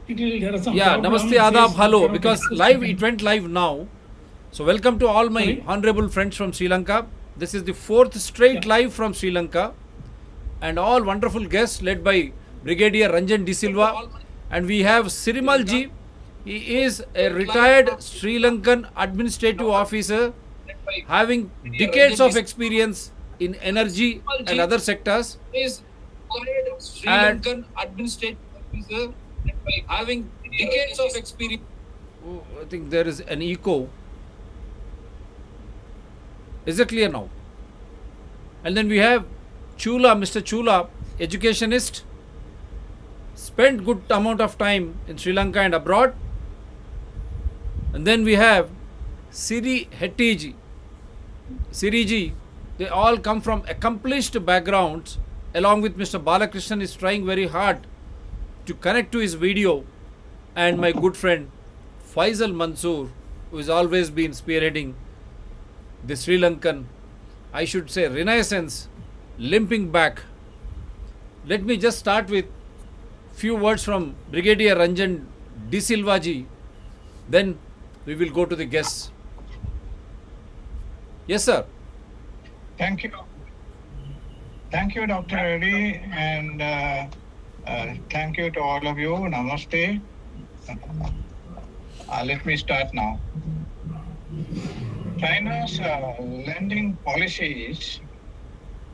There are some Yeah, Namaste, problems. Adab, Face hello. cannot get Because access to live, them. it went live now. So, welcome to all my Sorry. honorable friends from Sri Lanka. This is the fourth straight Yeah. live from Sri Lanka, and all wonderful guests led by Brigadier Ranjan De Silva. And we have Sirimalji. He is a retired Sri Lankan administrative officer having decades of experience in energy and other sectors. And oh, I think there is an echo. Is it clear now? And then we have Chula, Mr. Chula, educationist, spent good amount of time in Sri Lanka and abroad. And then we have Siri Hetiji, Siriji. They all come from accomplished backgrounds. Along with Mr. Balakrishnan is trying very hard to connect to his video, and my good friend Faisal Mansoor, who has always been spearheading the Sri Lankan, I should say, renaissance, limping back. Let me just start with few words from Brigadier Ranjan De Silva ji. Then we will go to the guests. Yes, sir. Thank you. Thank you, Dr. Reddy, and thank you to all of you. Namaste. Let me start now. China's lending policies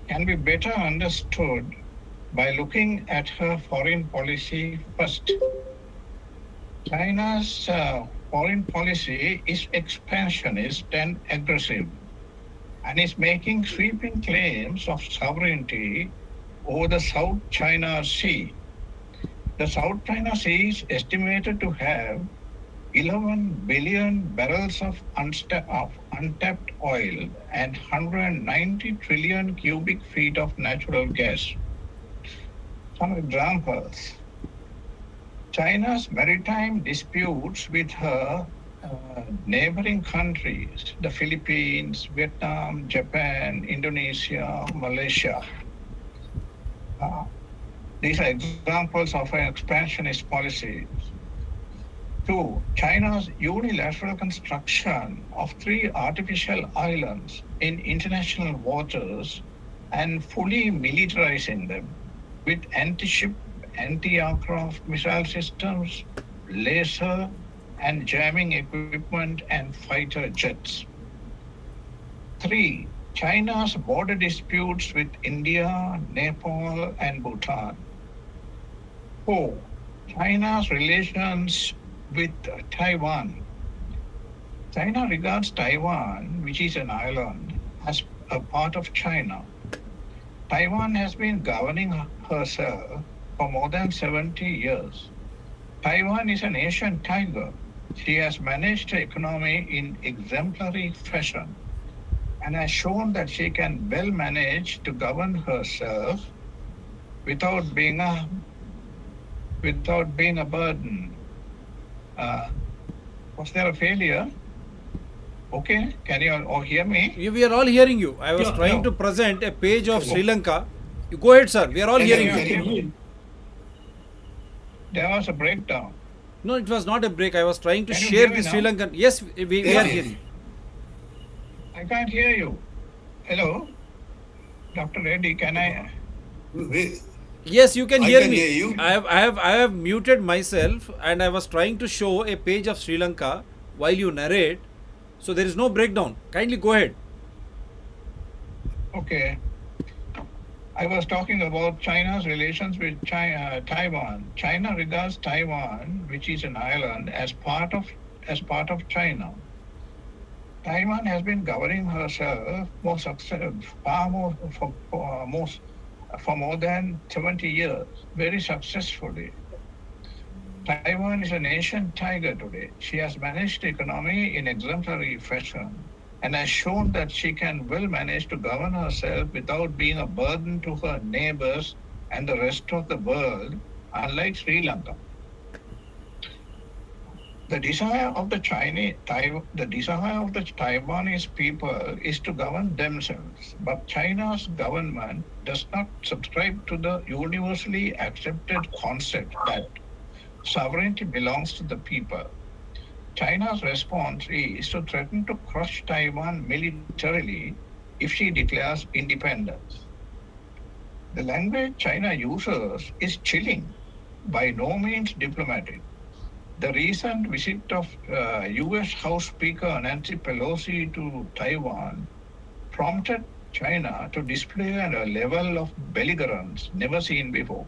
can be better understood by looking at her foreign policy first. China's foreign policy is expansionist and aggressive, and is making sweeping claims of sovereignty over the South China Sea. The South China Sea is estimated to have 11 billion barrels of untapped oil and 190 trillion cubic feet of natural gas. Some examples. China's maritime disputes with her neighboring countries, the Philippines, Vietnam, Japan, Indonesia, Malaysia. These are examples of an expansionist policy. 2. China's unilateral construction of 3 artificial islands in international waters and fully militarizing them with anti-ship, anti-aircraft missile systems, laser and jamming equipment and fighter jets. 3. China's border disputes with India, Nepal, and Bhutan. 4. China's relations with Taiwan. China regards Taiwan, which is an island, as a part of China. Taiwan has been governing herself for more than 70 years. Taiwan is an Asian tiger. She has managed her economy in exemplary fashion and has shown that she can well manage to govern herself without being a burden. Was there a failure? Okay, can you all hear me? We are all hearing you. I was trying to present a page of Sri Lanka. You go ahead, sir. We are all hearing you. There was a breakdown. No, it was not a break. I was trying to Can you share hear me the Sri now? Lankan. Yes, we are hearing. I can't hear you. Hello? Dr. Reddy, can I? Yes, you can I hear can me. hear you. I have muted myself, and I was trying to show a page of Sri Lanka while you narrate. So there is no breakdown. Kindly go ahead. Okay. I was talking about China's relations with Taiwan. China regards Taiwan, which is an island, as part of China. Taiwan has been governing herself for more than 70 years, very successfully. Taiwan is an Asian tiger today. She has managed the economy in exemplary fashion and has shown that she can well manage to govern herself without being a burden to her neighbors and the rest of the world, unlike Sri Lanka. The desire of the Taiwanese people is to govern themselves, but China's government does not subscribe to the universally accepted concept that Sovereignty belongs to the people. China's response is to threaten to crush Taiwan militarily if she declares independence. The language China uses is chilling, by no means diplomatic. The recent visit of US House Speaker Nancy Pelosi to Taiwan prompted China to display a level of belligerence never seen before,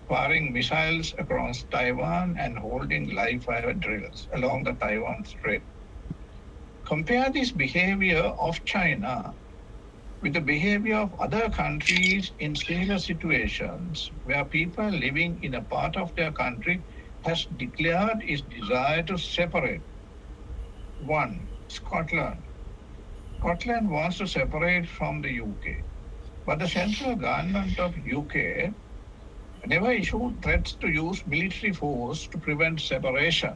firing missiles across Taiwan and holding live fire drills along the Taiwan Strait. Compare this behavior of China with the behavior of other countries in similar situations where people living in a part of their country has declared its desire to separate. One, Scotland. Scotland wants to separate from the UK, but the central government of UK never issued threats to use military force to prevent separation.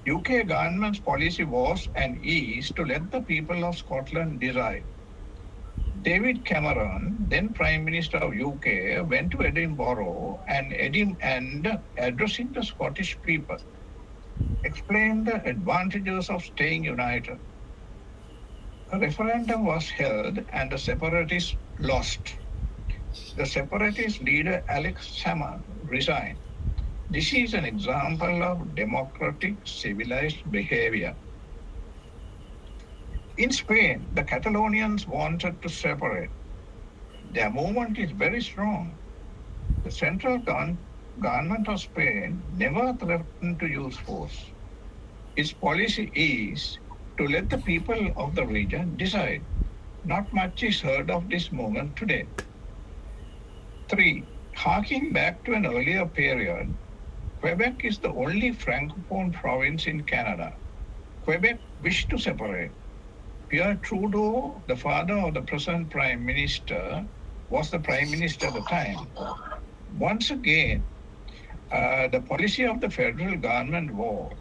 UK government's policy was and is to let the people of Scotland decide. David Cameron, then Prime Minister of UK, went to Edinburgh and addressing the Scottish people, explained the advantages of staying united. A referendum was held and the separatists lost. The separatist leader Alex Salmond resigned. This is an example of democratic, civilized behavior. In Spain, the Catalonians wanted to separate. Their movement is very strong. The central government of Spain never threatened to use force. Its policy is to let the people of the region decide. Not much is heard of this movement today. 3. Harking back to an earlier period, Quebec is the only francophone province in Canada. Quebec wished to separate. Pierre Trudeau, the father of the present Prime Minister, was the Prime Minister at the time. Once again, the policy of the federal government was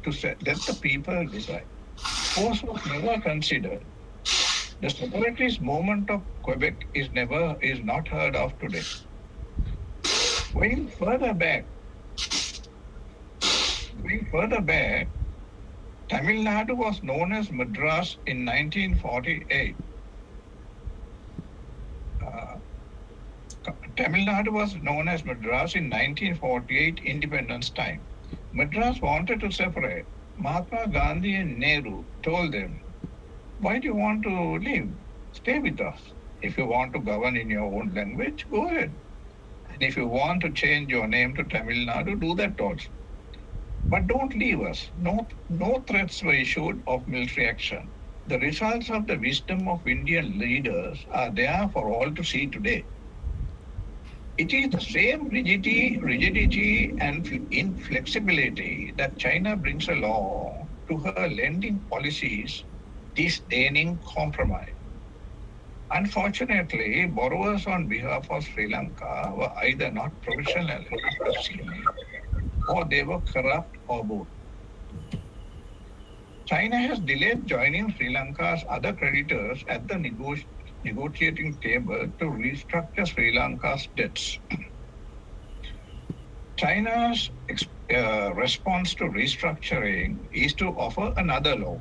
to let the people decide. Force was never considered. The separatist movement of Quebec is not heard of today. Going further back, Tamil Nadu was known as Madras in 1948. Tamil Nadu was known as Madras in 1948 independence time. Madras wanted to separate. Mahatma Gandhi and Nehru told them, why do you want to leave? Stay with us. If you want to govern in your own language, go ahead. And if you want to change your name to Tamil Nadu, do that also. But don't leave us. No threats were issued of military action. The results of the wisdom of Indian leaders are there for all to see today. It is the same rigidity and inflexibility that China brings along to her lending policies, disdaining compromise. Unfortunately, borrowers on behalf of Sri Lanka were either not professional enough to see or they were corrupt or both. China has delayed joining Sri Lanka's other creditors at the negotiating table to restructure Sri Lanka's debts. China's response to restructuring is to offer another loan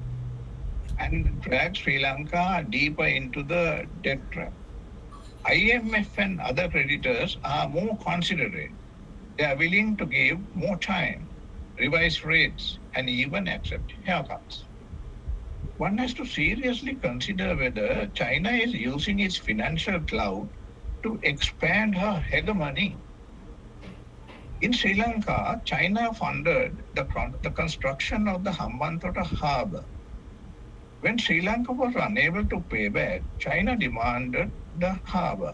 and drag Sri Lanka deeper into the debt trap. IMF and other creditors are more considerate. They are willing to give more time, revise rates, and even accept haircuts. One has to seriously consider whether China is using its financial clout to expand her hegemony. In Sri Lanka, China funded the construction of the Hambantota harbour. When Sri Lanka was unable to pay back, China demanded the harbour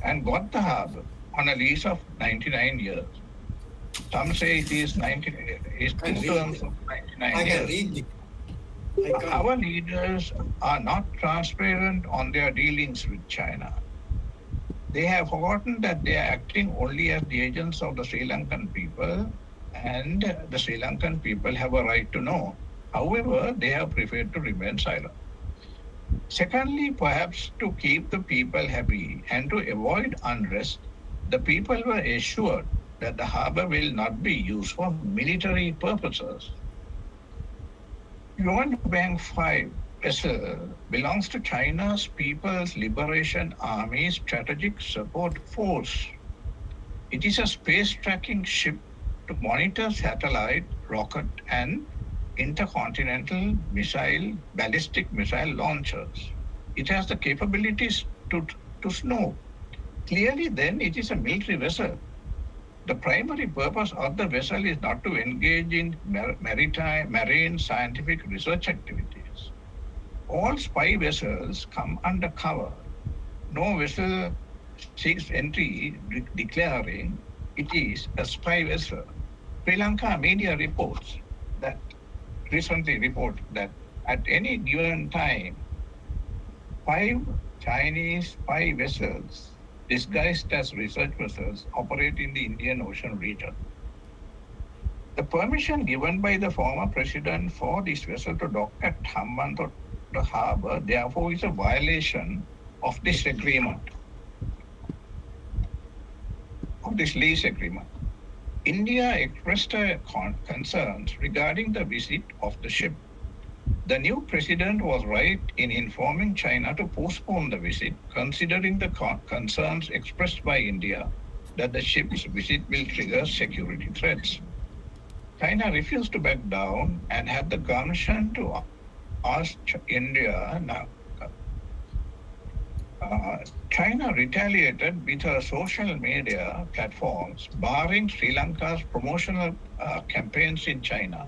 and got the harbour on a lease of 99 years. Some say it is 2 terms of 99 years. Our leaders are not transparent on their dealings with China. They have forgotten that they are acting only as the agents of the Sri Lankan people, and the Sri Lankan people have a right to know. However, they have preferred to remain silent. Secondly, perhaps to keep the people happy and to avoid unrest, the people were assured that the harbor will not be used for military purposes. Yuan Bank 5 vessel belongs to China's People's Liberation Army Strategic Support Force. It is a space tracking ship to monitor satellite, rocket, and intercontinental ballistic missile launchers. It has the capabilities to snow. Clearly, then, it is a military vessel. The primary purpose of the vessel is not to engage in marine scientific research activities. All spy vessels come under cover. No vessel seeks entry declaring it is a spy vessel. Sri Lanka media recently report that at any given time, 5 Chinese spy vessels disguised as research vessels operate in the Indian Ocean region. The permission given by the former president for this vessel to dock at Hambantota harbor, therefore, is a violation of this agreement, of this lease agreement. India expressed concerns regarding the visit of the ship. The new president was right in informing China to postpone the visit, considering the concerns expressed by India that the ship's visit will trigger security threats. China refused to back down and had the gumption to ask India now. China retaliated with her social media platforms, barring Sri Lanka's promotional campaigns in China.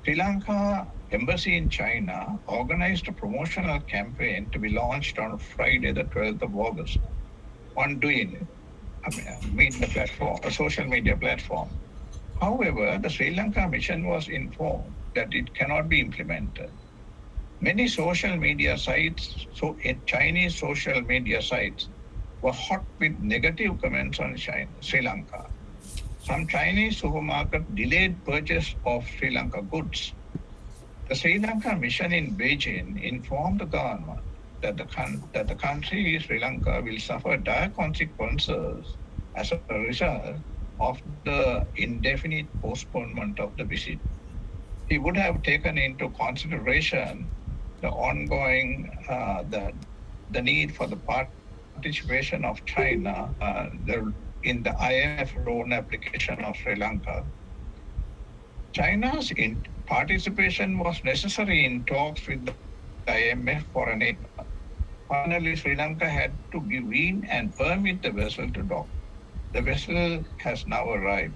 Sri Lanka Embassy in China organized a promotional campaign to be launched on Friday, the 12th of August, on Douyin, a social media platform. However, the Sri Lanka mission was informed that it cannot be implemented. Many social media sites, Chinese social media sites, were hot with negative comments on Sri Lanka. Some Chinese supermarket delayed purchase of Sri Lanka goods. The Sri Lanka mission in Beijing informed the government that the country, Sri Lanka, will suffer dire consequences as a result of the indefinite postponement of the visit. He would have taken into consideration the ongoing, the need for the participation of China in the IMF loan application of Sri Lanka. China's participation was necessary in talks with the IMF for an 8 months. Finally, Sri Lanka had to give in and permit the vessel to dock. The vessel has now arrived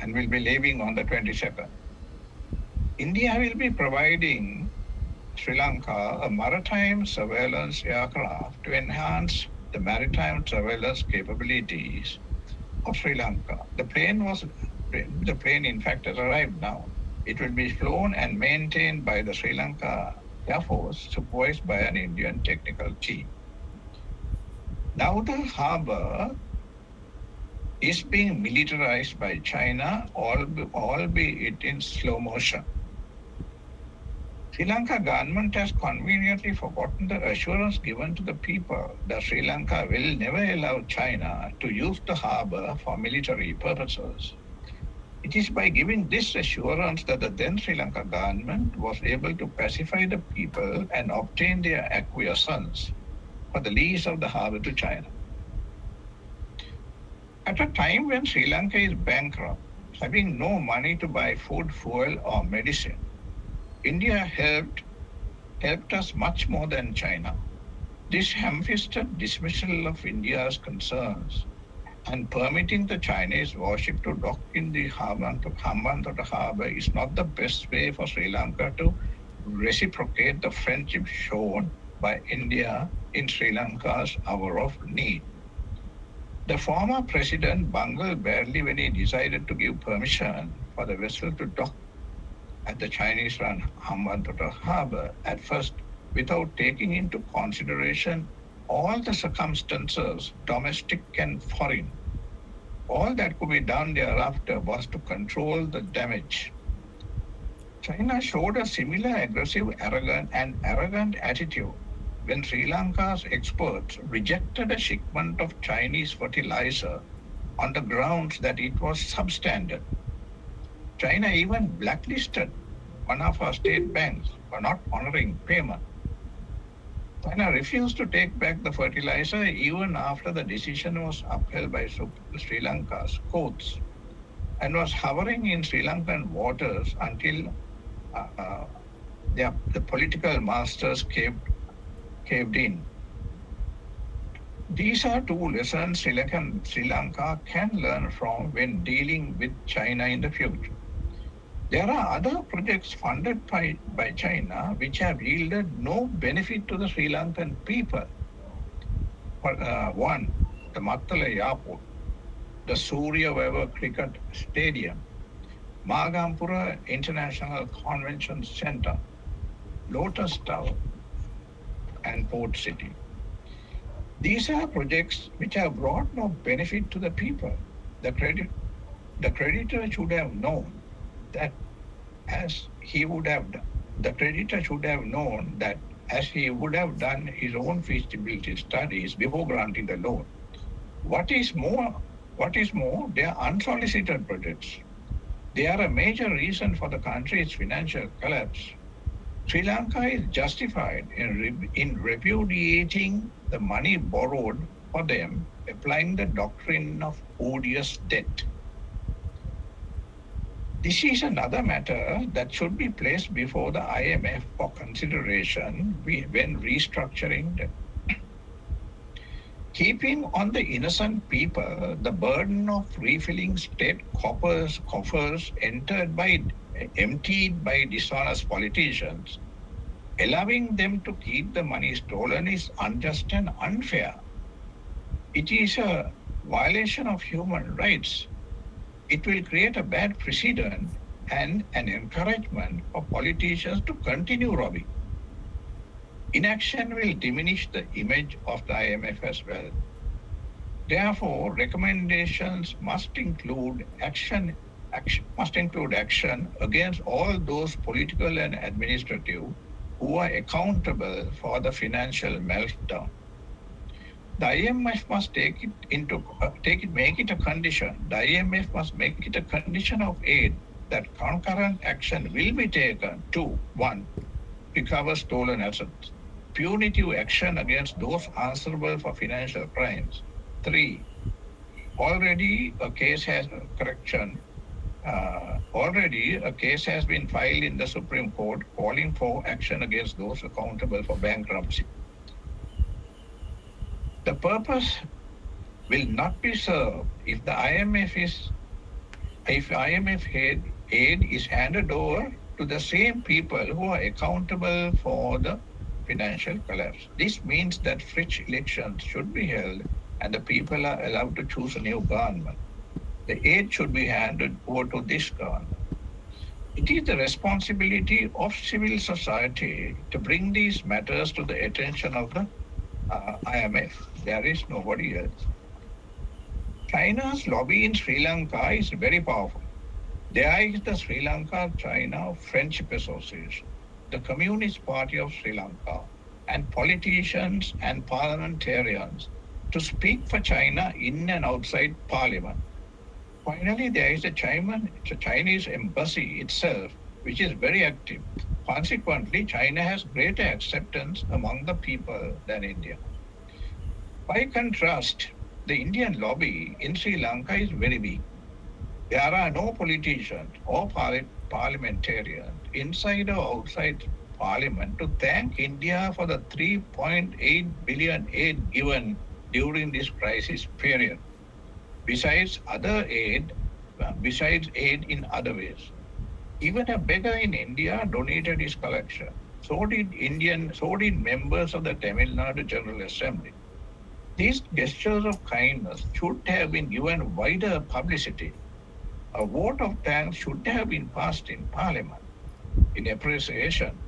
and will be leaving on the 22nd. India will be providing Sri Lanka a maritime surveillance aircraft to enhance the maritime surveillance capabilities of Sri Lanka. The plane in fact has arrived now. It will be flown and maintained by the Sri Lanka Air Force, supervised by an Indian technical team. Now the harbor is being militarized by China, albeit in slow motion. Sri Lanka government has conveniently forgotten the assurance given to the people that Sri Lanka will never allow China to use the harbor for military purposes. It is by giving this assurance that the then Sri Lanka government was able to pacify the people and obtain their acquiescence for the lease of the harbor to China. At a time when Sri Lanka is bankrupt, having no money to buy food, fuel, or medicine, India helped us much more than China. This ham-fisted dismissal of India's concerns and permitting the Chinese warship to dock in the Hambantota harbor is not the best way for Sri Lanka to reciprocate the friendship shown by India in Sri Lanka's hour of need. The former president bungled badly when he decided to give permission for the vessel to dock at the Chinese-run Hambantota harbor at first, without taking into consideration all the circumstances, domestic and foreign. All that could be done thereafter was to control the damage. China showed a similar aggressive, arrogant attitude when Sri Lanka's experts rejected a shipment of Chinese fertilizer on the grounds that it was substandard. China even blacklisted one of our state banks for not honoring payment. China refused to take back the fertilizer even after the decision was upheld by Sri Lanka's courts and was hovering in Sri Lankan waters until uh, the political masters caved in. These are two lessons Sri Lanka can learn from when dealing with China in the future. There are other projects funded by China which have yielded no benefit to the Sri Lankan people. One, the Mattala Airport, the Surya Weber Cricket Stadium, Magampura International Convention Center, Lotus Tower, and Port City. These are projects which have brought no benefit to the people. The creditor should have known that as he would have done, the creditor should have known that as he would have done his own feasibility studies before granting the loan. What is more, they are unsolicited projects. They are a major reason for the country's financial collapse. Sri Lanka is justified in repudiating the money borrowed for them, applying the doctrine of odious debt. This is another matter that should be placed before the IMF for consideration when restructuring debt. Keeping on the innocent people the burden of refilling state coffers emptied by dishonest politicians, allowing them to keep the money stolen is unjust and unfair. It is a violation of human rights. It will create a bad precedent and an encouragement for politicians to continue robbing. Inaction will diminish the image of the IMF as well. Therefore, recommendations must include action against all those political and administrative who are accountable for the financial meltdown. The IMF must make it a condition. The IMF must make it a condition of aid that concurrent action will be taken to 1. Recover stolen assets. Punitive action against those answerable for financial crimes. 3. Already a case has been filed in the Supreme Court calling for action against those accountable for bankruptcy. The purpose will not be served if the IMF aid is handed over to the same people who are accountable for the financial collapse. This means that fresh elections should be held and the people are allowed to choose a new government. The aid should be handed over to this government. It is the responsibility of civil society to bring these matters to the attention of the IMF. There is nobody else. China's lobby in Sri Lanka is very powerful. There is the Sri Lanka-China Friendship Association, the Communist Party of Sri Lanka, and politicians and parliamentarians to speak for China in and outside Parliament. Finally, there is the Chinese embassy itself, which is very active. Consequently, China has greater acceptance among the people than India. By contrast, the Indian lobby in Sri Lanka is very weak. There are no politicians or parliamentarians inside or outside Parliament to thank India for the 3.8 billion aid given during this crisis period. Besides aid in other ways. Even a beggar in India donated his collection. So did members of the Tamil Nadu General Assembly. These gestures of kindness should have been given wider publicity. A vote of thanks should have been passed in Parliament in appreciation.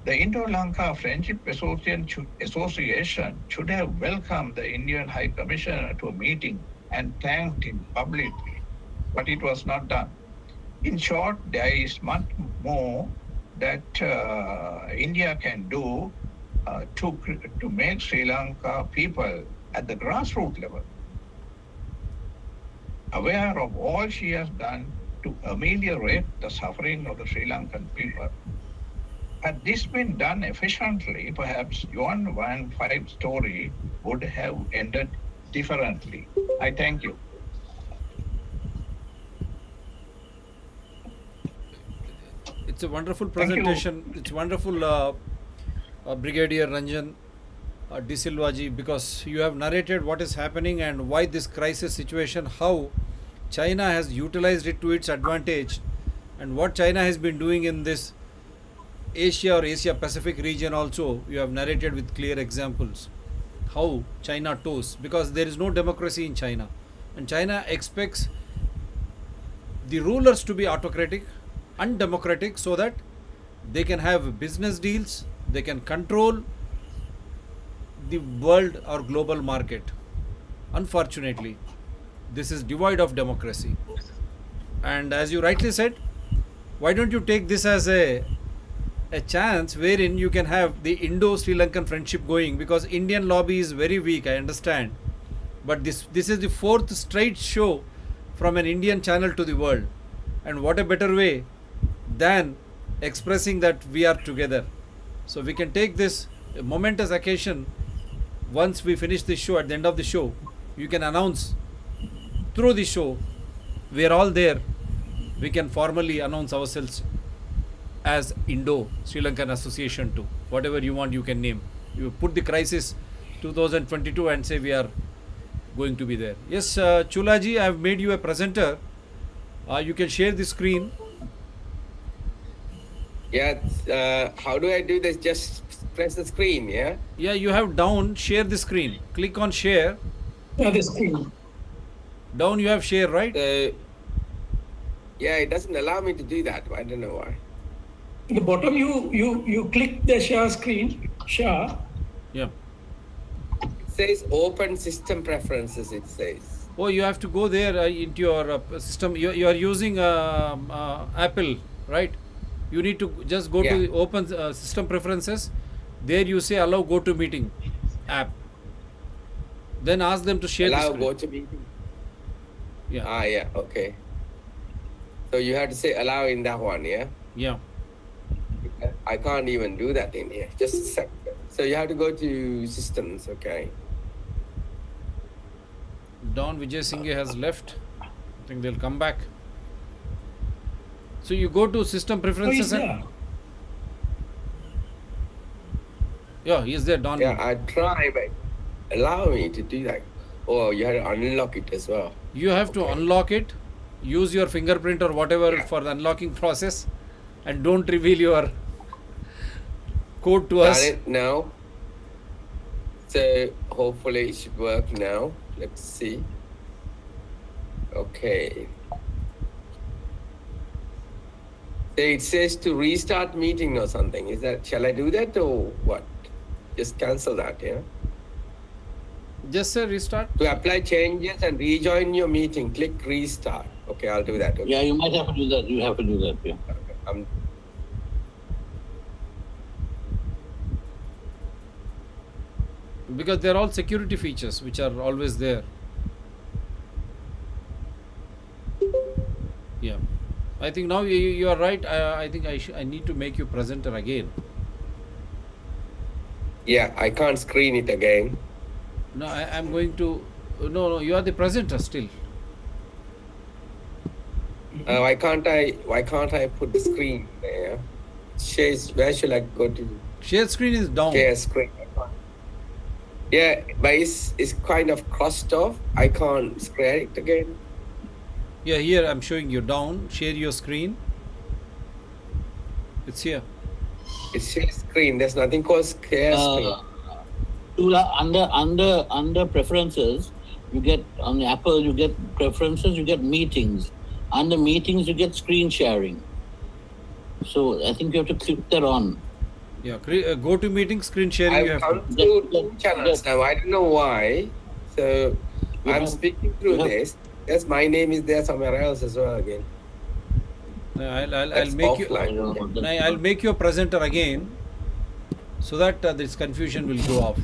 The Indo-Lanka Friendship Association should have welcomed the Indian High Commissioner to a meeting and thanked him publicly, but it was not done. In short, there is much more that India can do to make Sri Lanka people at the grassroots level aware of all she has done to ameliorate the suffering of the Sri Lankan people. Had this been done efficiently, perhaps Yuan Wang Five story would have ended differently. I thank you. It's a wonderful Thank you. presentation. It's wonderful, Brigadier Ranjan De Silvaji, because you have narrated what is happening and why this crisis situation, how China has utilized it to its advantage, and what China has been doing in this Asia or Asia Pacific region also. You have narrated with clear examples how China toes, because there is no democracy in China, and China expects the rulers to be autocratic, undemocratic, so that they can have business deals, they can control the world or global market. Unfortunately, this is devoid of democracy. And as you rightly said, why don't you take this as a chance wherein you can have the Indo-Sri Lankan friendship going, because Indian lobby is very weak, I understand. But this is the fourth straight show from an Indian channel to the world. And what a better way than expressing that we are together. So we can take this momentous occasion. Once we finish this show, at the end of the show, you can announce through the show, we are all there. We can formally announce ourselves as Indo-Sri Lankan Association too. Whatever you want, you can name. You put the crisis 2022 and say we are going to be there. Yes, Chulaji, I have made you a presenter. You can share the screen. Yeah, how do I do this? Just press the screen, yeah? Yeah, you have down, share the screen. Click on share. Yeah, the screen. Down you have share, right? Yeah, it doesn't allow me to do that. I don't know why. In the bottom, you click the share screen, share. Yeah. It says open system preferences, it says. Oh, you have to go there into your system. You are using Apple, right? You need to just go to open system preferences. There you say allow go to meeting app. Then ask them to share Allow the go screen. to meeting. Yeah. Yeah, okay. So you have to say allow in that one, yeah? Yeah. I can't even do that in here. Just a second. So you have to go to systems, okay? Don Vijay Singh has left. I think they'll come back. So you go to system Oh, preferences. is there? Yeah, he is there, Don. Yeah, I try, but allow me to do that. Oh, you have to unlock it as well. You have to Okay. unlock it, use your fingerprint or whatever for the unlocking process, and don't reveal your code to us. Done it now. So hopefully it should work now. Let's see. Okay. So it says to restart meeting or something. Is that, shall I do that or what? Just cancel that, yeah? Just say restart. To apply changes and rejoin your meeting, click restart. Okay, I'll do that. Okay. Yeah, you might have to do that. You have to do that. Yeah. Um, Because they're all security features which are always there. Yeah. I think now you are right. I think I need to make you presenter again. yeah, I can't screen it again. No, I'm going to. No, you are the presenter still. Why can't I put the screen there? Shares, where should I go to? Share screen is down. Share screen. Yeah, but it's kind of crossed off. I can't share it again. Yeah, here I'm showing you down. Share your screen. It's here. It's share screen. There's nothing called share screen. Under preferences, you get on the Apple, you get preferences, you get meetings. Under meetings, you get screen sharing. So I think you have to click that on. Yeah, go to meeting screen sharing. You I've have come to. to two channels now. I don't know why. So I'm speaking through this. Yes, my name is there somewhere else as well again. I'll That's make you. offline. I'll make you a presenter again, so that this confusion will go off.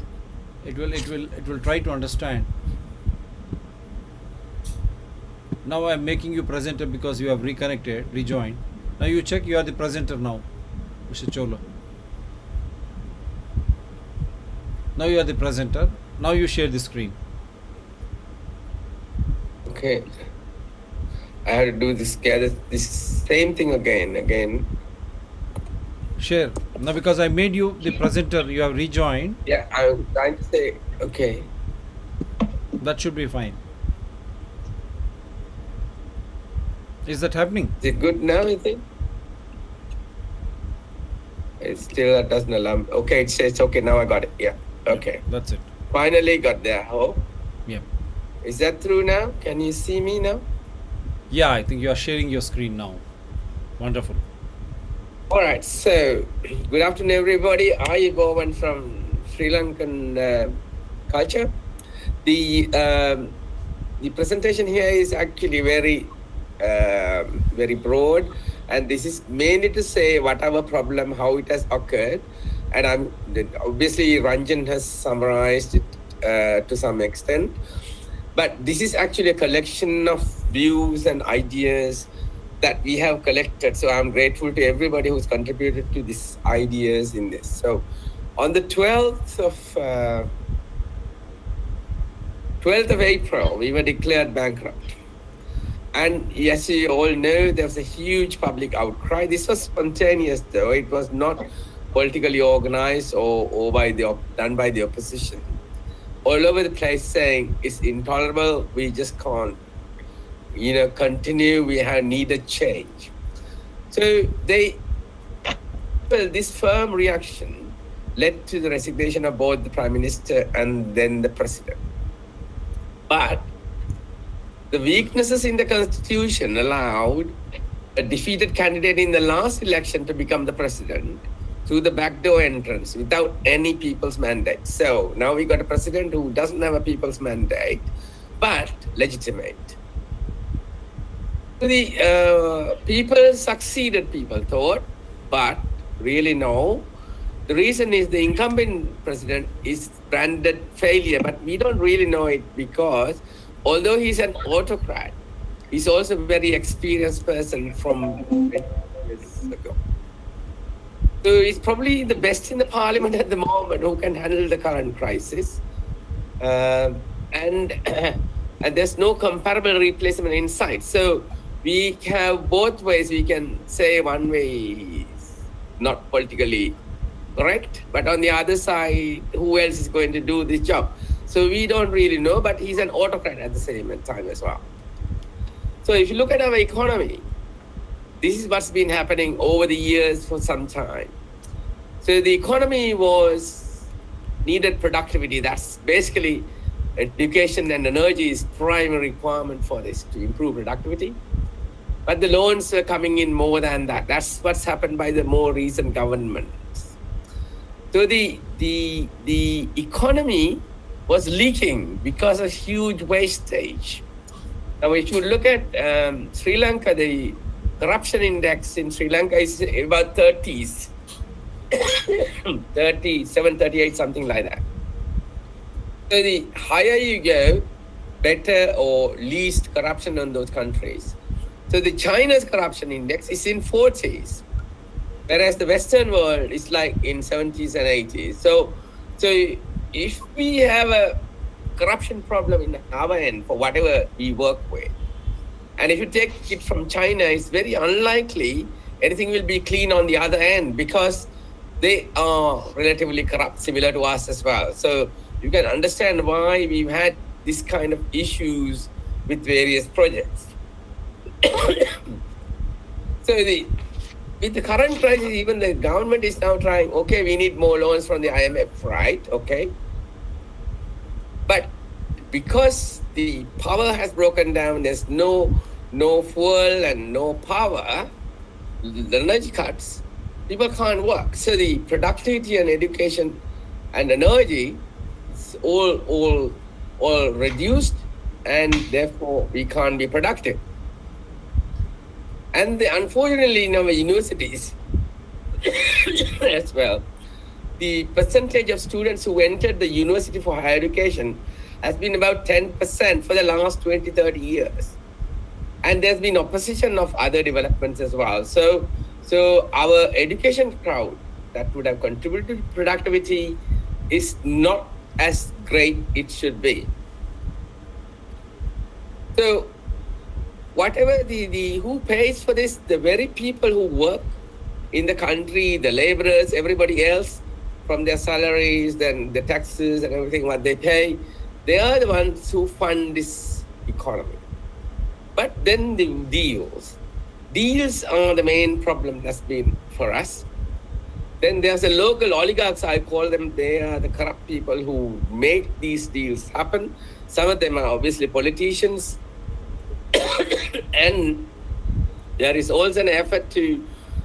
It will try to understand. Now I am making you presenter because you have reconnected, rejoined. Now you check, you are the presenter now, Mr. Chola. Now you are the presenter. Now you share the screen. Okay. I have to do this same thing again. Share. Now because I made you the presenter, you have rejoined. Yeah, I'm trying to say, okay. That should be fine. Is that happening? Is it good now, you think? It still doesn't allow. Okay, it says, okay, now I got it. Yeah, okay. That's it. Finally got there. Oh, Yeah. is that through now? Can you see me now? Yeah, I think you are sharing your screen now. Wonderful. All right, so good afternoon, everybody. I Bowen from Sri Lankan culture. The presentation here is actually very broad, and this is mainly to say whatever problem, how it has occurred, and obviously Ranjan has summarized it to some extent, but this is actually a collection of views and ideas that we have collected. So I'm grateful to everybody who's contributed to these ideas in this. So on the 12th of April, we were declared bankrupt. And as you all know, there was a huge public outcry. This was spontaneous, though. It was not politically organized or done by the opposition. All over the place saying it's intolerable, we just can't continue, we need a change. So this firm reaction led to the resignation of both the Prime Minister and then the President. But the weaknesses in the Constitution allowed a defeated candidate in the last election to become the President through the backdoor entrance without any people's mandate. So now we got a President who doesn't have a people's mandate, but legitimate. The people succeeded, people thought, but really no. The reason is the incumbent president is branded failure, but we don't really know it because although he's an autocrat, he's also a very experienced person from 20 years ago. So he's probably the best in the parliament at the moment who can handle the current crisis. And there's no comparable replacement in sight. So we have both ways. We can say one way is not politically correct, but on the other side, who else is going to do this job? So we don't really know, but he's an autocrat at the same time as well. So if you look at our economy, this is what's been happening over the years for some time. So the economy needed productivity. That's basically education and energy is primary requirement for this to improve productivity. But the loans are coming in more than that. That's what's happened by the more recent governments. So the economy was leaking because of huge wastage. Now, if you look at Sri Lanka, the corruption index in Sri Lanka is about 30s, 37, 38, something like that. So the higher you go, better or least corruption in those countries. So the China's corruption index is in 40s, whereas the Western world is like in 70s and 80s. So if we have a corruption problem in our end for whatever we work with, and if you take it from China, it's very unlikely anything will be clean on the other end because they are relatively corrupt, similar to us as well. So you can understand why we've had this kind of issues with various projects. So with the current crisis, even the government is now trying, okay, we need more loans from the IMF, right? Okay. But because the power has broken down, there's no fuel and no power, the energy cuts, people can't work. So the productivity and education and energy is all reduced, and therefore we can't be productive. And unfortunately, in our universities as well, the percentage of students who entered the university for higher education has been about 10% for the last 20, 30 years. and there's been opposition of other developments as well. So our education crowd that would have contributed to productivity is not as great it should be. So whatever the who pays for this, the very people who work in the country, the laborers, everybody else, from their salaries, then the taxes and everything what they pay, they are the ones who fund this economy. But then the deals are the main problem that's been for us. Then there's a local oligarchs, I call them. They are the corrupt people who make these deals happen. Some of them are obviously politicians. And there is also an effort to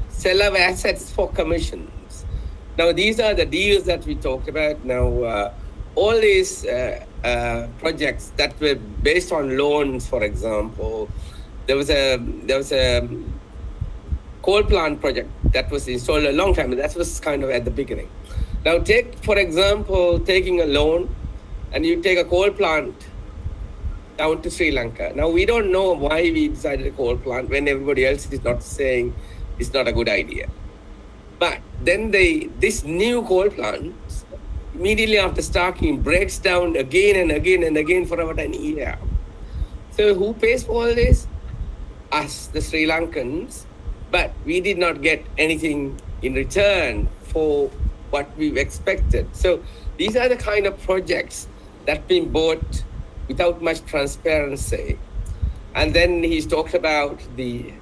sell our assets for commissions. Now, these are the deals that we talked about. Now, all these projects that were based on loans, for example, there was a coal plant project that was installed a long time, and that was kind of at the beginning. Now, take, for example, taking a loan, and you take a coal plant down to Sri Lanka. Now, we don't know why we decided a coal plant when everybody else is not saying it's not a good idea. But then this new coal plant, immediately after starting, breaks down again and again and again for about an year. So who pays for all this? Us, the Sri Lankans. But we did not get anything in return for what we expected. So these are the kind of projects that been bought without much transparency. And then he's talked about the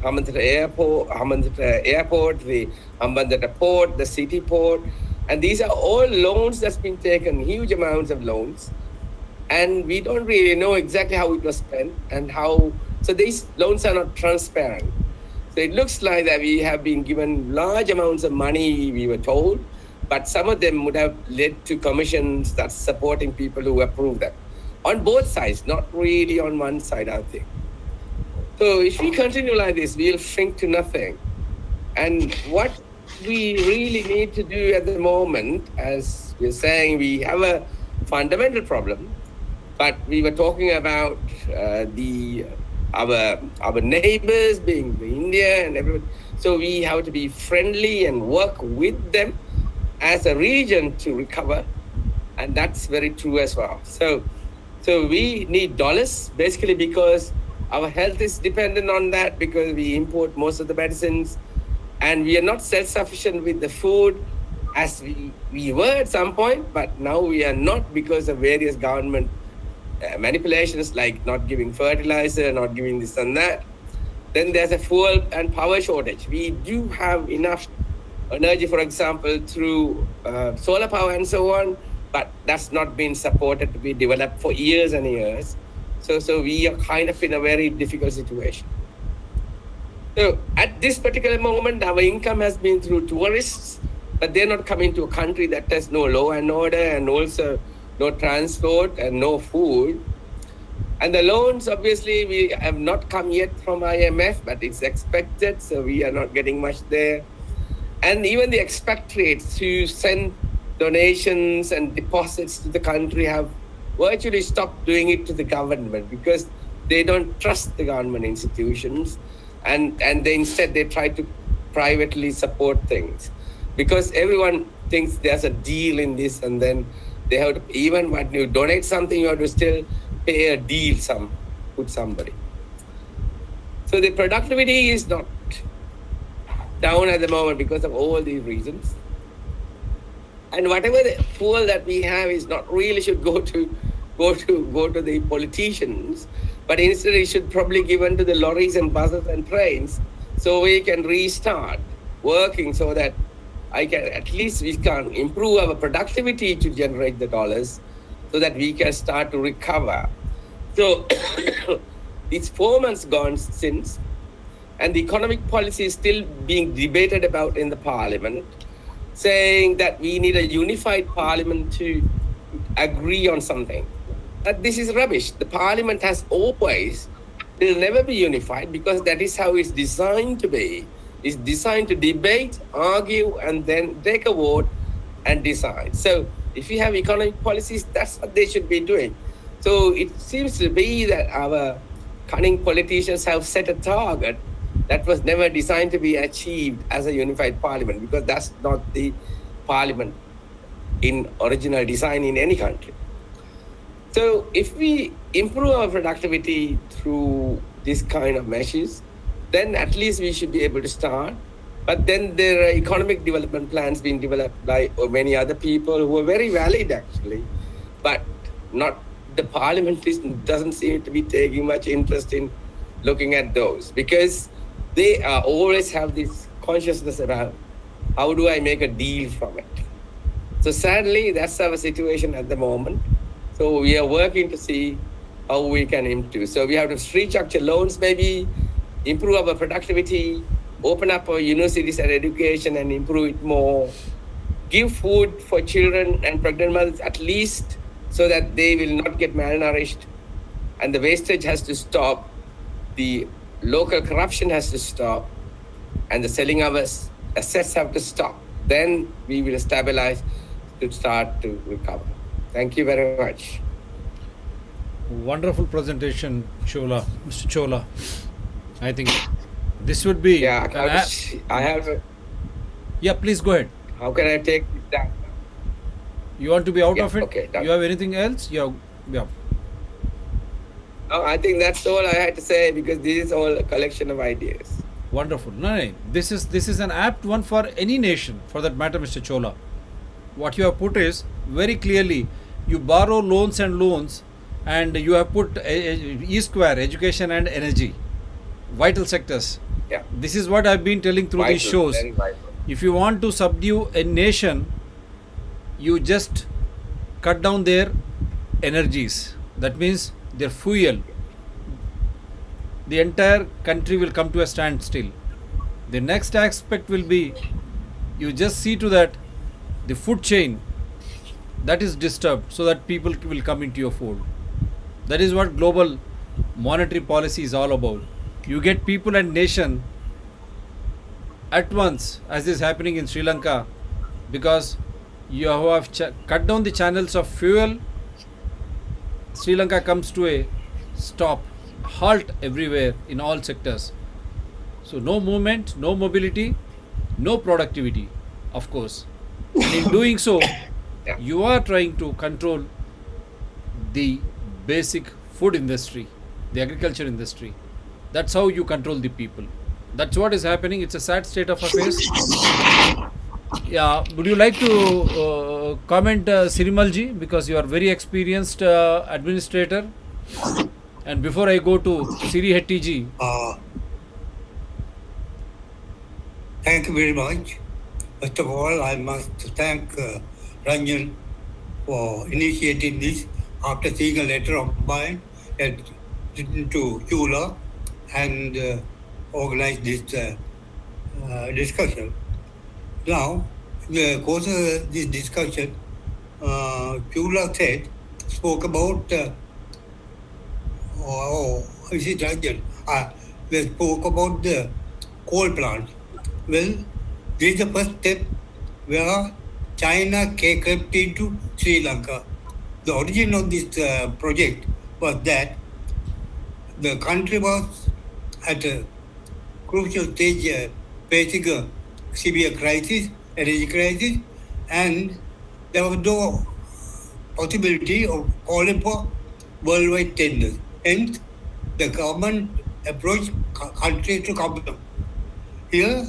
Hon'ble Airport, the Hon'ble Port, the city port. And these are all loans that's been taken, huge amounts of loans. And we don't really know exactly how it was spent and how, so these loans are not transparent. So it looks like that we have been given large amounts of money, we were told, but some of them would have led to commissions that's supporting people who approve them. On both sides, not really on one side, I think. So if we continue like this, we'll shrink to nothing. And what we really need to do at the moment, as we're saying, we have a fundamental problem, but we were talking about our neighbors being India and everyone. So we have to be friendly and work with them as a region to recover. And that's very true as well. So we need dollars basically because our health is dependent on that, because we import most of the medicines and we are not self-sufficient with the food as we were at some point, but now we are not because of various government manipulations like not giving fertilizer, not giving this and that. Then there's a fuel and power shortage. We do have enough energy, for example, through solar power and so on, but that's not been supported to be developed for years and years. So we are kind of in a very difficult situation. So at this particular moment, our income has been through tourists, but they're not coming to a country that has no law and order and also no transport and no food. And the loans, obviously, we have not come yet from IMF, but it's expected, so we are not getting much there. And even the expatriates who send donations and deposits to the country have virtually stopped doing it to the government because they don't trust the government institutions, and instead they try to privately support things because everyone thinks there's a deal in this, and then they have to, even when you donate something, you have to still pay a deal with somebody. So the productivity is not down at the moment because of all these reasons. And whatever the fuel that we have is not really should go to the politicians, but instead it should probably given to the lorries and buses and trains, so we can restart working so that at least we can improve our productivity to generate the dollars so that we can start to recover. So it's 4 months gone since, and the economic policy is still being debated about in the parliament, saying that we need a unified parliament to agree on something. But this is rubbish. The parliament has always, will never be unified because that is how it's designed to be. It's designed to debate, argue, and then take a vote and decide. So if you have economic policies, that's what they should be doing. So it seems to be that our cunning politicians have set a target that was never designed to be achieved as a unified parliament, because that's not the parliament in original design in any country. So if we improve our productivity through this kind of measures, then at least we should be able to start. But then there are economic development plans being developed by many other people who are very valid actually, but not the parliament doesn't seem to be taking much interest in looking at those, because they always have this consciousness about how do I make a deal from it. So sadly, that's our situation at the moment. So we are working to see how we can improve. So we have to restructure loans, maybe improve our productivity, open up our universities and education and improve it more, give food for children and pregnant mothers at least so that they will not get malnourished, and the wastage has to stop, the local corruption has to stop, and the selling of assets have to stop. Then we will stabilize to start to recover. Thank you very much. Wonderful presentation, Chola, Mr. Chola. I think this would be Yeah, an I have. yeah, please go ahead. How can I take it down? You want to be out Yeah, of it? okay, done. You have anything else? Yeah. No, I think that's all I had to say, because this is all a collection of ideas. Wonderful. No. This is an apt one for any nation, for that matter, Mr. Chola. What you have put is very clearly, you borrow loans, and you have put E square, education and energy, vital sectors. Yeah. This is what I've been telling through these Vital, shows. very vital. If you want to subdue a nation, you just cut down their energies. That means their fuel. The entire country will come to a standstill. The next aspect will be, you just see to that the food chain that is disturbed, so that people will come into your fold. That is what global monetary policy is all about. You get people and nation at once, as is happening in Sri Lanka, because you have cut down the channels of fuel. Sri Lanka comes to a stop, halt everywhere in all sectors. So no movement, no mobility, no productivity, of course. And in doing so, you are trying to control the basic food industry, the agriculture industry. That's how you control the people. That's what is happening. It's a sad state of affairs. Yeah, would you like to comment, Sirimalji, because you are very experienced administrator? And before I go to Siri Hetty Thank you very much. First of all, I must thank Ranjan for initiating this after seeing a letter of mine that written to Chula and organized this discussion. Now, in the course of this discussion, Chula spoke about, is it Ranjan? They spoke about the coal plant. Well, this is the first step where China crept into Sri Lanka. The origin of this project was that the country was at a crucial stage facing a severe crisis, energy crisis, and there was no possibility of calling for worldwide tenders. Hence, the government approached countries to come. Here,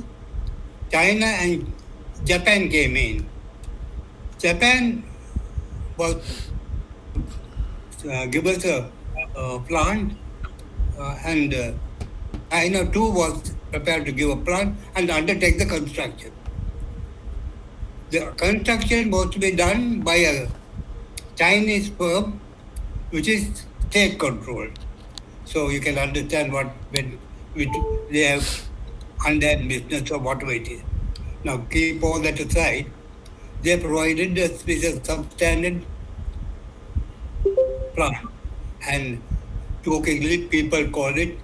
China and Japan came in. Japan was give us a plant, and China too was prepared to give a plant and undertake the construction. The construction was to be done by a Chinese firm, which is state controlled. So you can understand when they have undone business or whatever it is. Now keep all that aside. They provided a special substandard plant, and jokingly people call it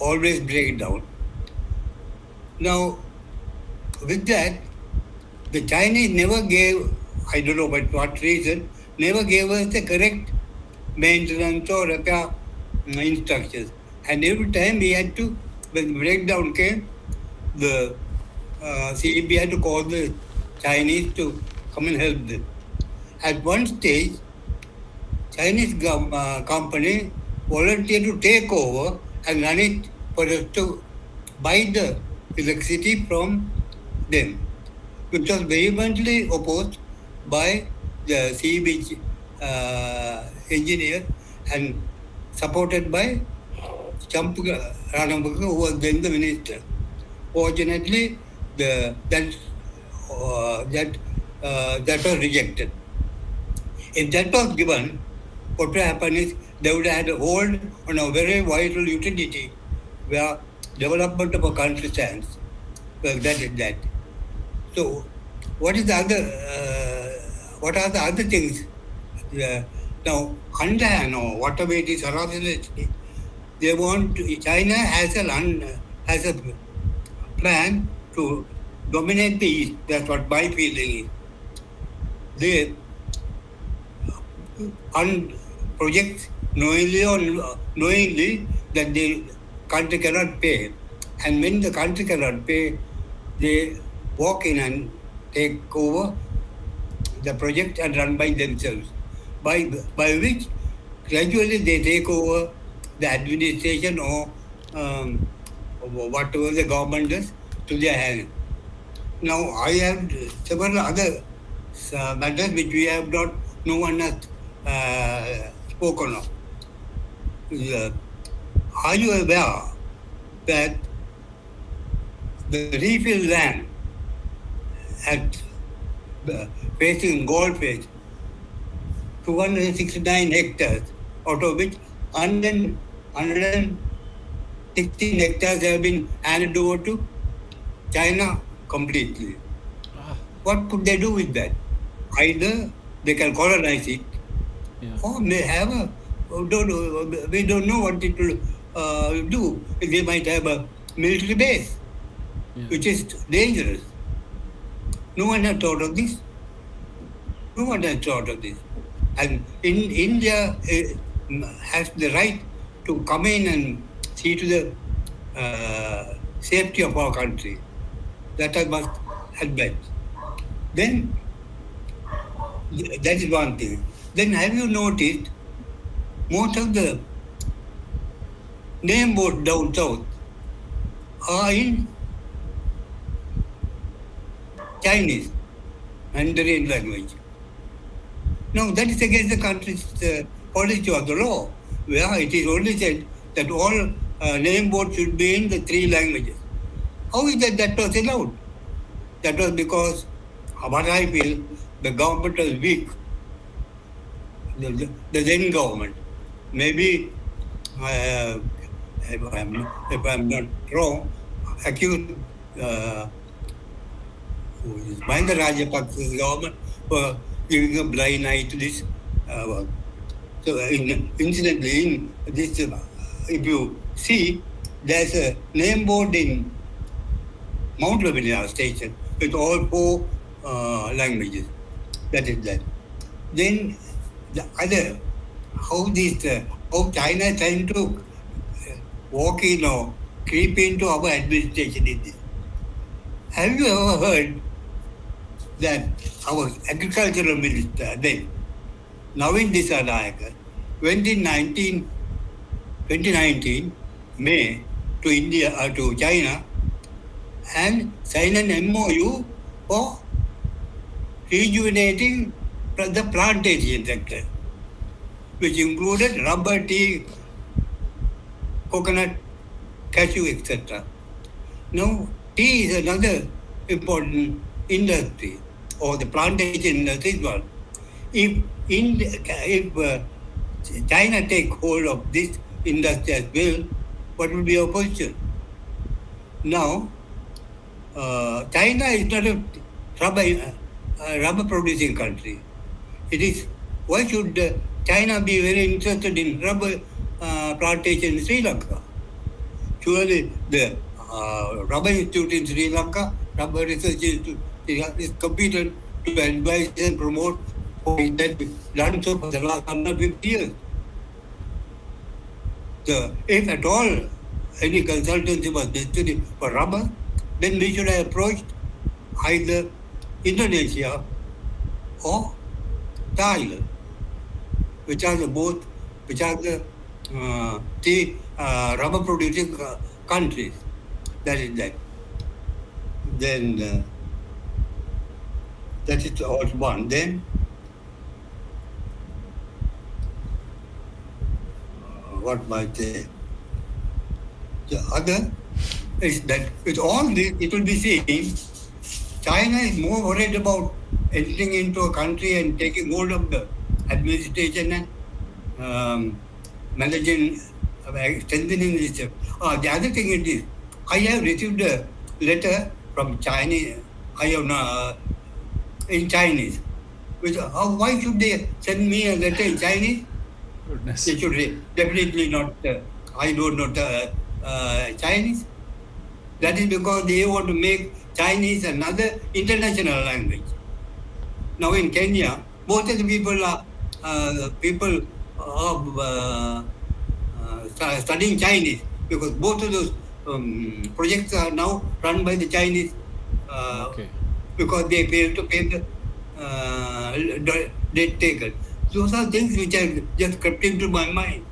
always breakdown. Now with that, the Chinese never gave, I don't know by what reason, never gave us the correct maintenance or repair instructions. And every time we had to, when breakdown came, the CEP had to call the Chinese to come and help them. At one stage, Chinese company volunteered to take over and run it for us to buy the electricity from them, which was vehemently opposed by the CEP engineer and supported by Champaga Ranambaka, who was then the minister. Fortunately, that was rejected. If that was given, what would happen is they would have had a hold on a very vital utility where development of a country stands. Well, that is that. So, what are the other things? Now, under whatever it is, they want China has a plan to dominate the East. That's what my feeling is. They project knowingly that the country cannot pay, and when the country cannot pay, they walk in and take over the project and run by themselves. By which gradually they take over the administration or whatever the government does to their hand. Now I have several other matters which no one has spoken of. Are you aware that the refill land at facing Goldfish, 269 hectares, out of which 116 hectares have been handed over to China completely. What could they do with that? Either they can colonize it, or may have we don't know what it will do. They might have a military base, which is dangerous. No one has thought of this. And India has the right to come in and see to the safety of our country. That I must admit. Then, that is one thing. Then have you noticed most of the name boards down south are in Chinese, Mandarin language. Now that is against the country's policy or the law, where it is only said that all name boards should be in the 3 languages. How is that was allowed? That was because, what I feel, the government was weak. The then government. Maybe, if I'm not wrong, accused Mahinda Rajapaksa's government for giving a blind eye to this work. So, incidentally, in this, if you see, there's a name board in Mount Lavinia station with all 4 languages. That is that. Then the other, how China is trying to walk in or creep into our administration in this. Have you ever heard that our agricultural minister then, Navin Dissanayake, went in 2019 May to India to China and signed an MOU for rejuvenating the plantation sector, which included rubber, tea, coconut, cashew, etc. Now, tea is another important industry, or the plantation industry is one. If China take hold of this industry as well, what will be our position? Now, China is not a rubber producing country. It is, why should China be very interested in rubber plantation in Sri Lanka? Surely the Rubber Institute in Sri Lanka, Rubber Research Institute is competent to advise and promote what is done so for the last 150 years. if at all any consultancy was necessary for rubber, then we should have approached either Indonesia or Thailand, which are the three rubber producing countries. That is that. Then that is all one. Then what might say? The other is that with all this, it will be seen China is more worried about entering into a country and taking hold of the administration and managing, strengthening this. The other thing it is, I have received a letter from Chinese, in Chinese. Which, why should they send me a letter in Chinese? Goodness. They should definitely not, I don't know Chinese. That is because they want to make Chinese another international language. Now in Kenya, most of the people are studying Chinese because both of those projects are now run by the Chinese Okay. because they fail to pay the debt taken. Those are things which have just crept into my mind.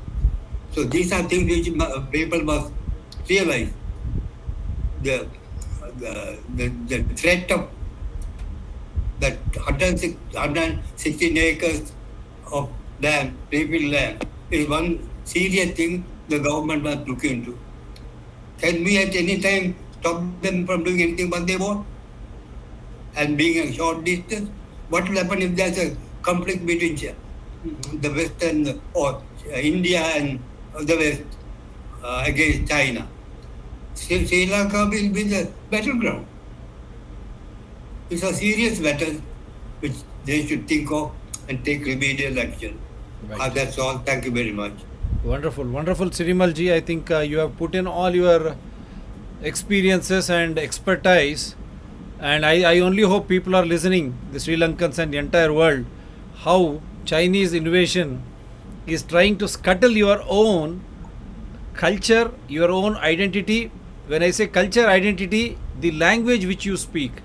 So these are things which people must realize. The threat of that 116 acres of land, rebuilt land, is one serious thing the government must look into. Can we at any time stop them from doing anything what they want? And being a short distance, what will happen if there's a conflict between the Western or India and the West against China? Sri Lanka will be the battleground. It's a serious battle which they should think of and take remedial action. Right. That's all. Thank you very much. Wonderful, wonderful, Sirimalji. I think you have put in all your experiences and expertise, and I only hope people are listening, the Sri Lankans and the entire world, how Chinese invasion is trying to scuttle your own culture, your own identity. When I say culture, identity, the language which you speak.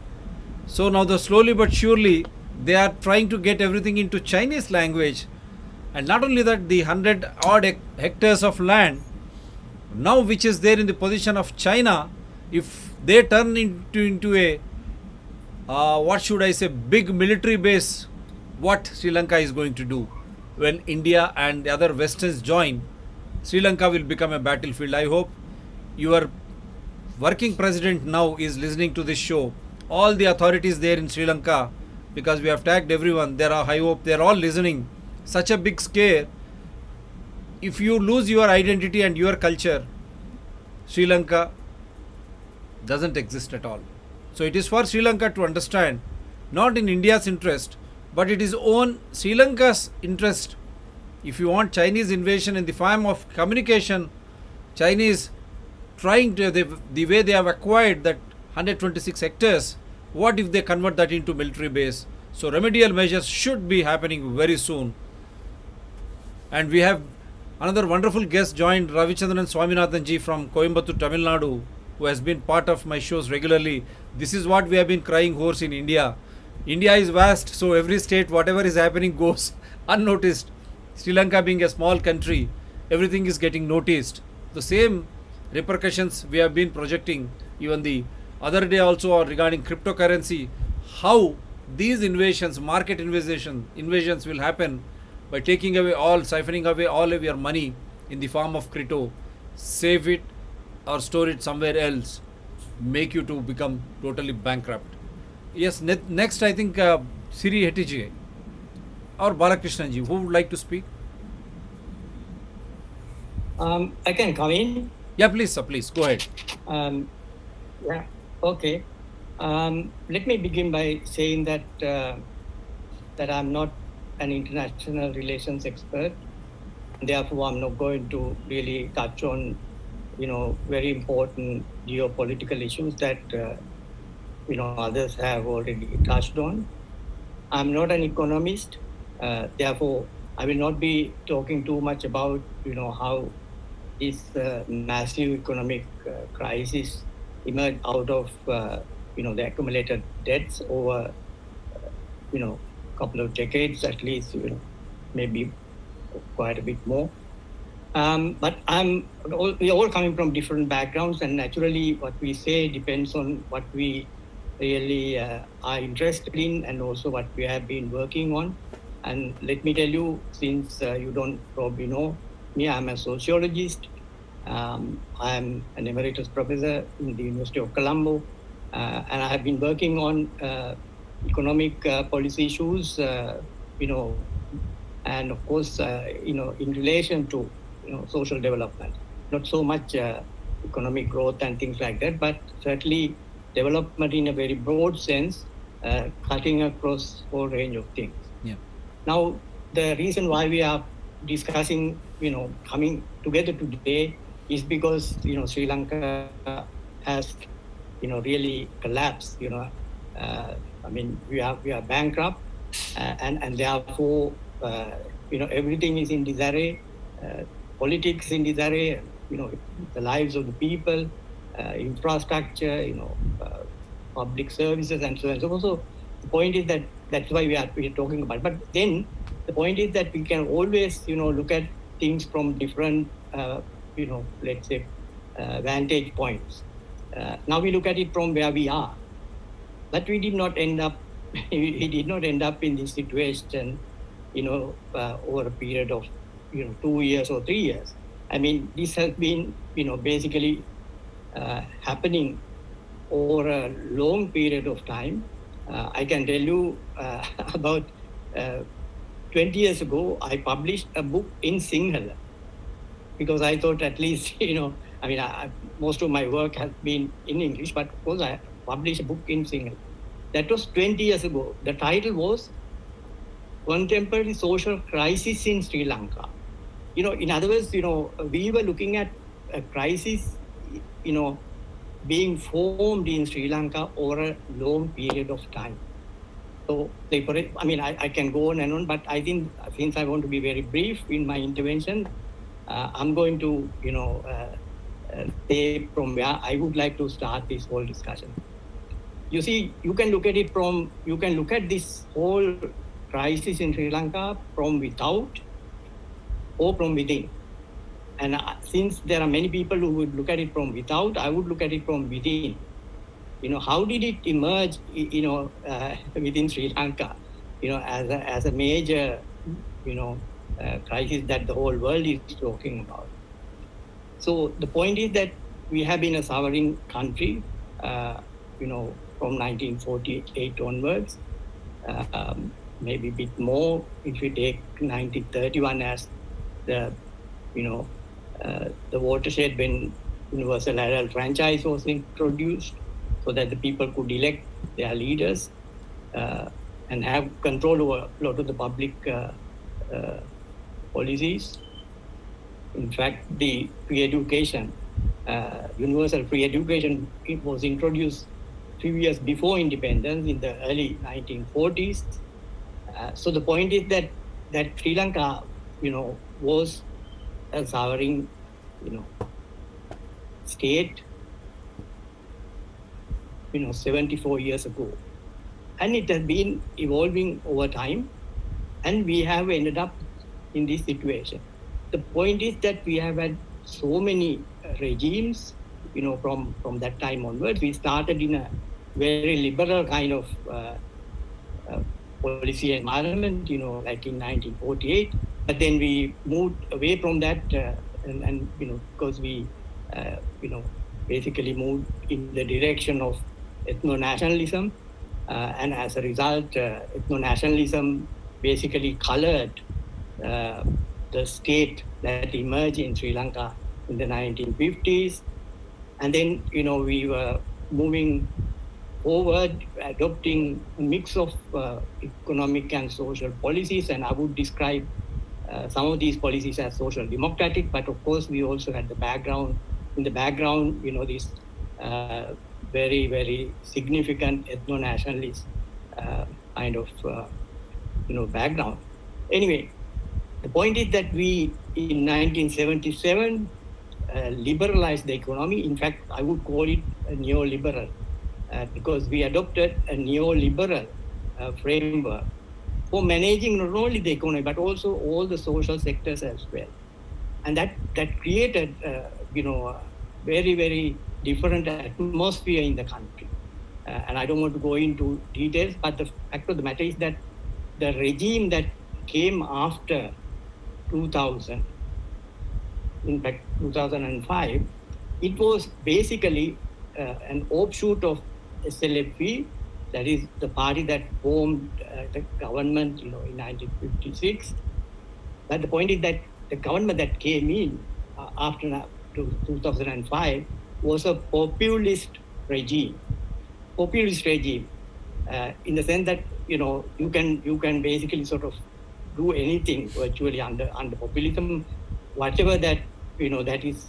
So now slowly but surely they are trying to get everything into Chinese language. And not only that, the 100 odd hectares of land now which is there in the position of China, if they turn into a what should I say, big military base, what Sri Lanka is going to do when India and the other Westerns join? Sri Lanka will become a battlefield. I hope your working president now is listening to this show. All the authorities there in Sri Lanka, because we have tagged everyone, I hope they're all listening. Such a big scare. If you lose your identity and your culture, Sri Lanka doesn't exist at all. So it is for Sri Lanka to understand, not in India's interest, but it is own Sri Lanka's interest. If you want Chinese invasion in the form of communication, Chinese trying to, the way they have acquired that 126 hectares, what if they convert that into military base? So remedial measures should be happening very soon. And we have another wonderful guest joined, Ravichandran Swaminathan ji from Coimbatore, Tamil Nadu, who has been part of my shows regularly. This is what we have been crying hoarse in India. India is vast, so every state, whatever is happening goes unnoticed. Sri Lanka being a small country, everything is getting noticed. The same repercussions we have been projecting even the other day also regarding cryptocurrency, how these invasions, market invasions will happen by taking away all, siphoning away all of your money in the form of crypto, save it or store it somewhere else, make you to become totally bankrupt. Yes, next I think Siri Hetiji or Balakrishnan ji, who would like to speak? I can come in. Yeah, please, sir, please go ahead. Yeah, okay. Let me begin by saying that that I'm not an international relations expert. Therefore, I'm not going to really touch on, very important geopolitical issues that others have already touched on. I'm not an economist. Therefore, I will not be talking too much about how this massive economic crisis emerged out of the accumulated debts over couple of decades at least, maybe quite a bit more. But we're all coming from different backgrounds, and naturally what we say depends on what we really are interested in and also what we have been working on. And let me tell you, since you don't probably know me, I'm a sociologist. I'm an emeritus professor in the University of Colombo, and I have been working on economic policy issues, and of course, in relation to social development. Not so much economic growth and things like that, but certainly development in a very broad sense, cutting across a whole range of things. Yeah. Now, the reason why we are discussing, coming together today is because, Sri Lanka has, really collapsed. We are bankrupt, and therefore, everything is in disarray. Politics in disarray. The lives of the people, infrastructure, public services, and so on and so forth. So the point is that that's why we are talking about. But then the point is that we can always, look at things from different, let's say, vantage points. Now we look at it from where we are, but we did not end up. We did not end up in this situation, over a period of 2 years or 3 years. I mean, this has been, basically happening over a long period of time. I can tell you about 20 years ago, I published a book in Sinhala because I thought at least, most of my work has been in English, but of course I published a book in Sinhala. That was 20 years ago. The title was Contemporary Social Crisis in Sri Lanka. In other words, we were looking at a crisis, being formed in Sri Lanka over a long period of time. So, I can go on and on, but I think since I want to be very brief in my intervention, I'm going to, say from where I would like to start this whole discussion. You see, you can look at this whole crisis in Sri Lanka from without or from within. And since there are many people who would look at it from without, I would look at it from within. How did it emerge, within Sri Lanka, as a major, crisis that the whole world is talking about. So the point is that we have been a sovereign country, from 1948 onwards, maybe a bit more if we take 1931 as the watershed when universal adult franchise was introduced, so that the people could elect their leaders and have control over a lot of the public policies. In fact, the free education, universal free education, it was introduced a few years before independence in the early 1940s. So the point is that Sri Lanka, was a sovereign, state, 74 years ago. And it has been evolving over time, and we have ended up in this situation. The point is that we have had so many regimes, from that time onwards. We started in a very liberal kind of policy environment, like in 1948. But then we moved away from that, and because we, basically moved in the direction of ethno-nationalism, and as a result, ethno-nationalism basically colored the state that emerged in Sri Lanka in the 1950s. And then, we were moving forward, adopting a mix of economic and social policies, and I would describe some of these policies as social democratic, but of course we also had in the background, this very, very significant ethno-nationalist kind of, background. Anyway, the point is that we, in 1977, liberalized the economy. In fact, I would call it a neoliberal because we adopted a neoliberal framework for managing not only the economy but also all the social sectors as well, and that created very, very different atmosphere in the country. And I don't want to go into details, but the fact of the matter is that the regime that came after 2000, in fact 2005, it was basically an offshoot of SLFP, that is the party that formed the government in 1956. But the point is that the government that came in after 2005 was a populist regime in the sense that you can basically sort of do anything virtually under populism, whatever that that is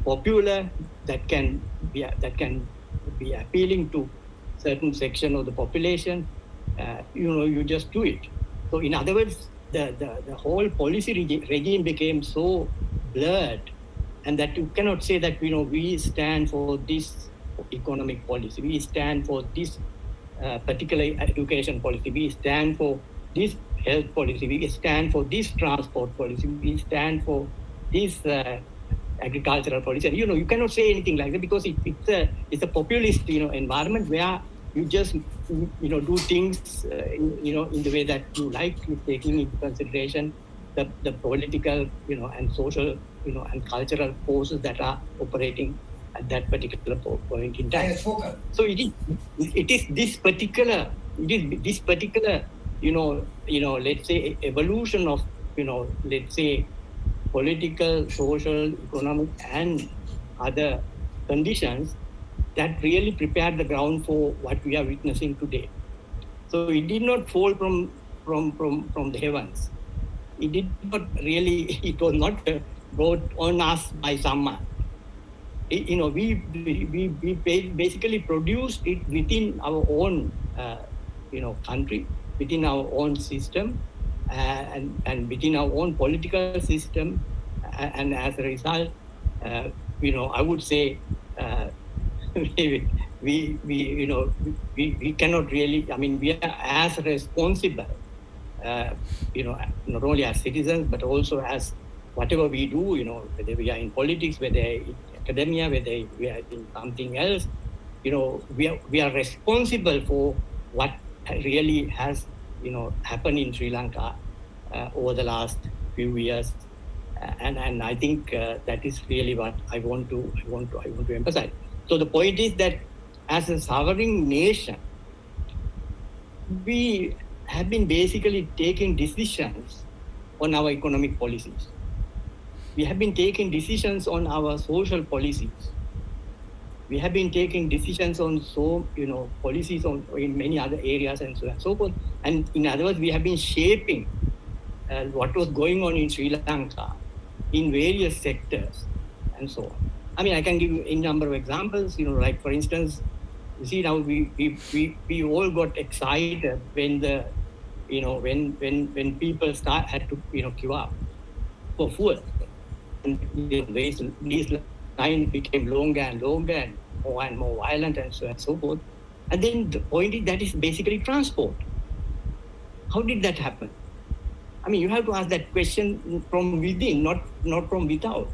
popular, that can be appealing to certain section of the population, you just do it. So in other words, the whole policy regime became so blurred, and that you cannot say that we stand for this economic policy, we stand for this particular education policy, we stand for this health policy, we stand for this transport policy, we stand for this agricultural policy. And, you cannot say anything like that because it's a populist environment where you just do things in the way that you like, taking into consideration the political and social and cultural forces that are operating at that particular point in time. So it is this particular let's say evolution of let's say political, social, economic and other conditions that really prepared the ground for what we are witnessing today. So it did not fall from the heavens. It did not really. It was not brought on us by someone. We basically produced it within our own country, within our own system, and within our own political system, and as a result, I would say we cannot really. I mean, we are as responsible, not only as citizens but also as whatever we do. Whether we are in politics, whether in academia, whether we are in something else, we are responsible for what really has happened in Sri Lanka over the last few years, and I think that is really what I want to emphasize. So the point is that as a sovereign nation, we have been basically taking decisions on our economic policies. We have been taking decisions on our social policies. We have been taking decisions on policies in many other areas and so on and so forth. And in other words, we have been shaping what was going on in Sri Lanka in various sectors and so on. I mean, I can give you a number of examples. Like for instance, you see now we all got excited when when people had to queue up for fuel. And these lines became longer and longer and more violent and so on and so forth. And then the point is that is basically transport. How did that happen? I mean, you have to ask that question from within, not from without.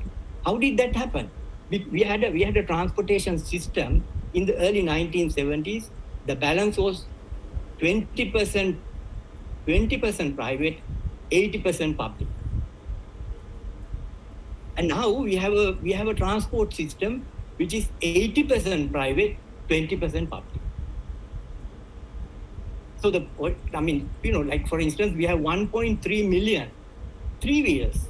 How did that happen? We had a transportation system in the early 1970s. The balance was 20% private, 80% public. And now we have a transport system which is 80% private, 20% public. So like for instance, we have 1.3 million three-wheelers,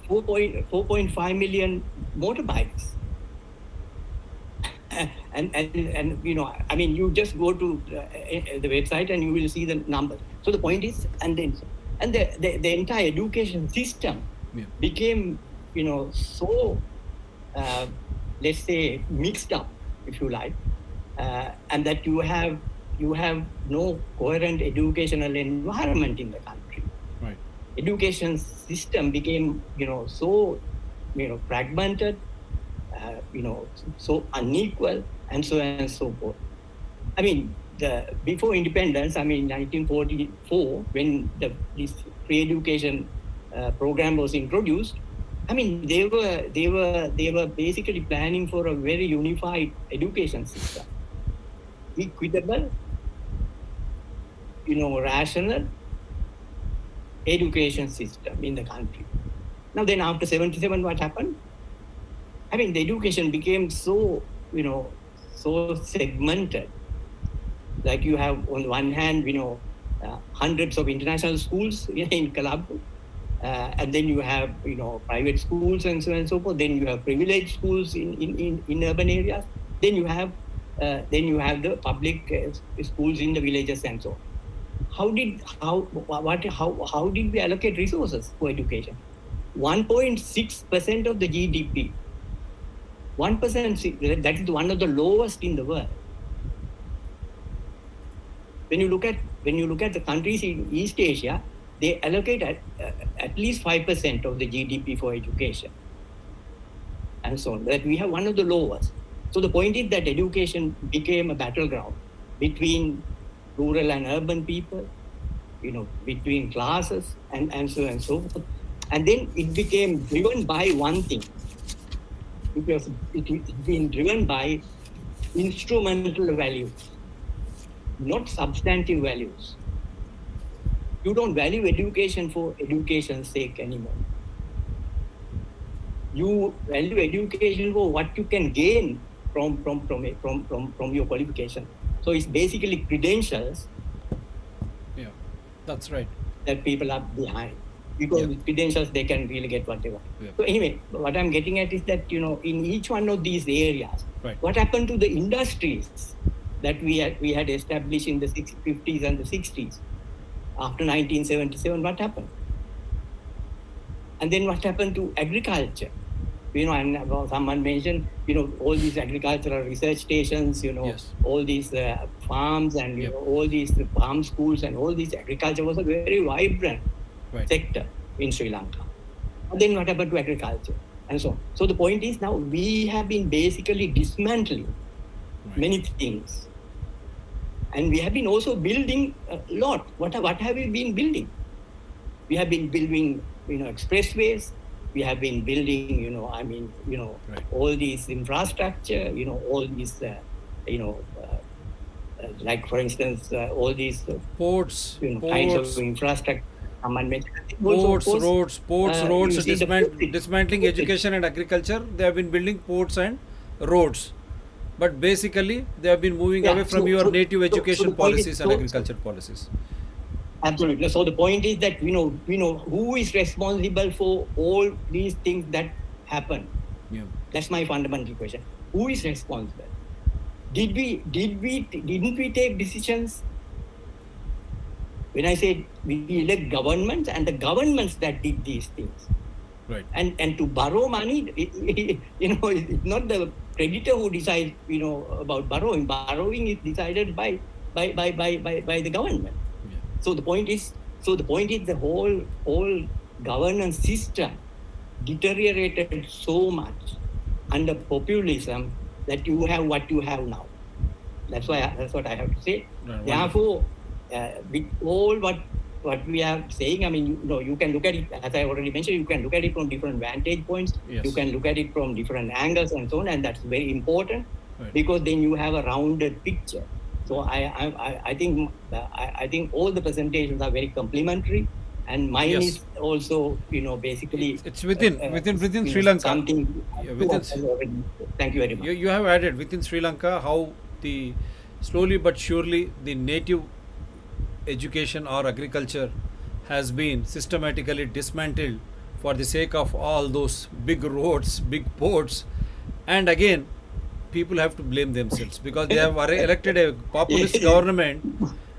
4.5 million motorbikes. And you just go to the website and you will see the numbers. So the point is, and the entire education system became, so let's say mixed up, if you like, and that you have no coherent educational environment in the country. Right. education system became, so, fragmented, so unequal, and so on and so forth. I mean, before independence, 1944, when this free education program was introduced, they were basically planning for a very unified education system, equitable, rational education system in the country. Now then, after 77, what happened? The education became so, so segmented. Like you have on one hand, hundreds of international schools in Colombo, and then you have, private schools and so on and so forth. Then you have privileged schools in urban areas. Then you have the public schools in the villages and so on. How did we allocate resources for education? 1.6% of the GDP. 1%, that is one of the lowest in the world. When you look at the countries in East Asia, they allocate at least 5% of the GDP for education, and so on. That we have one of the lowest. So the point is that education became a battleground between rural and urban people, between classes, and so on and so forth. And then it became driven by one thing. It's been driven by instrumental values, not substantive values. You don't value education for education's sake anymore. You value education for what you can gain from your qualification. So it's basically credentials. Yeah, that's right. That people are behind. Because with credentials, they can really get what they want. Yeah. So anyway, what I'm getting at is that, in each one of these areas, Right. what happened to the industries that we had established in the 50s and the 60s? After 1977, what happened? And then what happened to agriculture? And someone mentioned, all these agricultural research stations, Yes. all these farms and Yep. all these farm schools and all these agriculture was a very vibrant Right. sector in Sri Lanka. And then what happened to agriculture and so on. So the point is now we have been basically dismantling many things. And we have been also building a lot. What have we been building? We have been building, expressways. We have been building, all these infrastructure, all these, like for instance, all these Ports, kinds of infrastructure. roads, you see the- dismantling education and agriculture. They have been building ports and roads, but basically they have been moving away from your native education the point is- policies and agriculture policies. Absolutely. So the point is that we know who is responsible for all these things that happen. Yeah. That's my fundamental question. Who is responsible? Didn't we take decisions? When I say we elect governments, and the governments that did these things, Right. and to borrow money, it's not the creditor who decides, about borrowing. Borrowing is decided by the government. Yeah. So the point is the whole governance system deteriorated so much under populism that you have what you have now. That's what I have to say. Right. Therefore, with all what we are saying, you can look at it, as I already mentioned, you can look at it from different vantage points. Yes. You can look at it from different angles and so on, and that's very important. Right. Because then you have a rounded picture. So I think all the presentations are very complimentary, and mine Yes. is also basically It's within Sri Lanka. something. Yeah, within- Thank you very much. You have added within Sri Lanka how the slowly but surely the native education or agriculture has been systematically dismantled for the sake of all those big roads, big ports, and again people have to blame themselves because they have elected a populist government,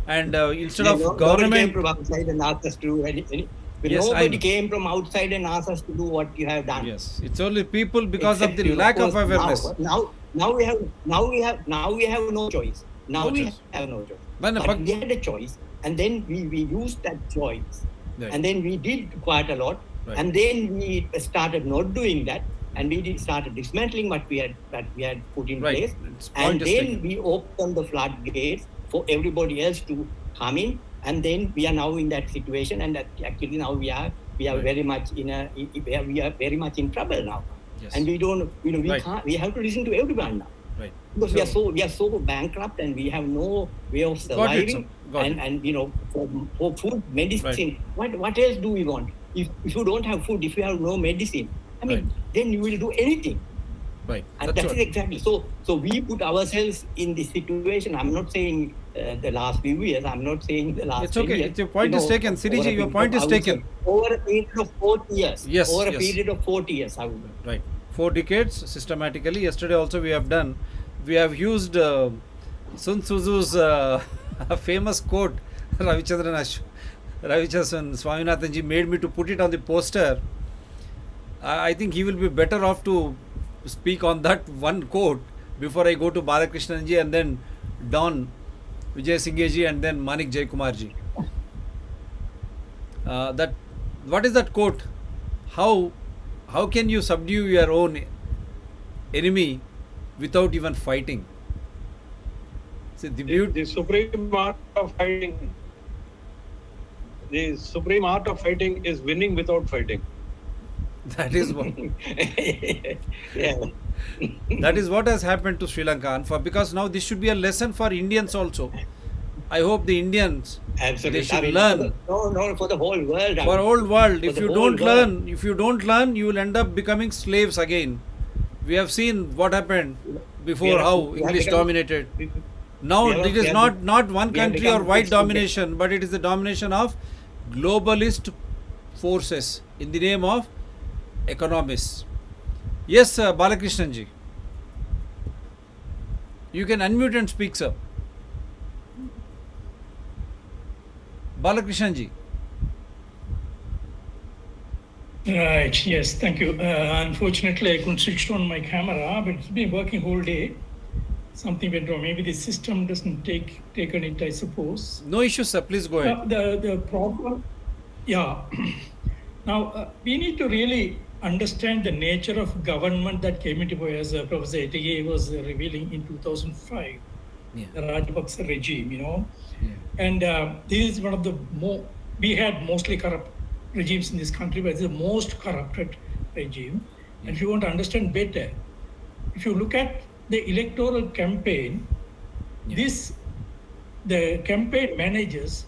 and instead of Nobody government, came from outside and asked us to do any. Yes, I Nobody know. came from outside and asked us to do what you have done. yes, it's only people because Except, of the lack of course, awareness. Now we have no choice. Now No we choice. have no choice. But But we had a choice, and then we used that choice Right. And then we did quite a lot. Right. And then we started not doing that. And we started dismantling what we had put in Right. place. It's And point is then taken. we opened the floodgates for everybody else to come in. And then we are now in that situation. And that actually now we are Right. very much we are very much in trouble now. Yes. And we don't, we Right. can't, we have to listen to everyone now. Right. Because we are so bankrupt and we have no way of Got it, surviving. sir. Got it. And for food, medicine, what else do we want? If you don't have food, if you have no medicine, I mean, Right. then you will do anything. Right. And That's that is what. exactly so. So we put ourselves in this situation. I'm not saying the last few years. I'm not saying the last. It's okay. 10 years. It's your point is taken. Siriji, over a your period point of, is I would taken. say, over a period of 40 years. Yes, Over a yes. period of 40 years, I would say. Right. 4 decades systematically. Yesterday also we have used Sun Tzu's famous quote. Ravichandran Swaminathanji made me to put it on the poster. I think he will be better off to speak on that one quote before I go to Balakrishnanji and then Don Vijay Singheji and then Manik Jaykumarji. That what is that quote? How can you subdue your own enemy without even fighting? See, The supreme art of fighting. The supreme art of fighting is winning without fighting. that is what Yeah. that is what has happened to Sri Lanka. And because now this should be a lesson for Indians also. I hope the Indians Absolutely. they should I mean, learn. No, for the whole world. For old world, For if the you whole don't world. learn, you will end up becoming slaves again. We have seen what happened before, We have- how we have English become- dominated. Now we have- it is we have- not one we have country or become white fixed to domination, but it is the domination of globalist forces in the name of economists. Yes, Balakrishnanji. You can unmute and speak, sir. Balakrishnanji. Right, yes, thank you. Unfortunately, I couldn't switch on my camera, but it's been working whole day. Something went wrong. Maybe the system doesn't take on it, I suppose. No issues, sir. Please go ahead. The problem, yeah. Now, we need to really understand the nature of government that came into power, as Professor Etige was revealing in 2005, Yeah. the Rajapaksa regime, Yeah. And this is one of the we had mostly corrupt regimes in this country, but it's the most corrupted regime. And if you want to understand better, if you look at the electoral campaign, Yeah. the campaign managers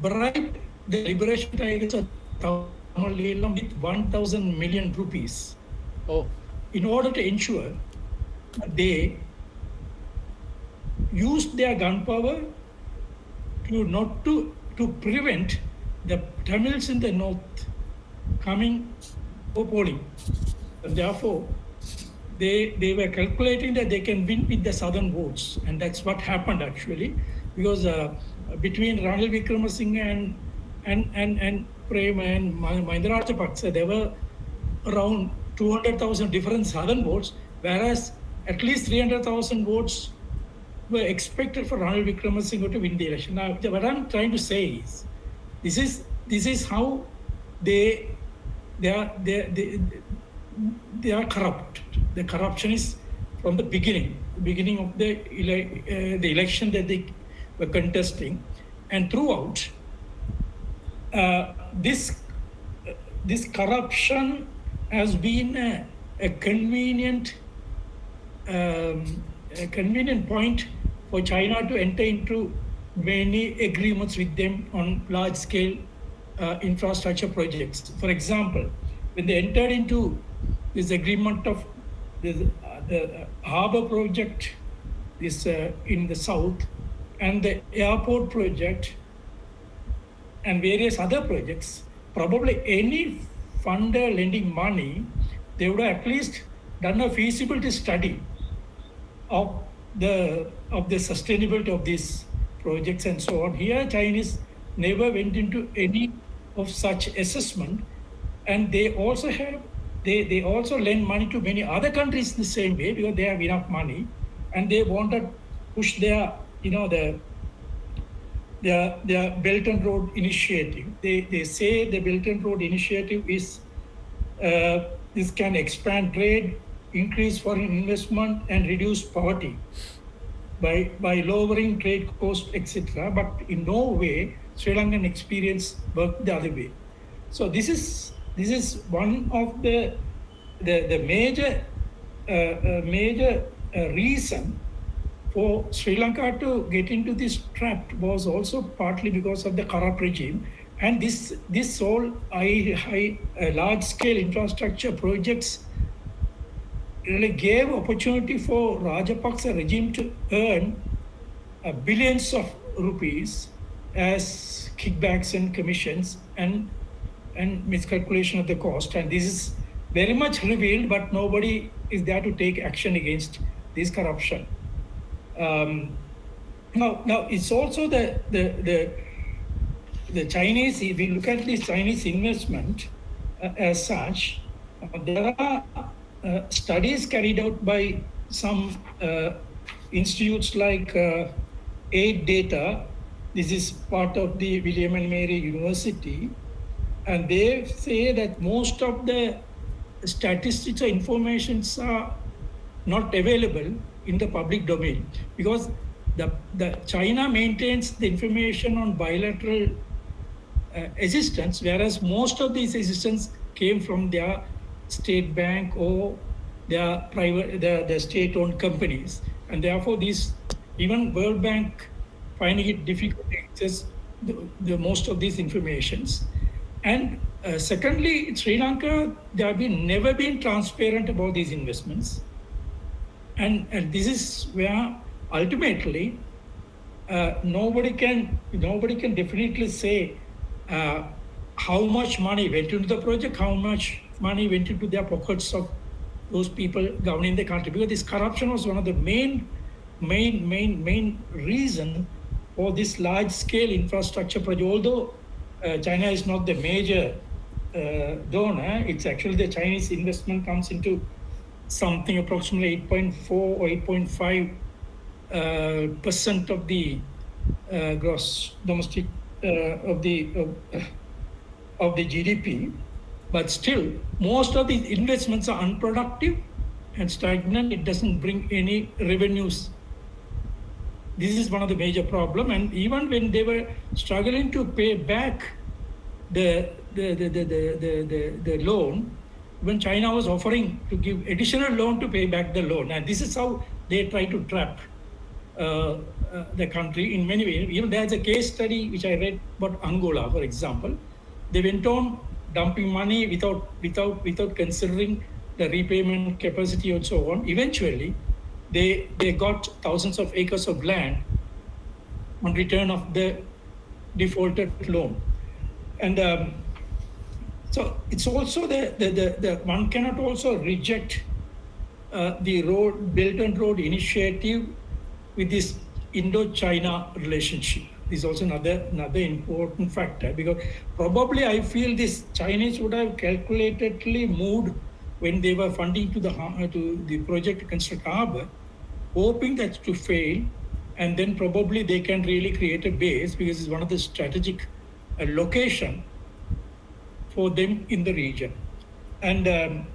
bribed the liberation tigers of Tamil Eelam with 1,000 million rupees Oh, in order to ensure that they used their gunpower to prevent the Tamils in the north coming for polling. And therefore, they were calculating that they can win with the southern votes, and that's what happened actually, because between Ranil Wickramasinghe and Prem and Mahinda Rajapaksa, there were around 200,000 different southern votes, whereas at least 300,000 votes were expected for Ranil Wickramasinghe to win the election. Now, what I'm trying to say is, this is how they are corrupt. The corruption is from the beginning of the election that they were contesting, and throughout this corruption has been a convenient point for China to enter into many agreements with them on large-scale infrastructure projects. For example, when they entered into this agreement of the harbor project in the south, and the airport project and various other projects, probably any funder lending money, they would have at least done a feasibility study of the sustainability of these projects and so on. Here, Chinese never went into any of such assessment, and they also lend money to many other countries the same way, because they have enough money, and they want to push their their Belt and Road Initiative. They say the Belt and Road Initiative is this can expand trade, increase foreign investment, and reduce poverty by lowering trade costs, etc. But in no way Sri Lankan experience worked the other way. So this is one of the major reason for Sri Lanka to get into this trap was also partly because of the corrupt regime, and this all large scale infrastructure projects really gave opportunity for Rajapaksa regime to earn billions of rupees as kickbacks and commissions and miscalculation of the cost. And this is very much revealed, but nobody is there to take action against this corruption. Now it's also the Chinese. If we look at this Chinese investment as such, there are studies carried out by some institutes like Aid Data. This is part of the William and Mary University, and they say that most of the statistics or informations are not available in the public domain because the China maintains the information on bilateral assistance, whereas most of these assistance came from their state bank or their private, the state-owned companies, and therefore these even World Bank finding it difficult to access the most of these informations. And secondly, Sri Lanka, they have never been transparent about these investments. And this is where ultimately nobody can definitely say how much money went into the project, how much money went into their pockets of those people governing the country. Because this corruption was one of the main reason for this large-scale infrastructure project. Although China is not the major donor, it's actually the Chinese investment comes into something approximately 8.4 or 8.5% of the gross domestic of the GDP. But still, most of these investments are unproductive and stagnant. It doesn't bring any revenues. This is one of the major problems. And even when they were struggling to pay back the loan, when China was offering to give additional loan to pay back the loan, and this is how they try to trap the country in many ways. Even there's a case study which I read about Angola, for example. They went on dumping money without considering the repayment capacity and so on. Eventually, they got thousands of acres of land on return of the defaulted loan. And so it's also the one cannot also reject the Belt and Road Initiative with this Indo-China relationship. This is also another important factor, because probably I feel this Chinese would have calculatedly moved when they were funding to the project to construct harbour, hoping that to fail, and then probably they can really create a base because it's one of the strategic location for them in the region. And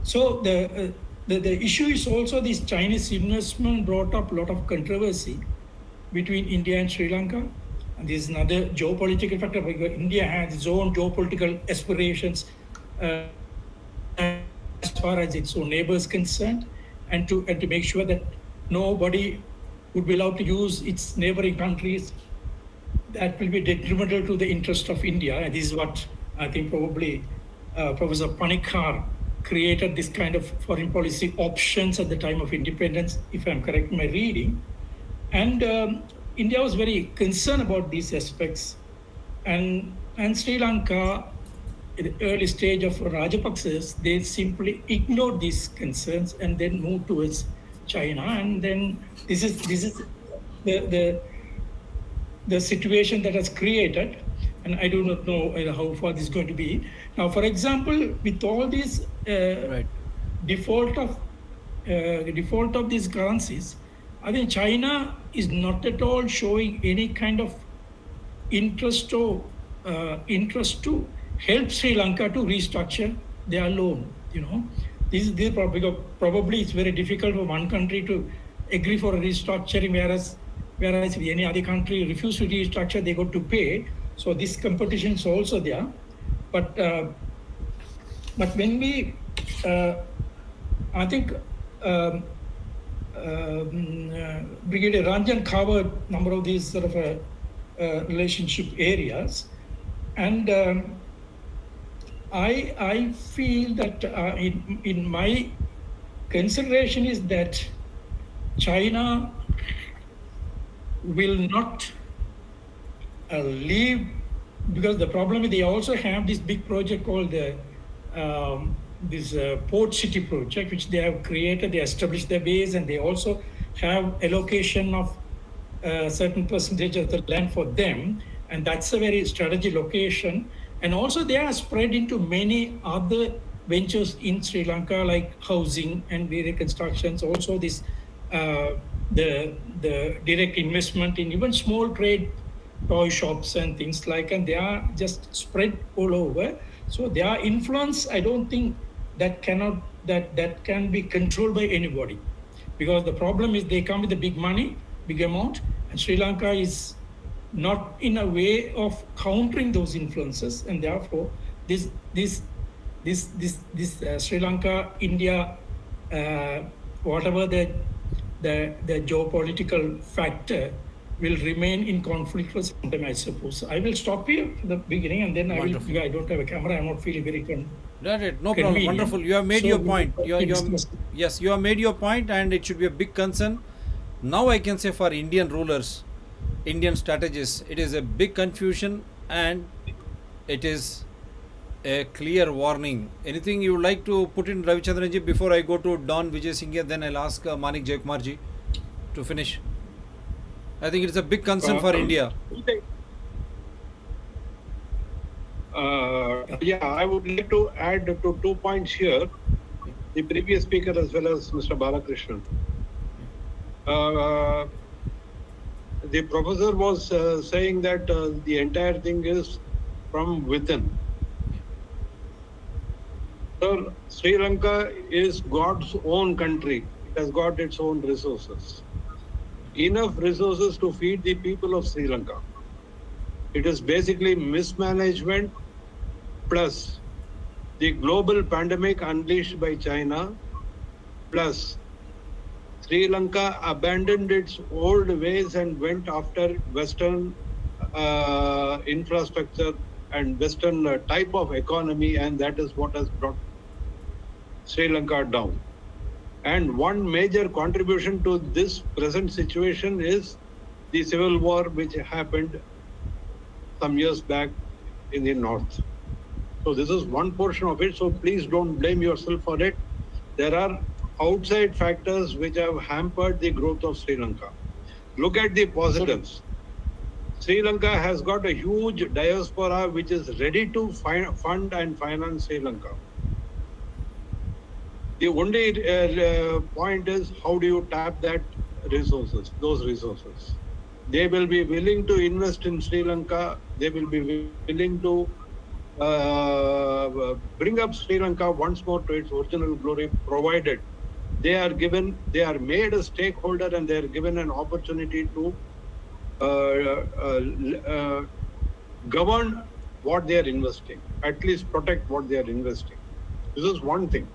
so the issue is also this Chinese investment brought up a lot of controversy between India and Sri Lanka. And this is another geopolitical factor, because India has its own geopolitical aspirations as far as its own neighbors concerned, and to make sure that nobody would be allowed to use its neighboring countries that will be detrimental to the interest of India. And this is what I think probably Professor Panikkar created this kind of foreign policy options at the time of independence, if I'm correct in my reading. And India was very concerned about these aspects. And Sri Lanka, in the early stage of Rajapaksas, they simply ignored these concerns and then moved towards China. And then this is the situation that has created. And I do not know how far this is going to be. Now, for example, with all these default of these currencies, I think China is not at all showing any kind of interest to help Sri Lanka to restructure their loan. This probably it's very difficult for one country to agree for a restructuring, whereas if any other country refuse to restructure, they got to pay. So this competition is also there. But when we, I think. Brigadier Ranjan covered a number of these sort of relationship areas, and I feel that in my consideration is that China will not leave, because the problem is they also have this big project called the this port city project, which they have created. They established their base, and they also have allocation of a certain percentage of the land for them, and that's a very strategic location. And also they are spread into many other ventures in Sri Lanka, like housing and various constructions. Also this the direct investment in even small trade, toy shops and things like, and they are just spread all over. So their influence, I don't think that can be controlled by anybody, because the problem is they come with the big money, big amount, and Sri Lanka is not in a way of countering those influences, and therefore this Sri Lanka India whatever the geopolitical factor will remain in conflict for some time, I suppose. I will stop here for the beginning, and then I don't have a camera. I'm not feeling very Right, no problem. Wonderful. You have made your point. Yes, you have made your point, and it should be a big concern. Now I can say for Indian rulers, Indian strategists, it is a big confusion, and it is a clear warning. Anything you would like to put in, Ravichandranji, before I go to Don Vijay Singh? Then I'll ask Manik Jaykumarji to finish. I think it's a big concern for India. Yeah, I would like to add to 2 points here. The previous speaker as well as Mr. Balakrishnan. The professor was saying that the entire thing is from within. Sir, Sri Lanka is God's own country. It has got its own resources. Enough resources to feed the people of Sri Lanka. It is basically mismanagement plus the global pandemic unleashed by China, plus Sri Lanka abandoned its old ways and went after Western infrastructure and Western type of economy, and that is what has brought Sri Lanka down. And one major contribution to this present situation is the civil war which happened some years back in the north. So this is one portion of it. So please don't blame yourself for it. There are outside factors which have hampered the growth of Sri Lanka. Look at the positives. Sri Lanka has got a huge diaspora which is ready to fund and finance Sri Lanka. The only point is, how do you tap those resources? They will be willing to invest in Sri Lanka. They will be willing to bring up Sri Lanka once more to its original glory, provided they are made a stakeholder and they are given an opportunity to govern what they are investing, at least protect what they are investing. This is one thing.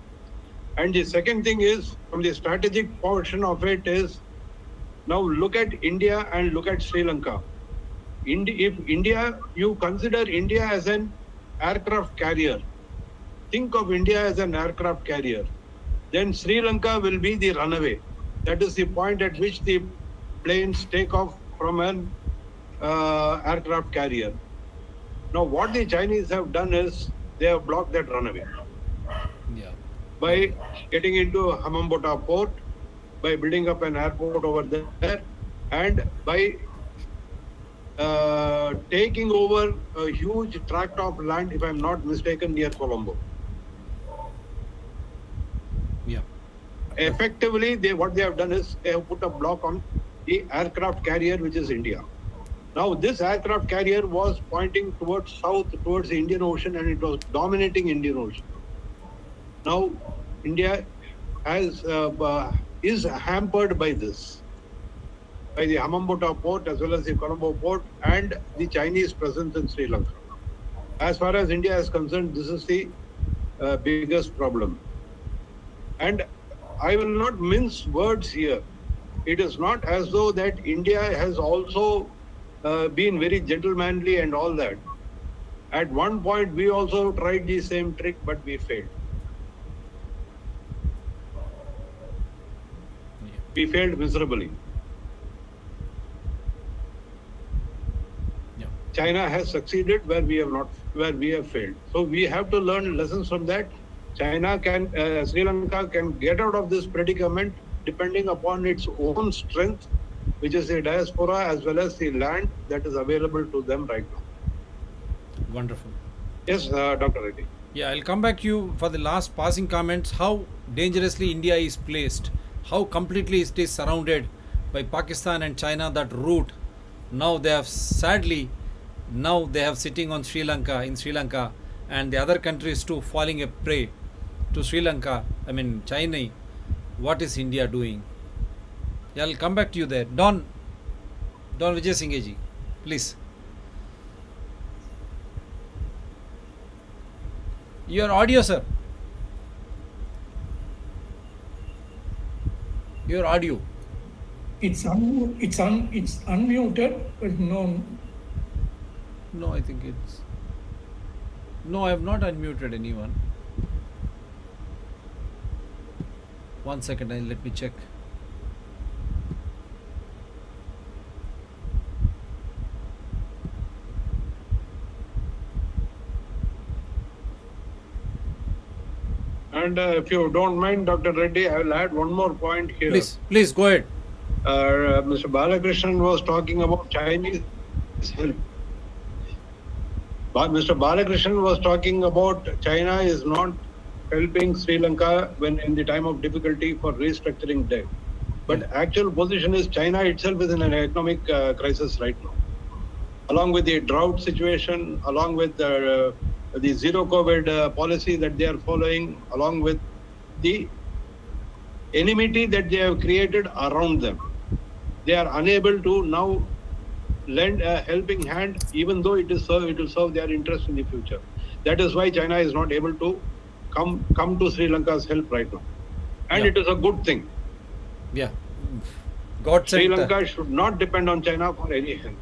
And the second thing is, from the strategic portion of it is, now look at India and look at Sri Lanka. If India, you consider India as an aircraft carrier, think of India as an aircraft carrier, then Sri Lanka will be the runaway. That is the point at which the planes take off from an aircraft carrier. Now what the Chinese have done is, they have blocked that runaway. Yeah. By getting into Hon'ble port, by building up an airport over there, and by taking over a huge tract of land, if I'm not mistaken, near Colombo. Yeah. effectively, what they have done is they have put a block on the aircraft carrier, which is India. Now, this aircraft carrier was pointing towards south, towards the Indian Ocean, and it was dominating Indian Ocean. Now, India is hampered by this, by the Hon'ble port as well as the Colombo port and the Chinese presence in Sri Lanka. As far as India is concerned, this is the biggest problem. And I will not mince words here. It is not as though that India has also been very gentlemanly and all that. At one point, we also tried the same trick, but we failed. We failed miserably. Yeah. China has succeeded where we have failed. So we have to learn lessons from that. Sri Lanka can get out of this predicament depending upon its own strength, which is the diaspora as well as the land that is available to them right now. Wonderful. Yes, Dr. Reddy. Yeah, I'll come back to you for the last passing comments. How dangerously India is placed, how completely it is surrounded by Pakistan and China, that route. Now they have sitting on Sri Lanka, and the other countries too falling a prey to Sri Lanka. I mean, China. What is India doing? Yeah, I'll come back to you there. Don Vijay Singh, please. Your audio, sir. Your audio. It's unmuted, but no. No, I think it's. No, I have not unmuted anyone. 1 second, let me check. And if you don't mind, Dr. Reddy, I will add one more point here. Please go ahead. Mr. Balakrishnan was talking about Chinese help. But Mr. Balakrishnan was talking about China is not helping Sri Lanka when in the time of difficulty for restructuring debt. But actual position is China itself is in an economic crisis right now. Along with the drought situation, along with the zero COVID policy that they are following, along with the enmity that they have created around them. They are unable to now lend a helping hand, even though it will serve their interest in the future. That is why China is not able to come to Sri Lanka's help right now. And it is a good thing. Yeah. God Sri Lanka should not depend on China for any help.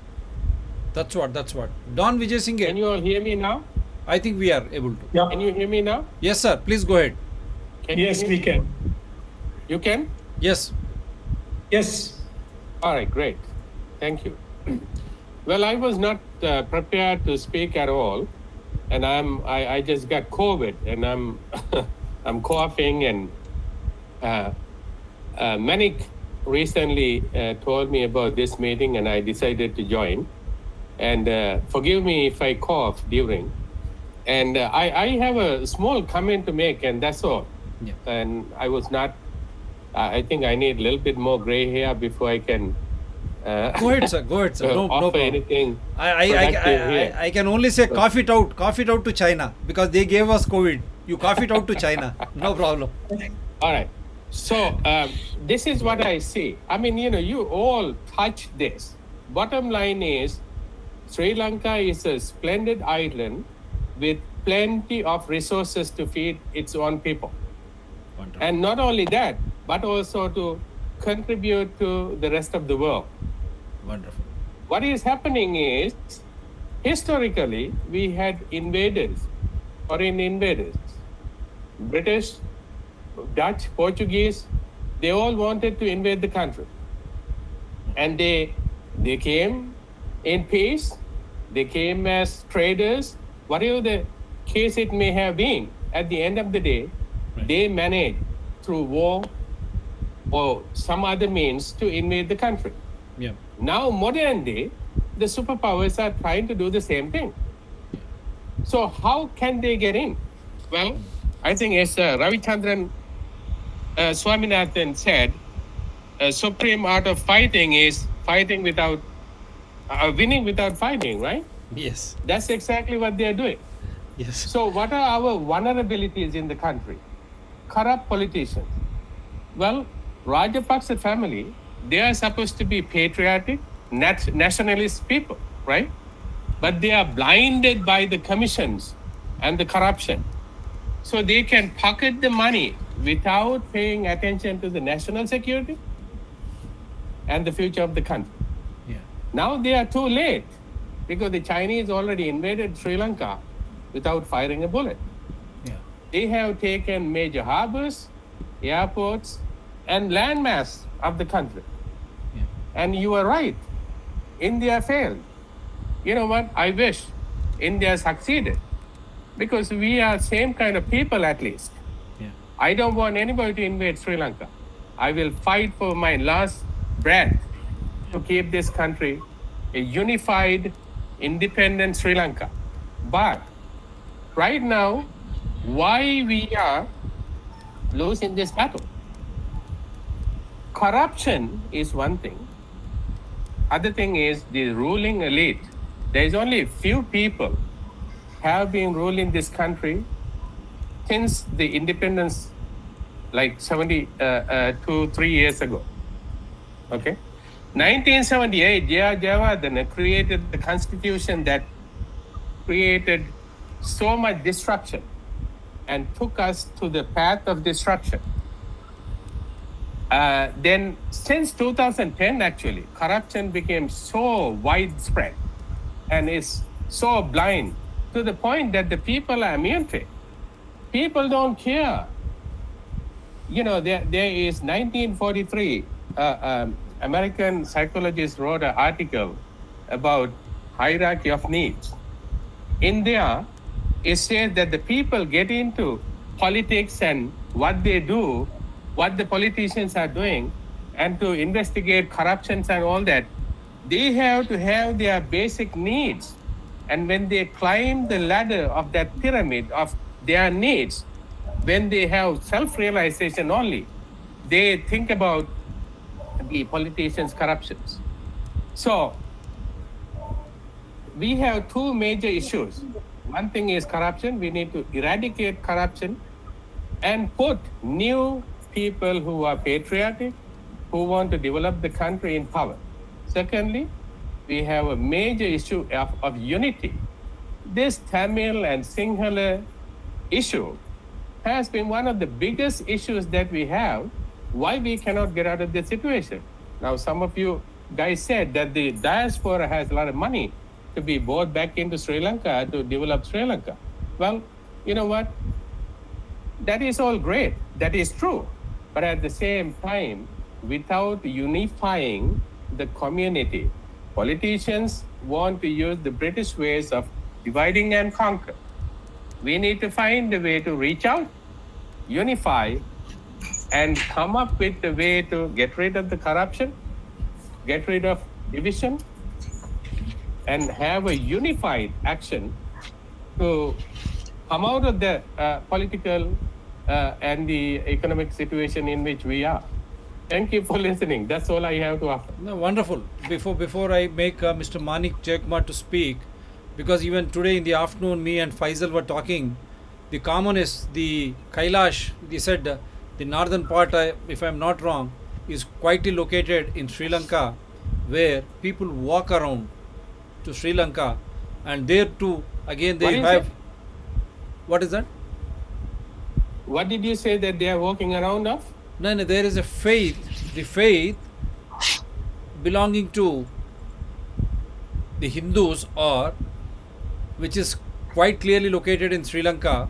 That's what. Don Vijay Singh. Can you all hear me now? I think we are able to. Yeah. Can you hear me now? Yes, sir. Please go ahead. Yes, we can. You can? Yes. Yes. All right, great. Thank you. Well, I was not prepared to speak at all, and I just got COVID, and I'm coughing, and Manik recently told me about this meeting, and I decided to join. And forgive me if I cough during. And I have a small comment to make, and that's all. Yeah. And I was not. I think I need a little bit more gray hair before I can. Go ahead, sir. No offer problem. anything. I can only say cough it out to China, because they gave us COVID. You cough it out to China. No problem. All right. So this is what I see. I mean, you all touch this. Bottom line is, Sri Lanka is a splendid island with plenty of resources to feed its own people. Wonderful. And not only that, but also to contribute to the rest of the world. Wonderful. What is happening is, historically, we had foreign invaders, British, Dutch, Portuguese, they all wanted to invade the country. And they came in peace, they came as traders, whatever the case it may have been. At the end of the day, they managed through war or some other means to invade the country. Yeah. Now, modern day, the superpowers are trying to do the same thing. So how can they get in? Well, I think as Ravichandran Swaminathan said, supreme art of fighting is fighting without, winning without fighting, right? Yes. That's exactly what they're doing. Yes. So what are our vulnerabilities in the country? Corrupt politicians. Well, Rajapaksa family, they are supposed to be patriotic, nationalist people, right? But they are blinded by the commissions and the corruption. So they can pocket the money without paying attention to the national security and the future of the country. Yeah. Now they are too late because the Chinese already invaded Sri Lanka without firing a bullet. Yeah. They have taken major harbors, airports, and landmass of the country. Yeah. And you are right, India failed. You know what? I wish India succeeded because we are same kind of people at least. Yeah. I don't want anybody to invade Sri Lanka. I will fight for my last breath to keep this country a unified, independent Sri Lanka. But right now, why we are losing this battle? Corruption is one thing. Other thing is the ruling elite. There is only a few people have been ruling this country since the independence, like 3 years ago. Okay, 1978, J.R. Jayawardena created the constitution that created so much destruction and took us to the path of destruction. Then since 2010, actually, corruption became so widespread and is so blind to the point that the people are immune to it. People don't care. You know, there is 1943, American psychologist wrote an article about hierarchy of needs. In there, it says that the people get into politics and what they do, what the politicians are doing, and to investigate corruptions and all that, they have to have their basic needs. And when they climb the ladder of that pyramid of their needs, when they have self-realization only, they think about the politicians' corruptions. So we have two major issues. One thing is corruption. We need to eradicate corruption and put new people who are patriotic, who want to develop the country in power. Secondly, we have a major issue of unity. This Tamil and Sinhala issue has been one of the biggest issues that we have, why we cannot get out of this situation. Now, some of you guys said that the diaspora has a lot of money to be brought back into Sri Lanka to develop Sri Lanka. Well, you know what? That is all great. That is true. But at the same time, without unifying the community, politicians want to use the British ways of dividing and conquer. We need to find a way to reach out, unify, and come up with a way to get rid of the corruption, get rid of division, and have a unified action to come out of the political and the economic situation in which we are. Thank you for listening. That's all I have to offer. No, wonderful. Before I make Mr. Manik Jaykumar to speak, because even today in the afternoon, me and Faisal were talking, the communists, the Kailash, they said the northern part, if I'm not wrong, is quietly located in Sri Lanka, where people walk around to Sri Lanka, and there too, again they have... What is that? What did you say that they are walking around of? No, there is a faith, the faith belonging to the Hindus, or which is quite clearly located in Sri Lanka,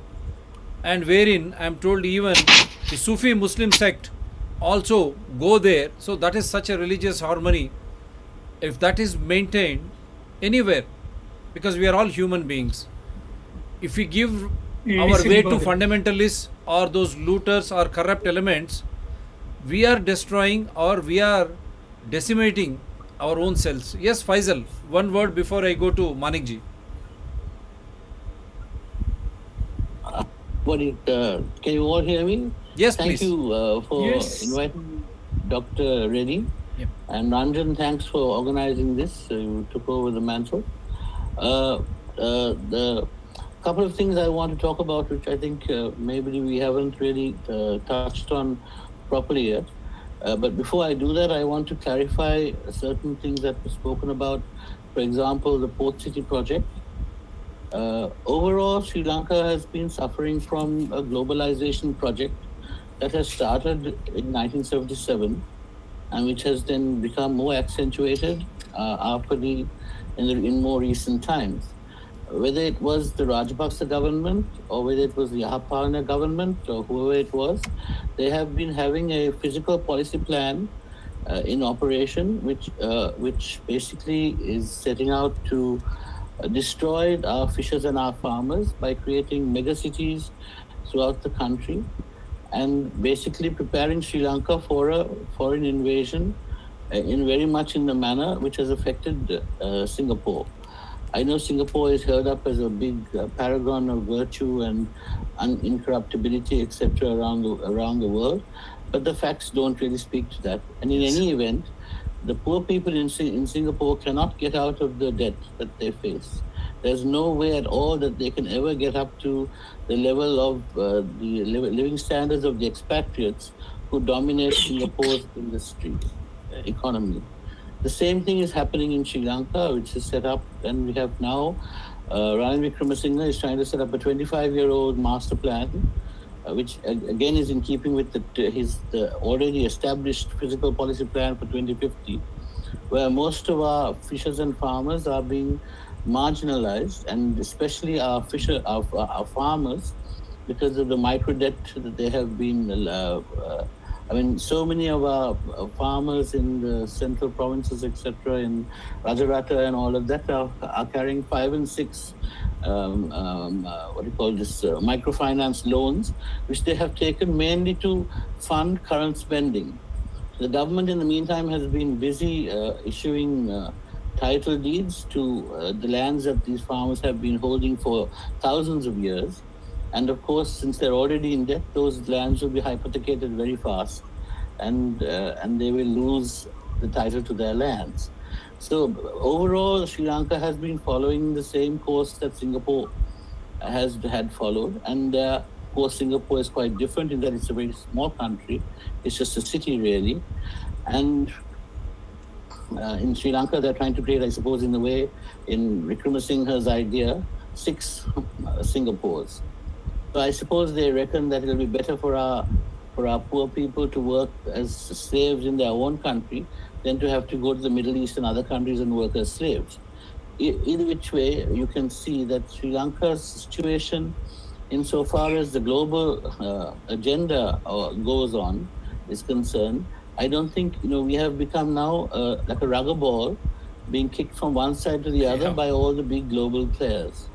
and wherein I am told even the Sufi Muslim sect also go there. So that is such a religious harmony. If that is maintained anywhere, because we are all human beings, if we give our way to fundamentalists or those looters or corrupt elements, we are destroying or we are decimating our own selves. Yes, Faisal, one word before I go to Manikji. Can you all hear me? Yes, Thank please. you for Yes. inviting Dr. Reddy. Yep. And Ranjan, thanks for organizing this. You took over the mantle. The couple of things I want to talk about, which I think maybe we haven't really touched on properly yet. But before I do that, I want to clarify certain things that were spoken about. For example, the Port City project. Overall, Sri Lanka has been suffering from a globalization project that has started in 1977 and which has then become more accentuated in more recent times. Whether it was the Rajapaksa government or whether it was the Yahapalana government or whoever it was, they have been having a physical policy plan in operation, which basically is setting out to destroy our fishers and our farmers by creating mega cities throughout the country and basically preparing Sri Lanka for a foreign invasion in very much in the manner which has affected Singapore. I know Singapore is held up as a big paragon of virtue and incorruptibility, etc., around the world, but the facts don't really speak to that. And in any event, the poor people in Singapore cannot get out of the debt that they face. There's no way at all that they can ever get up to the level of the living standards of the expatriates who dominate Singapore's economy. The same thing is happening in Sri Lanka, which is set up, and we have now Ranil Wickremesinghe is trying to set up a 25-year-old master plan, which again is in keeping with the already established physical policy plan for 2050, where most of our fishers and farmers are being marginalized, and especially our farmers, because of the micro debt that they have been. So many of our farmers in the central provinces, etc., in Rajarata and all of that are carrying 5 and 6 microfinance loans, which they have taken mainly to fund current spending. The government, in the meantime, has been busy issuing title deeds to the lands that these farmers have been holding for thousands of years. And of course, since they're already in debt, those lands will be hypothecated very fast, and they will lose the title to their lands. So overall, Sri Lanka has been following the same course that Singapore had followed. And of course, Singapore is quite different in that it's a very small country. It's just a city, really. And in Sri Lanka, they're trying to create, I suppose, in a way, in Wickremesinghe's idea, 6 Singapores. So I suppose they reckon that it'll be better for our poor people to work as slaves in their own country than to have to go to the Middle East and other countries and work as slaves. Either which way, you can see that Sri Lanka's situation, insofar as the global agenda goes on, is concerned, I don't think, we have become now like a rubber ball being kicked from one side to the other by all the big global players.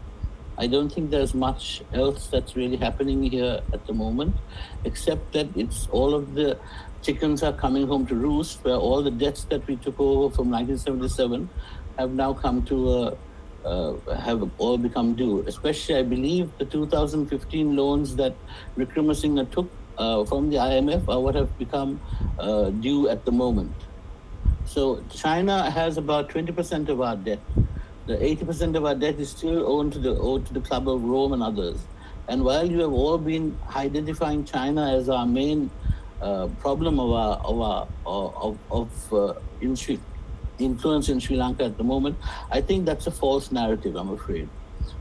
I don't think there's much else that's really happening here at the moment, except that it's all of the chickens are coming home to roost, where all the debts that we took over from 1977 have now come to have all become due. Especially, I believe, the 2015 loans that Wickremesinghe took from the IMF are what have become due at the moment. So China has about 20% of our debt. The 80% of our debt is still owed to the Club of Rome and others. And while you have all been identifying China as our main problem of influence in Sri Lanka at the moment, I think that's a false narrative, I'm afraid.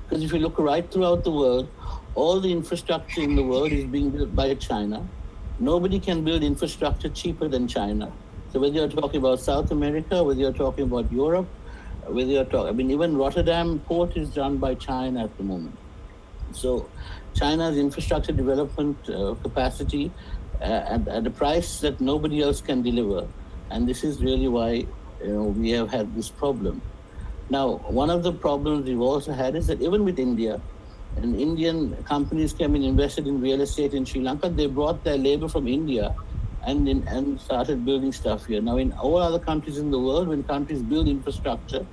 Because if you look right throughout the world, all the infrastructure in the world is being built by China. Nobody can build infrastructure cheaper than China. So whether you're talking about South America, whether you're talking about Europe, whether you're talking, even Rotterdam port is run by China at the moment. So China's infrastructure development capacity at a price that nobody else can deliver. And this is really why we have had this problem. Now, one of the problems we've also had is that even with India, and Indian companies came and invested in real estate in Sri Lanka, they brought their labor from India and started building stuff here. Now, in all other countries in the world, when countries build infrastructure,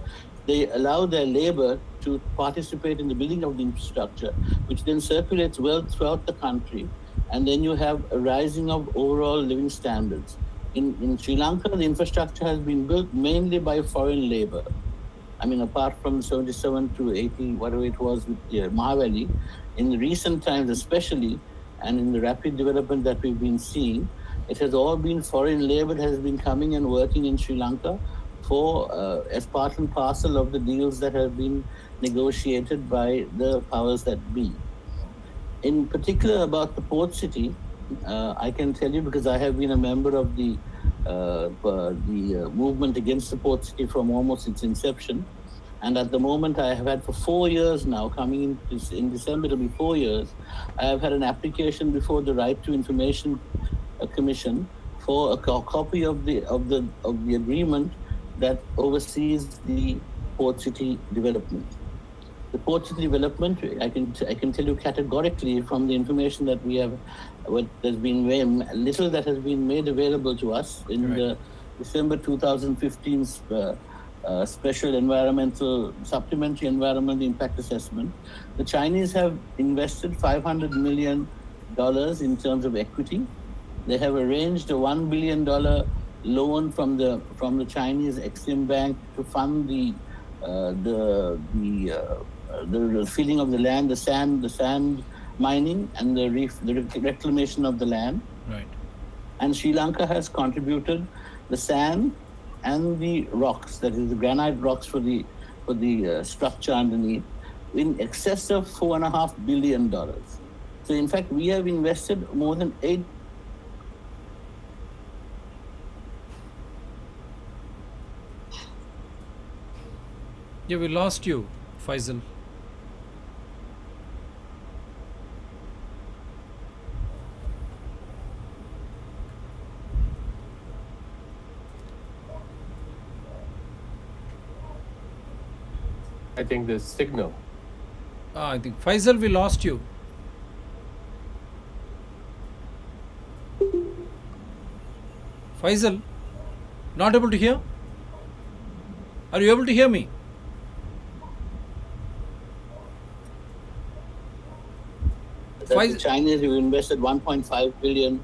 they allow their labor to participate in the building of the infrastructure, which then circulates well throughout the country and then you have a rising of overall living standards. In Sri Lanka, the infrastructure has been built mainly by foreign labor. I mean, apart from 77 to 80, whatever it was with Mahavali, in recent times especially, and in the rapid development that we've been seeing, it has all been foreign labor that has been coming and working in Sri Lanka for as part and parcel of the deals that have been negotiated by the powers that be. In particular about the port city, I can tell you because I have been a member of the movement against the port city from almost its inception. And at the moment, I have had for 4 years now, coming in December to be 4 years, I have had an application before the Right to Information Commission for a copy of the agreement that oversees the port city development. The port city development, I can tell you categorically from the information that we have, there's been little that has been made available to us in the December 2015 special supplementary environmental impact assessment. The Chinese have invested $500 million in terms of equity. They have arranged a $1 billion loan from the Chinese Exim Bank to fund the filling of the land, the sand mining, and the reclamation of the land. Right. And Sri Lanka has contributed the sand and the rocks, that is the granite rocks for the structure underneath, in excess of $4.5 billion. So in fact, we have invested more than $8. Yeah, we lost you, Faisal. I think the signal. I think Faisal, we lost you. Faisal, not able to hear? Are you able to hear me? The Chinese have invested $1.5 billion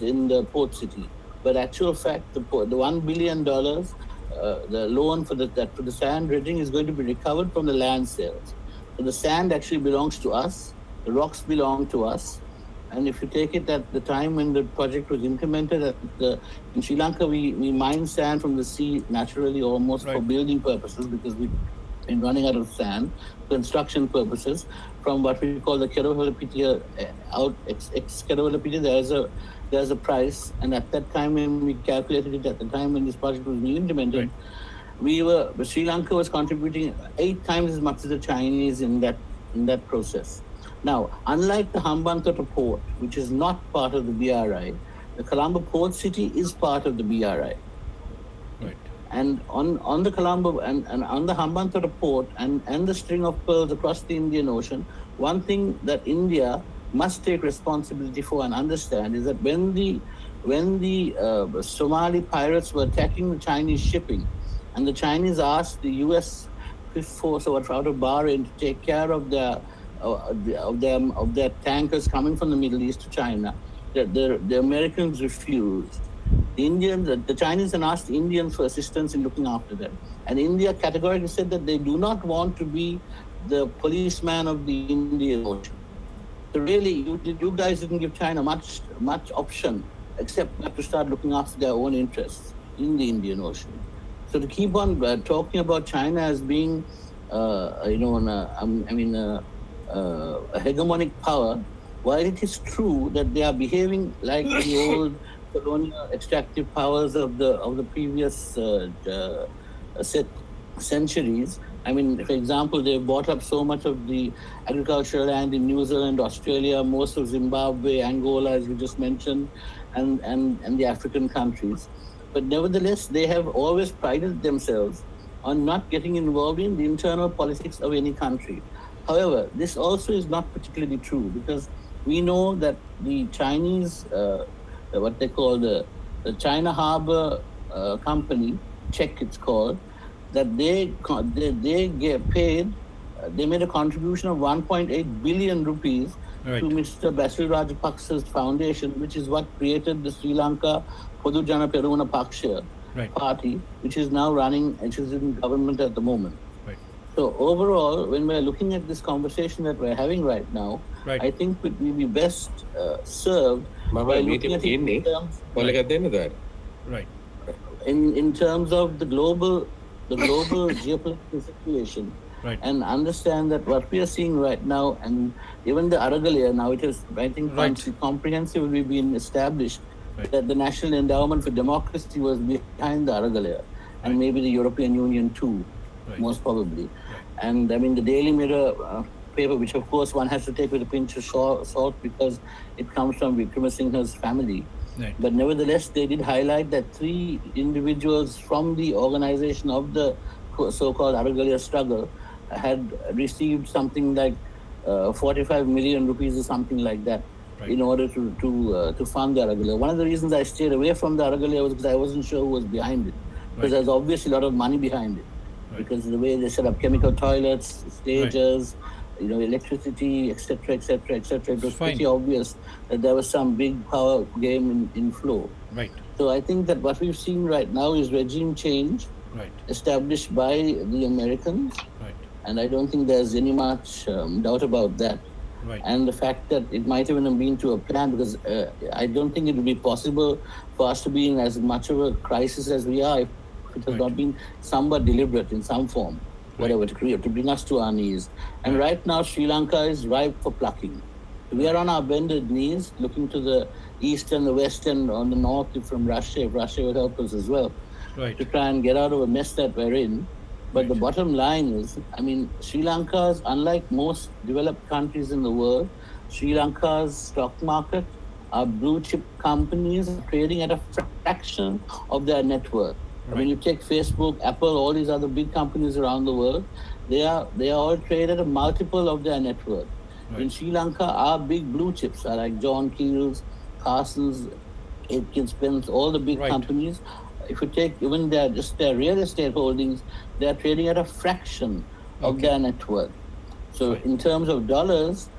in the port city, but actual fact, the $1 billion, the loan for the sand dredging is going to be recovered from the land sales. So the sand actually belongs to us, the rocks belong to us, and if you take it at the time when the project was implemented, in Sri Lanka we mine sand from the sea naturally almost for building purposes because we've been running out of sand, construction purposes. From what we call the Kerovalapitiya Kerovalapitiya, there's a price, and at that time when we calculated it, at the time when this project was being implemented, Sri Lanka was contributing 8 times as much as the Chinese in that process. Now, unlike the Hambantota port, which is not part of the BRI, the Colombo port city is part of the BRI. Right. And on the Colombo and on the Hambantota port and the string of pearls across the Indian Ocean, one thing that India must take responsibility for and understand is that when the Somali pirates were attacking the Chinese shipping, and the Chinese asked the U.S. Fifth Force out of Bahrain to take care of their tankers coming from the Middle East to China, the Americans refused. The Chinese then asked the Indians for assistance in looking after them. And India categorically said that they do not want to be the policeman of the Indian Ocean. So really, you guys didn't give China much option except not to start looking after their own interests in the Indian Ocean. So to keep on talking about China as being, a hegemonic power, while it is true that they are behaving like the old colonial extractive powers of the previous centuries. I mean, for example, they bought up so much of the agricultural land in New Zealand, Australia, most of Zimbabwe, Angola, as you just mentioned, and the African countries. But nevertheless, they have always prided themselves on not getting involved in the internal politics of any country. However, this also is not particularly true because we know that the Chinese, what they call the China Harbor Company, Czech it's called, that they get paid they made a contribution of 1.8 billion rupees Right. to Mr. Basil Rajapaksa's foundation, which is what created the Sri Lanka Podujana Perumana Paksha Right. party, which is now running, which is in government at the moment. Right. So overall, when we're looking at this conversation that we're having right now, Right. I think we'll be best served by looking at it in terms, Right. in terms of the global geopolitical situation, Right. and understand that what we are seeing right now, and even the Aragalaya now, it is, I think, Right. comprehensively been established Right. that the National Endowment for Democracy was behind the Aragalaya, and Right. maybe the European Union too, Right. most probably. And I mean, the Daily Mirror paper, which of course one has to take with a pinch of salt because it comes from Vikramasinghe's family. Right. But nevertheless, they did highlight that 3 individuals from the organization of the so-called Aragalaya struggle had received something like 45 million rupees or something like that, Right. in order to fund the Aragalaya. One of the reasons I stayed away from the Aragalaya was because I wasn't sure who was behind it. Because Right. there's obviously a lot of money behind it. Right. Because of the way they set up chemical toilets, stages, electricity, etc., etc., etc. It was Fine. pretty obvious that there was some big power game in flow. Right. So I think that what we've seen right now is regime change Right. established by the Americans, Right. and I don't think there's any much doubt about that. Right. And the fact that it might even have been to a plan, because I don't think it would be possible for us to be in as much of a crisis as we are if it has Right. not been somewhat deliberate in some form, whatever, to bring us to our knees. And right now, Sri Lanka is ripe for plucking. We are on our bended knees, looking to the east and the west and on the north from Russia, if Russia would help us as well, Right. to try and get out of a mess that we're in. But the bottom line is, I mean, Sri Lanka's, unlike most developed countries in the world, Sri Lanka's stock market, our blue chip companies are trading at a fraction of their net worth. Right. When you take Facebook, Apple, all these other big companies around the world, they are all traded at a multiple of their net worth. Right. In Sri Lanka, our big blue chips are like John Keel's, Carson's, Aitken Spence, all the big Right. companies. If you take even their real estate holdings, they are trading at a fraction of Okay. their net worth. So Right. in terms of dollars,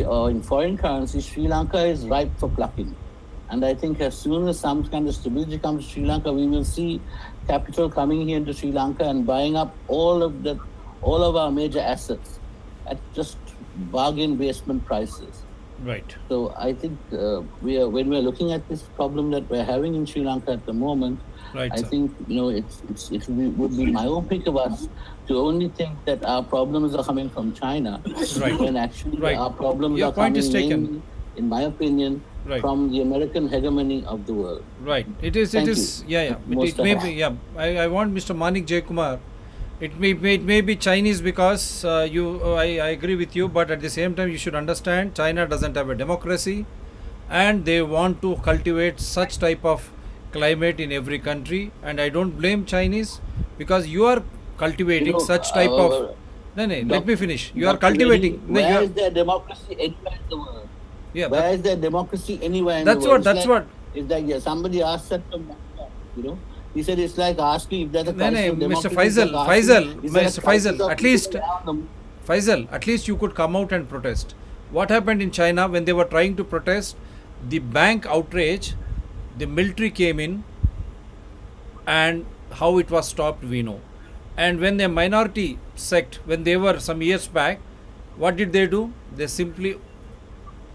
or in foreign currency, Sri Lanka is ripe for plucking. And I think as soon as some kind of stability comes to Sri Lanka, we will see capital coming here into Sri Lanka and buying up all of our major assets at just bargain basement prices. Right. So I think when we're looking at this problem that we're having in Sri Lanka at the moment, Right, I sir. think it would be myopic of us to only think that our problems are coming from China, Right. when actually Right. our problems Your are point coming is taken. mainly, in my opinion, Right. from the American hegemony of the world. Right. It is. Thank It is. you. Yeah. Yeah. Most It may of be. Yeah. I want Mr. Manik Jaykumar. It may be Chinese because I agree with you, but at the same time you should understand China doesn't have a democracy, and they want to cultivate such type of climate in every country, and I don't blame Chinese because you are cultivating such type of. No, let me finish. You are Dr. cultivating. Reddy, No, you where are- is there democracy anywhere in the world? yeah. Where is there democracy anywhere in That's the world? what- that's what- It's like somebody asked that from Lanka, He said it's like asking if there's a No, crisis no, of Mr. democracy. Faisal, it's like Faisal, asking, is there a Mr. crisis Faisal, of at least- people around them? Faisal, at least you could come out and protest. What happened in China when they were trying to protest the bank outrage? The military came in, and how it was stopped, we know. And when the minority sect, when they were some years back, what did they do? They simply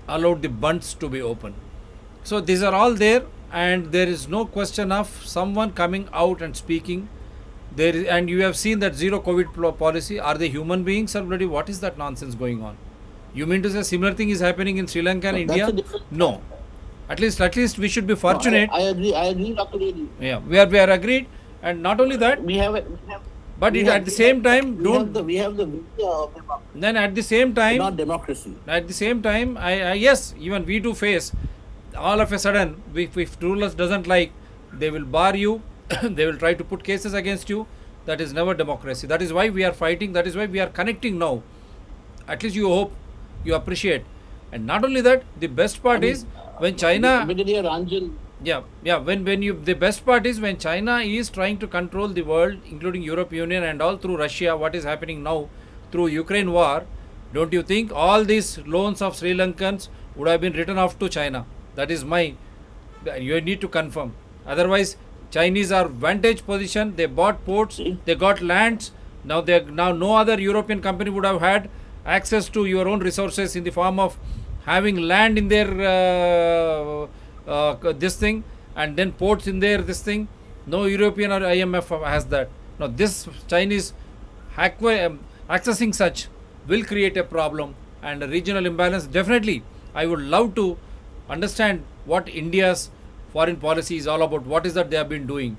allowed the bunds to be open. So these are all there, and there is no question of someone coming out and speaking. There is, and you have seen that zero COVID policy. Are they human beings or bloody? What is that nonsense going on? You mean to say similar thing is happening in Sri Lanka and No, that's India? a different No. At least we should be No, fortunate. I agree, Dr. Reddy. Yeah, we are agreed, and not only that, We have but it, at the same time, don't. we have the idea of democracy, Then at the same time, not democracy. at the same time, I yes, even we do face. All of a sudden, if rulers doesn't like, they will bar you. They will try to put cases against you. That is never democracy. That is why we are fighting. That is why we are connecting now. At least you hope, you appreciate, and not only that, the best part is when China. Brigadier Ranjan, Yeah. When you, the best part is when China is trying to control the world, including Europe Union and all through Russia. What is happening now through Ukraine war, don't you think all these loans of Sri Lankans would have been written off to China? That is my, you need to confirm. Otherwise, Chinese are vantage position. They bought ports, they got lands. Now no other European company would have had access to your own resources in the form of having land in their this thing, and then ports in their this thing. No European or IMF has that. Now this Chinese accessing such will create a problem and a regional imbalance. Definitely, I would love to understand what India's foreign policy is all about. What is that they have been doing?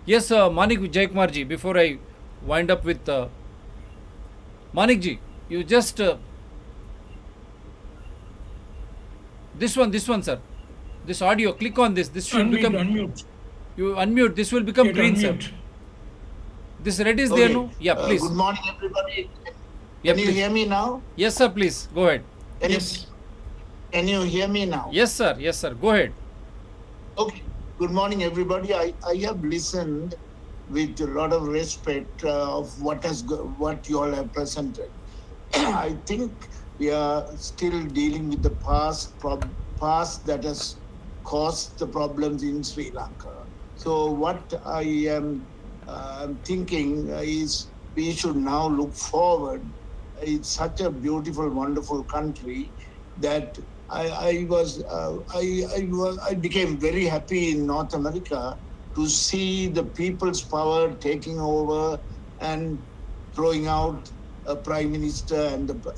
Yes, Manik Jaykumarji, before I wind up with Manikji, you just this one, sir. This audio, click on this. This should become. Unmute. You unmute. This will become Hit green, sir. unmute. This red is there, Okay. no? Yeah, please. Good morning, everybody. Yeah, Can you please. hear me now? Yes, sir. Please go ahead. Can Yes. Can you hear me now? Yes, sir. Yes, sir. Go ahead. Okay. Good morning, everybody. I have listened with a lot of respect of what you all have presented. I think we are still dealing with the past that has caused the problems in Sri Lanka. So what I am thinking is we should now look forward. It's such a beautiful, wonderful country that I became very happy in North America to see the people's power taking over and throwing out a prime minister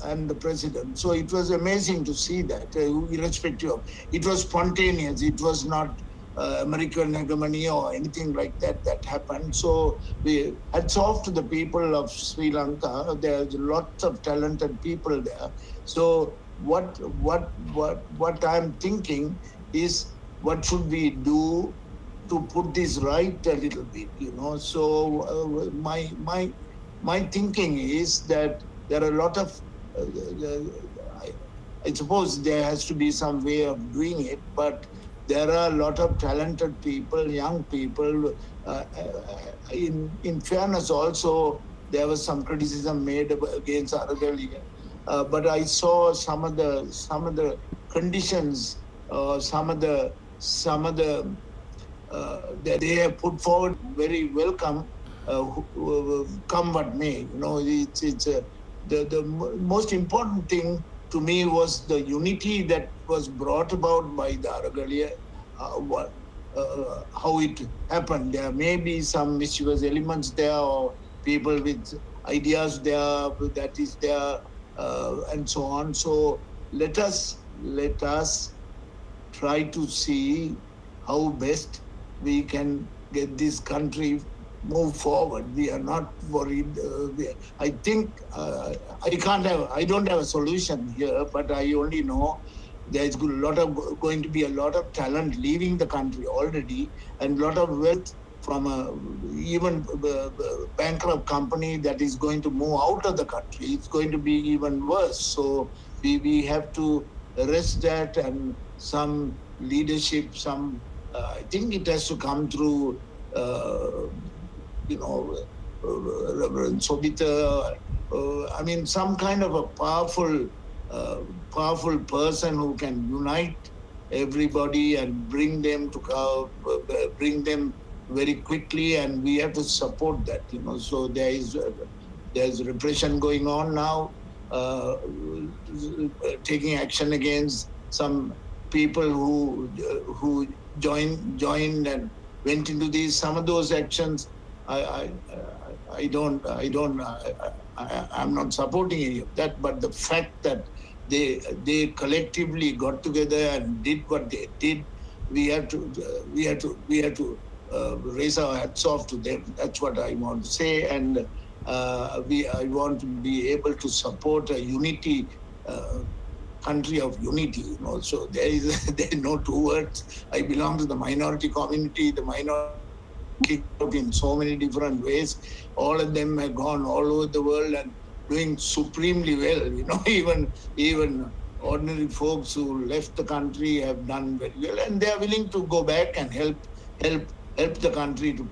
and the president. So it was amazing to see that, irrespective of, it was spontaneous. It was not American hegemony or anything like that happened. So we hats off to the people of Sri Lanka. There's lots of talented people there. So what I'm thinking is, what should we do to put this right a little bit, So my thinking is that there are a lot of, I suppose there has to be some way of doing it, but there are a lot of talented people, young people. In fairness, also there was some criticism made against Aragali, but I saw some of the conditions, some of the that they have put forward very welcome. Come what may, the most important thing to me was the unity that was brought about by the Aragalia, how it happened. There may be some mischievous elements there, or people with ideas there, that is there, and so on. So let us try to see how best we can get this country move forward. We are not worried. I think I don't have a solution here, but I only know there's going to be a lot of talent leaving the country already, and a lot of wealth from even bankrupt company that is going to move out of the country. It's going to be even worse. So we have to arrest that, and some leadership, I think it has to come through Reverend Sobita, some kind of a powerful person who can unite everybody and bring them very quickly, and we have to support that. So there's repression going on now, taking action against some people who joined and went into these. Some of those actions, I'm not supporting any of that, but the fact that they collectively got together and did what they did, we have to raise our hats off to them. That's what I want to say, and I want to be able to support a unity. Country of unity, So there are no two words. I belong to the minority community. The minority kicked out in so many different ways. All of them have gone all over the world and doing supremely well. Even ordinary folks who left the country have done very well, and they are willing to go back and help the country to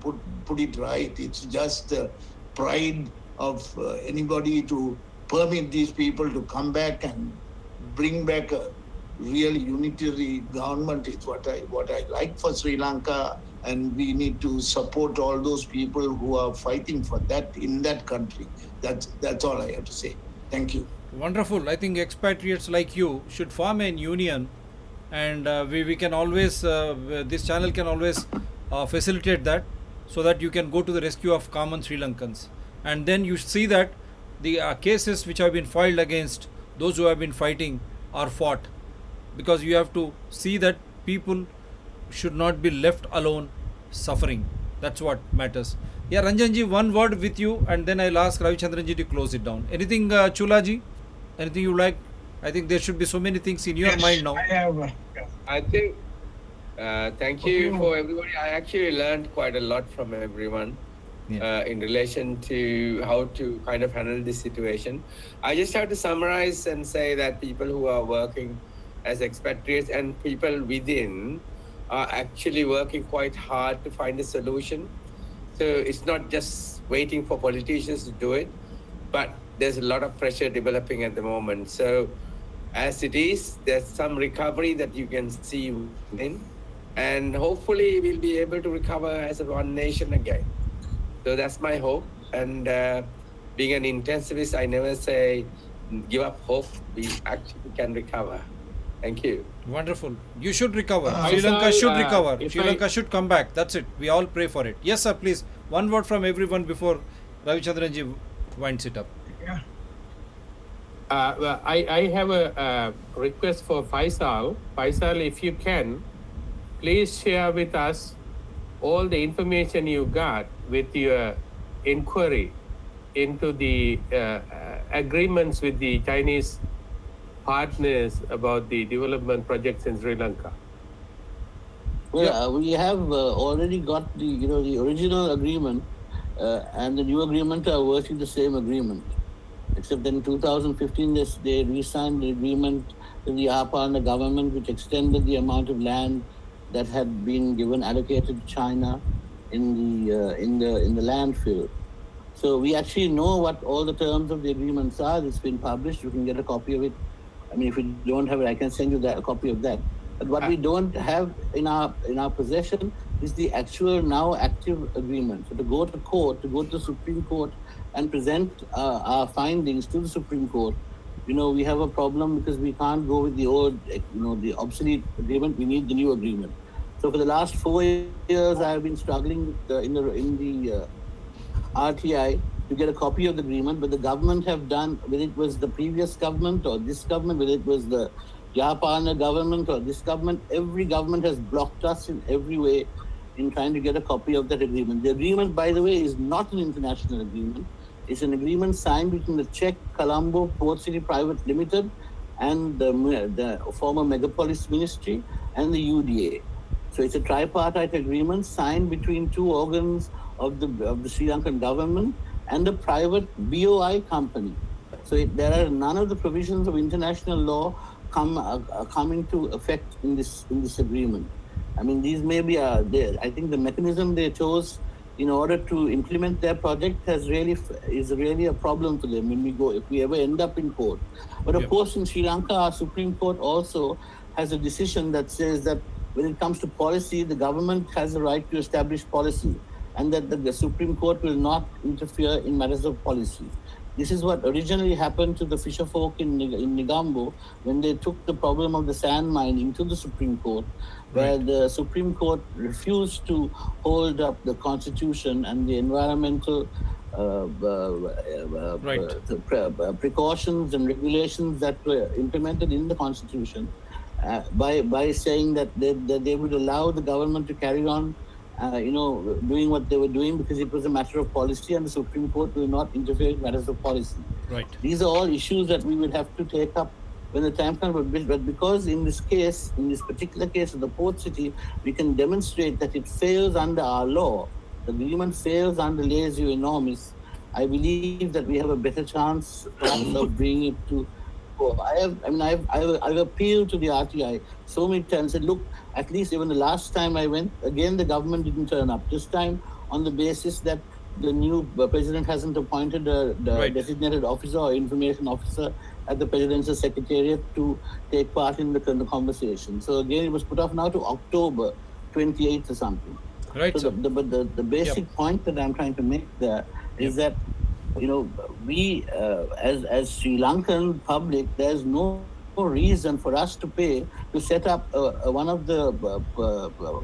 put it right. It's just the pride of anybody to permit these people to come back and bring back a real unitary government is what I like for Sri Lanka, and we need to support all those people who are fighting for that in that country. That's all I have to say. Thank you. Wonderful. I think expatriates like you should form a union, and we can always, this channel can always facilitate that, so that you can go to the rescue of common Sri Lankans. And then you see that the cases which have been filed against those who have been fighting are fought, because you have to see that people should not be left alone suffering. That's what matters. Yeah, Ranjanji, one word with you, and then I'll ask Ravichandranji to close it down. Anything, Chulaji? Anything you like? I think there should be so many things in your mind now. I have. I think, thank you for everybody. I actually learned quite a lot from everyone in relation to how to kind of handle this situation. I just have to summarize and say that people who are working as expatriates and people within are actually working quite hard to find a solution. So it's not just waiting for politicians to do it, but there's a lot of pressure developing at the moment. So as it is, there's some recovery that you can see within, and hopefully we'll be able to recover as a one nation again. So that's my hope. And being an intensivist, I never say give up hope. We actually can recover. Thank you. Wonderful. You should recover. Sri Lanka should recover. Sri Lanka should come back. That's it. We all pray for it. Yes, sir, please. One word from everyone before Ravichandranji winds it up. Yeah. Well, I have a request for Faisal. Faisal, if you can, please share with us all the information you got with your inquiry into the agreements with the Chinese partners about the development projects in Sri Lanka. Well, we have already got the the original agreement and the new agreement are virtually the same agreement, except that in 2015 they re-signed the agreement with the Japan government, which extended the amount of land that had been allocated to China in the landfill. So we actually know what all the terms of the agreements are. It's been published. You can get a copy of it. I mean, if you don't have it, I can send you a copy of that. But what we don't have in our possession is the actual now active agreement. So to go to court, to go to the Supreme Court and present our findings to the Supreme Court, we have a problem because we can't go with the old, the obsolete agreement. We need the new agreement. So for the last 4 years, I have been struggling in the RTI to get a copy of the agreement, but the government have done, whether it was the previous government or this government, whether it was the Japan government or this government, every government has blocked us in every way in trying to get a copy of that agreement. The agreement, by the way, is not an international agreement. It's an agreement signed between the Czech Colombo Port City Private Limited and the former megapolis ministry and the UDA. So it's a tripartite agreement signed between two organs of the Sri Lankan government and a private BOI company. So there are none of the provisions of international law come into effect in this agreement. I mean, these may be I think the mechanism they chose in order to implement their project is really a problem for them if we ever end up in court. But of course, in Sri Lanka, our Supreme Court also has a decision that says that when it comes to policy, the government has the right to establish policy, and that the Supreme Court will not interfere in matters of policy. This is what originally happened to the fisher folk in Negombo when they took the problem of the sand mining to the Supreme Court, where the Supreme Court refused to hold up the Constitution and the environmental precautions and regulations that were implemented in the Constitution by saying that they would allow the government to carry on doing what they were doing because it was a matter of policy and the Supreme Court will not interfere in matters of policy. Right. These are all issues that we would have to take up when the time comes. But because in this particular case of the port city, we can demonstrate that it fails under our law, the agreement fails under les enormis, I believe that we have a better chance perhaps of bringing it to court. I've appealed to the RTI so many times, said, look, at least even the last time I went, again, the government didn't turn up. This time on the basis that the new president hasn't appointed a designated officer or information officer at the presidential secretariat to take part in the conversation. So again, it was put off now to October 28th or something. Right. So the basic point that I'm trying to make there is that, you know, we as Sri Lankan public, there's no reason for us to pay to set up one of the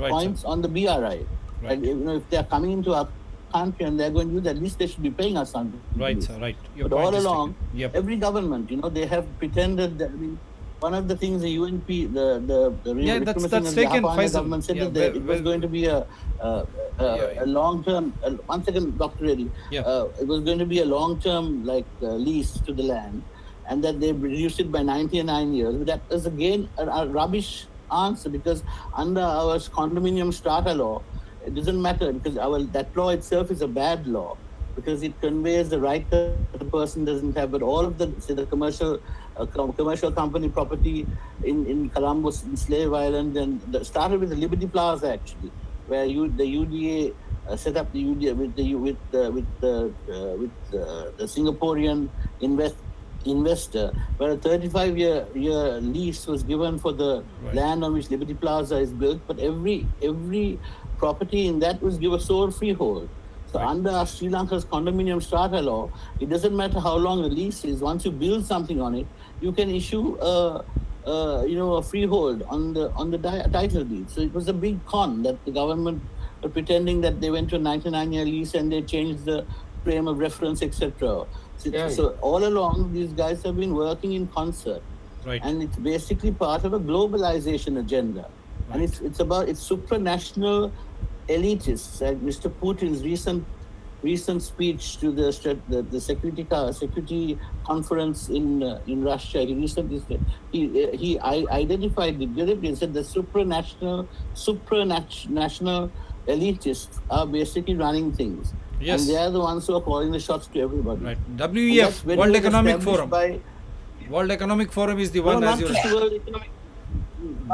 points on the BRI. Right. And, you know, if they're coming into our country and they're going to do that, at least they should be paying us something. Right, sir, right. Your But point all is along, taken. Yep. every government, you know, they have pretended that, I mean, one of the things the UNP, the that's taken, Faisal. government said Yeah, that it was going to be a long-term, one second, Dr. Reddy, Yeah. it was going to be a long-term lease to the land, and that they reduced it by 99 years. But that is again a rubbish answer, because under our condominium strata law, it doesn't matter, because that law itself is a bad law, because it conveys the right that the person doesn't have. But all of the commercial company property in Colombo, in Slave Island, and started with the Liberty Plaza actually, where the UDA set up the UDA with the Singaporean investor, where a 35-year lease was given for the land on which Liberty Plaza is built, but every property in that was given sole freehold. So under Sri Lanka's condominium strata law, it doesn't matter how long the lease is. Once you build something on it, you can issue a freehold on the title deed. So it was a big con that the government were pretending that they went to a 99-year lease and they changed the frame of reference, etc. So all along, these guys have been working in concert, and it's basically part of a globalization agenda, and it's supranational elitists. Like Mr. Putin's recent speech to the security conference in Russia, he recently said, he identified it directly and said the supranational elitists are basically running things. Yes. And they are the ones who are calling the shots to everybody. Right. WEF, World Economic Forum. World Economic Forum is the one, as you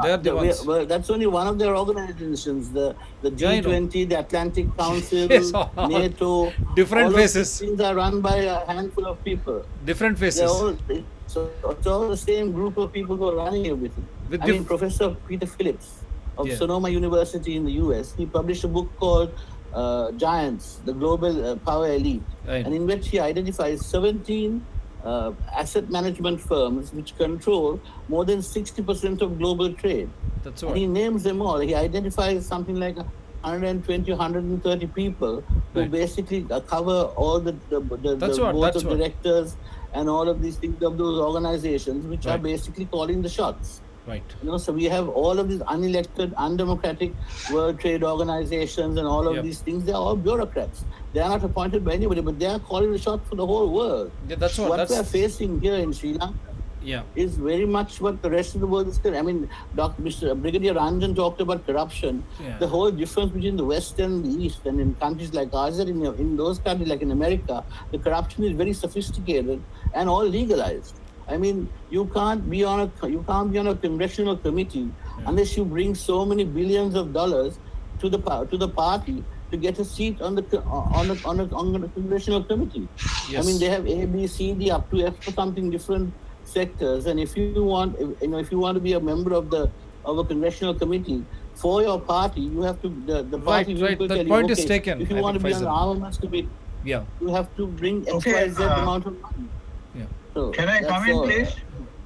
They're the ones. Well, that's only one of their organizations. The G20, the Atlantic Council, Yes, NATO. different all faces. Things are run by a handful of people. Different faces. So it's all the same group of people who are running everything. Professor Peter Phillips of Sonoma University in the US, he published a book called Giants, the Global Power Elite, and in which he identifies 17 asset management firms which control more than 60% of global trade. That's right. And he names them all. He identifies something like 120, 130 people who basically cover all the board of directors and all of these things of those organizations, which are basically calling the shots. Right. You know, so we have all of these unelected, undemocratic World Trade Organizations and all of these things. They're all bureaucrats. They are not appointed by anybody, but they are calling the shot for the whole world. Yeah, that's what. What we are facing here in Sri Lanka is very much what the rest of the world is. I mean, Mr. Brigadier Ranjan talked about corruption. Yeah. The whole difference between the West and the East, and in countries like ours, in those countries like in America, the corruption is very sophisticated and all legalized. I mean, you can't be on a congressional committee unless you bring so many billions of dollars to the party to get a seat on the congressional committee. Yes. I mean, they have A, B, C, D up to F for something different sectors. And if you want to be a member of a congressional committee for your party, you have to the party will tell the you, point is taken. If you want to be on the armaments committee, you have to bring XYZ amount of money. So can I come in, please?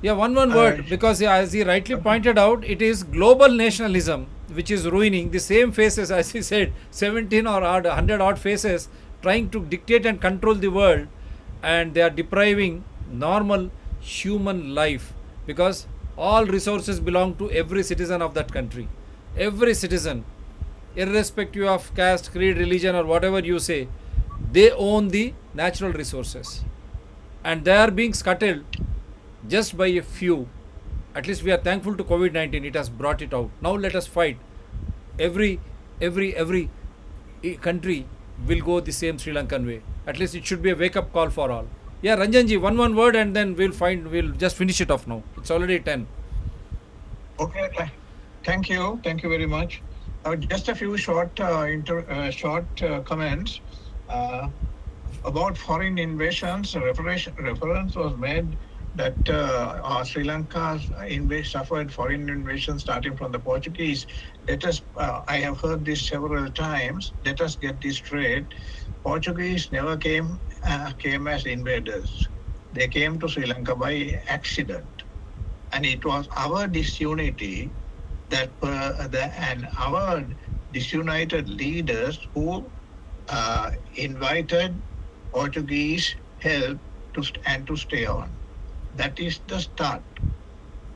Yeah, one word, because as he rightly pointed out, it is global nationalism which is ruining the same faces, as he said, 17 or 100 odd faces trying to dictate and control the world, and they are depriving normal human life, because all resources belong to every citizen of that country. Every citizen, irrespective of caste, creed, religion, or whatever you say, they own the natural resources. And they are being scuttled just by a few. At least we are thankful to COVID-19. It has brought it out. Now let us fight. Every country will go the same Sri Lankan way. At least it should be a wake-up call for all. Yeah, Ranjanji, one word, and then we'll just finish it off now. It's already 10. Okay, thank you very much. Just a few short comments. about foreign invasions, reference was made that Sri Lanka suffered foreign invasion starting from the Portuguese. Let us, I have heard this several times. Let us get this straight. Portuguese never came as invaders. They came to Sri Lanka by accident, and it was our disunity and our disunited leaders who invited Portuguese help to stay on. That is the start.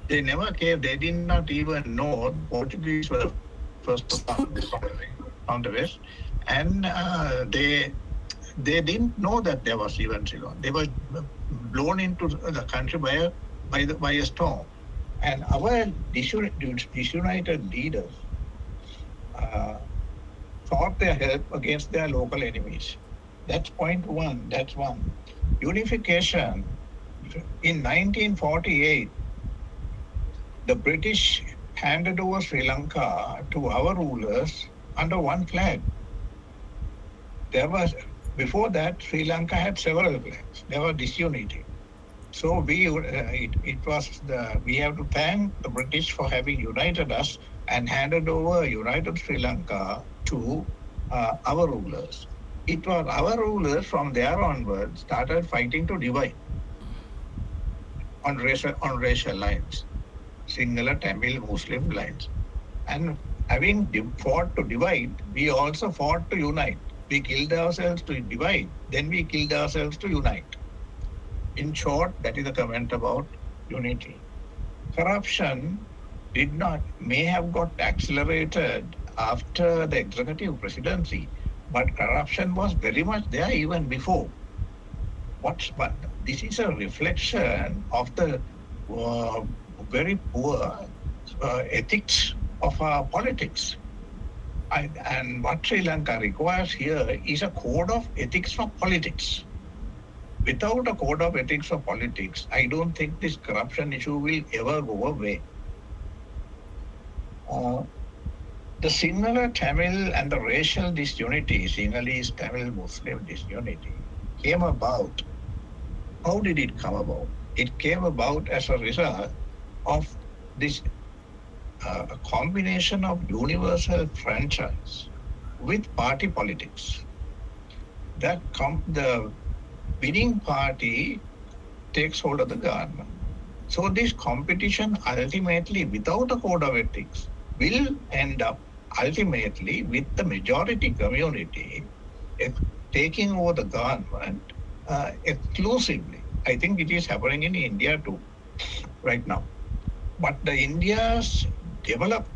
They never came. They did not even know Portuguese were the first to come from the west, and they didn't know that there was even Ceylon. They were blown into the country by a storm, and our disunited leaders sought their help against their local enemies. That's point one. That's one. Unification. In 1948, the British handed over Sri Lanka to our rulers under one flag. Before that, Sri Lanka had several flags. There was disunity. So we have to thank the British for having united us and handed over united Sri Lanka to our rulers. It was our rulers from there onwards started fighting to divide on racial lines, Sinhala, Tamil, Muslim lines. And having fought to divide, we also fought to unite. We killed ourselves to divide, then we killed ourselves to unite. In short, that is a comment about unity. Corruption may have got accelerated after the executive presidency, but corruption was very much there even before. But this is a reflection of the very poor ethics of our politics. And what Sri Lanka requires here is a code of ethics for politics. Without a code of ethics for politics, I don't think this corruption issue will ever go away. The Sinhala Tamil and the racial disunity, Sinhalese Tamil Muslim disunity, came about. How did it come about? It came about as a result of this combination of universal franchise with party politics. The winning party takes hold of the government. So this competition ultimately, without a code of ethics, will end up ultimately with the majority community taking over the government exclusively. I think it is happening in India too, right now. But the India's developed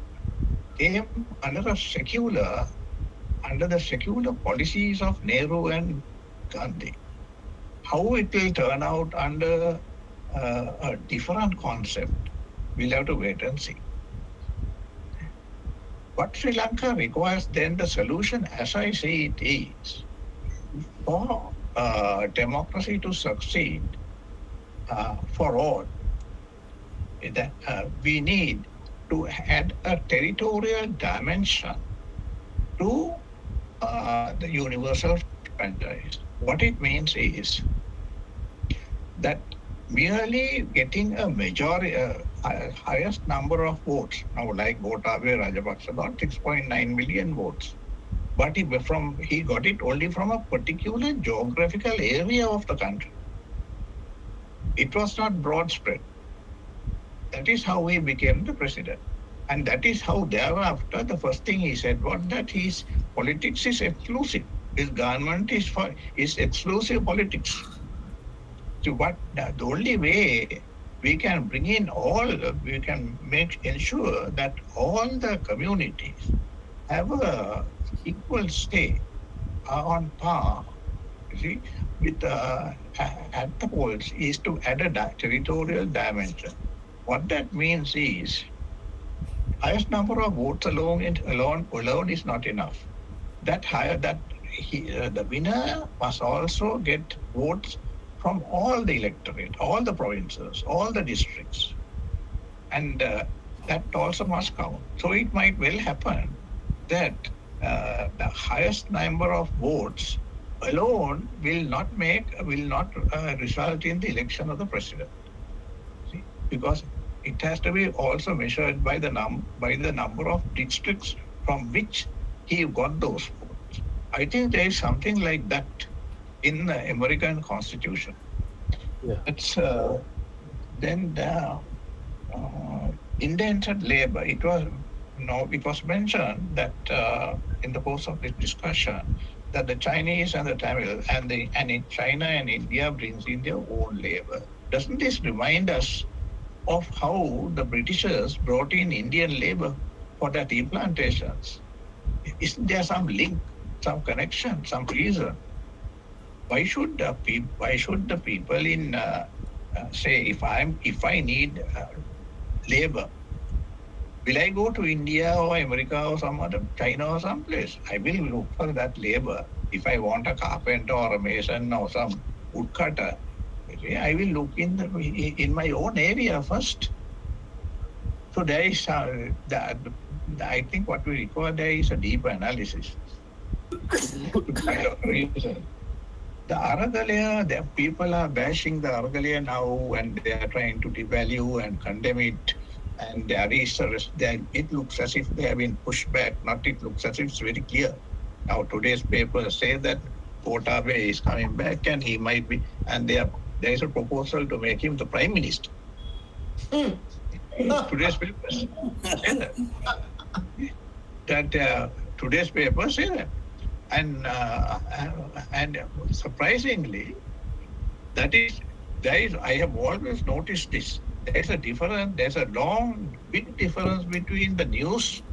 came under the secular policies of Nehru and Gandhi. How it will turn out under a different concept, we'll have to wait and see. What Sri Lanka requires then, the solution as I see it is, for democracy to succeed for all, that we need to add a territorial dimension to the universal franchise. What it means is that merely getting a majority, highest number of votes, now like Gotabaya Rajapaksa got 6.9 million votes, but he got it only from a particular geographical area of the country. It was not broad spread. That is how he became the president. And that is how thereafter, the first thing he said was that his politics is exclusive. His government is exclusive politics. So the only way we can bring in we can ensure that all the communities have a equal stake on par, with at the polls, is to add a territorial dimension. What that means is, highest number of votes alone is not enough. The winner must also get votes from all the electorate, all the provinces, all the districts, and that also must count. So it might well happen that the highest number of votes alone will not result in the election of the president. See, because it has to be also measured by the number of districts from which he got those votes. I think there is something like that in the American Constitution. Yeah. It's then the indentured labor. It was mentioned that in the course of this discussion that the Chinese and the Tamil and in China and India brings in their own labor. Doesn't this remind us of how the Britishers brought in Indian labor for their tea plantations? Isn't there some link, some connection, some reason? Why should the people in say if I need labor, will I go to India or America or some other China or some place? I will look for that labor. If I want a carpenter or a mason or some woodcutter, I will look in my own area first. So there is I think what we require there is a deeper analysis. The Aragalaya, the people are bashing the Aragalaya now, and they are trying to devalue and condemn it. And it looks as if they have been pushed back. It looks as if it's very clear. Now today's papers say that Kotabe is coming back, and he might be, and there is a proposal to make him the prime minister. Today's papers say that. Today's papers say that. And surprisingly, I have always noticed this. There's a big difference between the news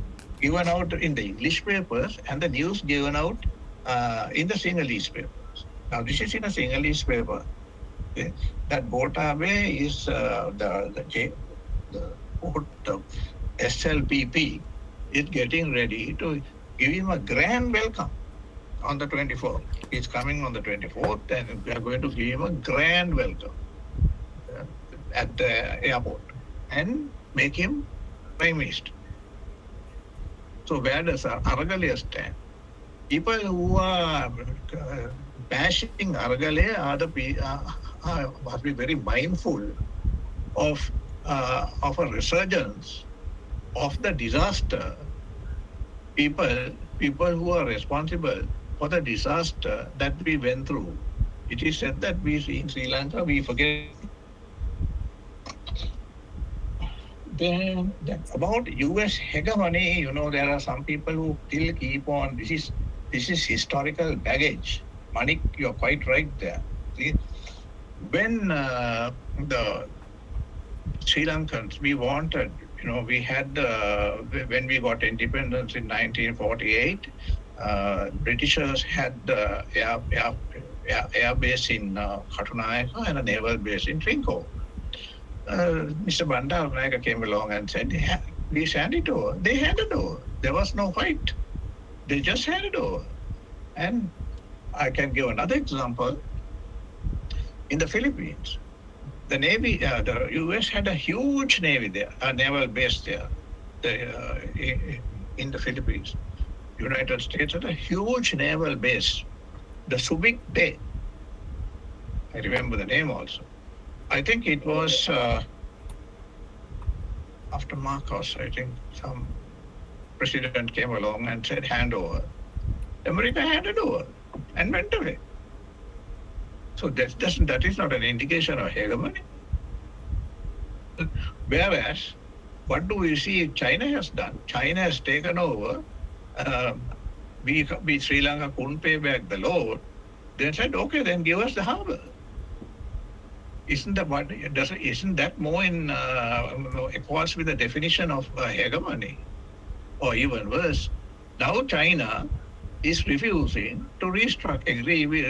given out in the English papers and the news given out in the Sinhalese papers. Now, this is in a Sinhalese paper. Okay? That Gotabe is the SLPP is getting ready to give him a grand welcome on the 24th. He's coming on the 24th, and we are going to give him a grand welcome at the airport and make him prime minister. So where does Aragalaya stand? People who are bashing Aragalaya must be very mindful of a resurgence of the disaster. People who are responsible for the disaster that we went through. It is said that we see in Sri Lanka, we forget. Then about US hegemony, there are some people who still keep on. This is historical baggage. Manik, you're quite right there. See, when the Sri Lankans, we wanted, we had when we got independence in 1948. Britishers had air base in Katunayaka and a naval base in Trincoe. Mr. Bandaranaike came along and said, please hand it over. They handed over. There was no fight. They just handed over. And I can give another example. In the Philippines, the Navy, the US had a huge navy there, a naval base there in the Philippines. United States had a huge naval base, the Subic Bay. I remember the name also. I think it was after Marcos, I think some president came along and said, hand over. America handed over and went away. So that is not an indication of hegemony. Whereas, what do we see China has done? China has taken over. We Sri Lanka couldn't pay back the loan. They said, okay, then give us the harbor. Isn't that more in accords with the definition of hegemony? Or even worse, now China is refusing to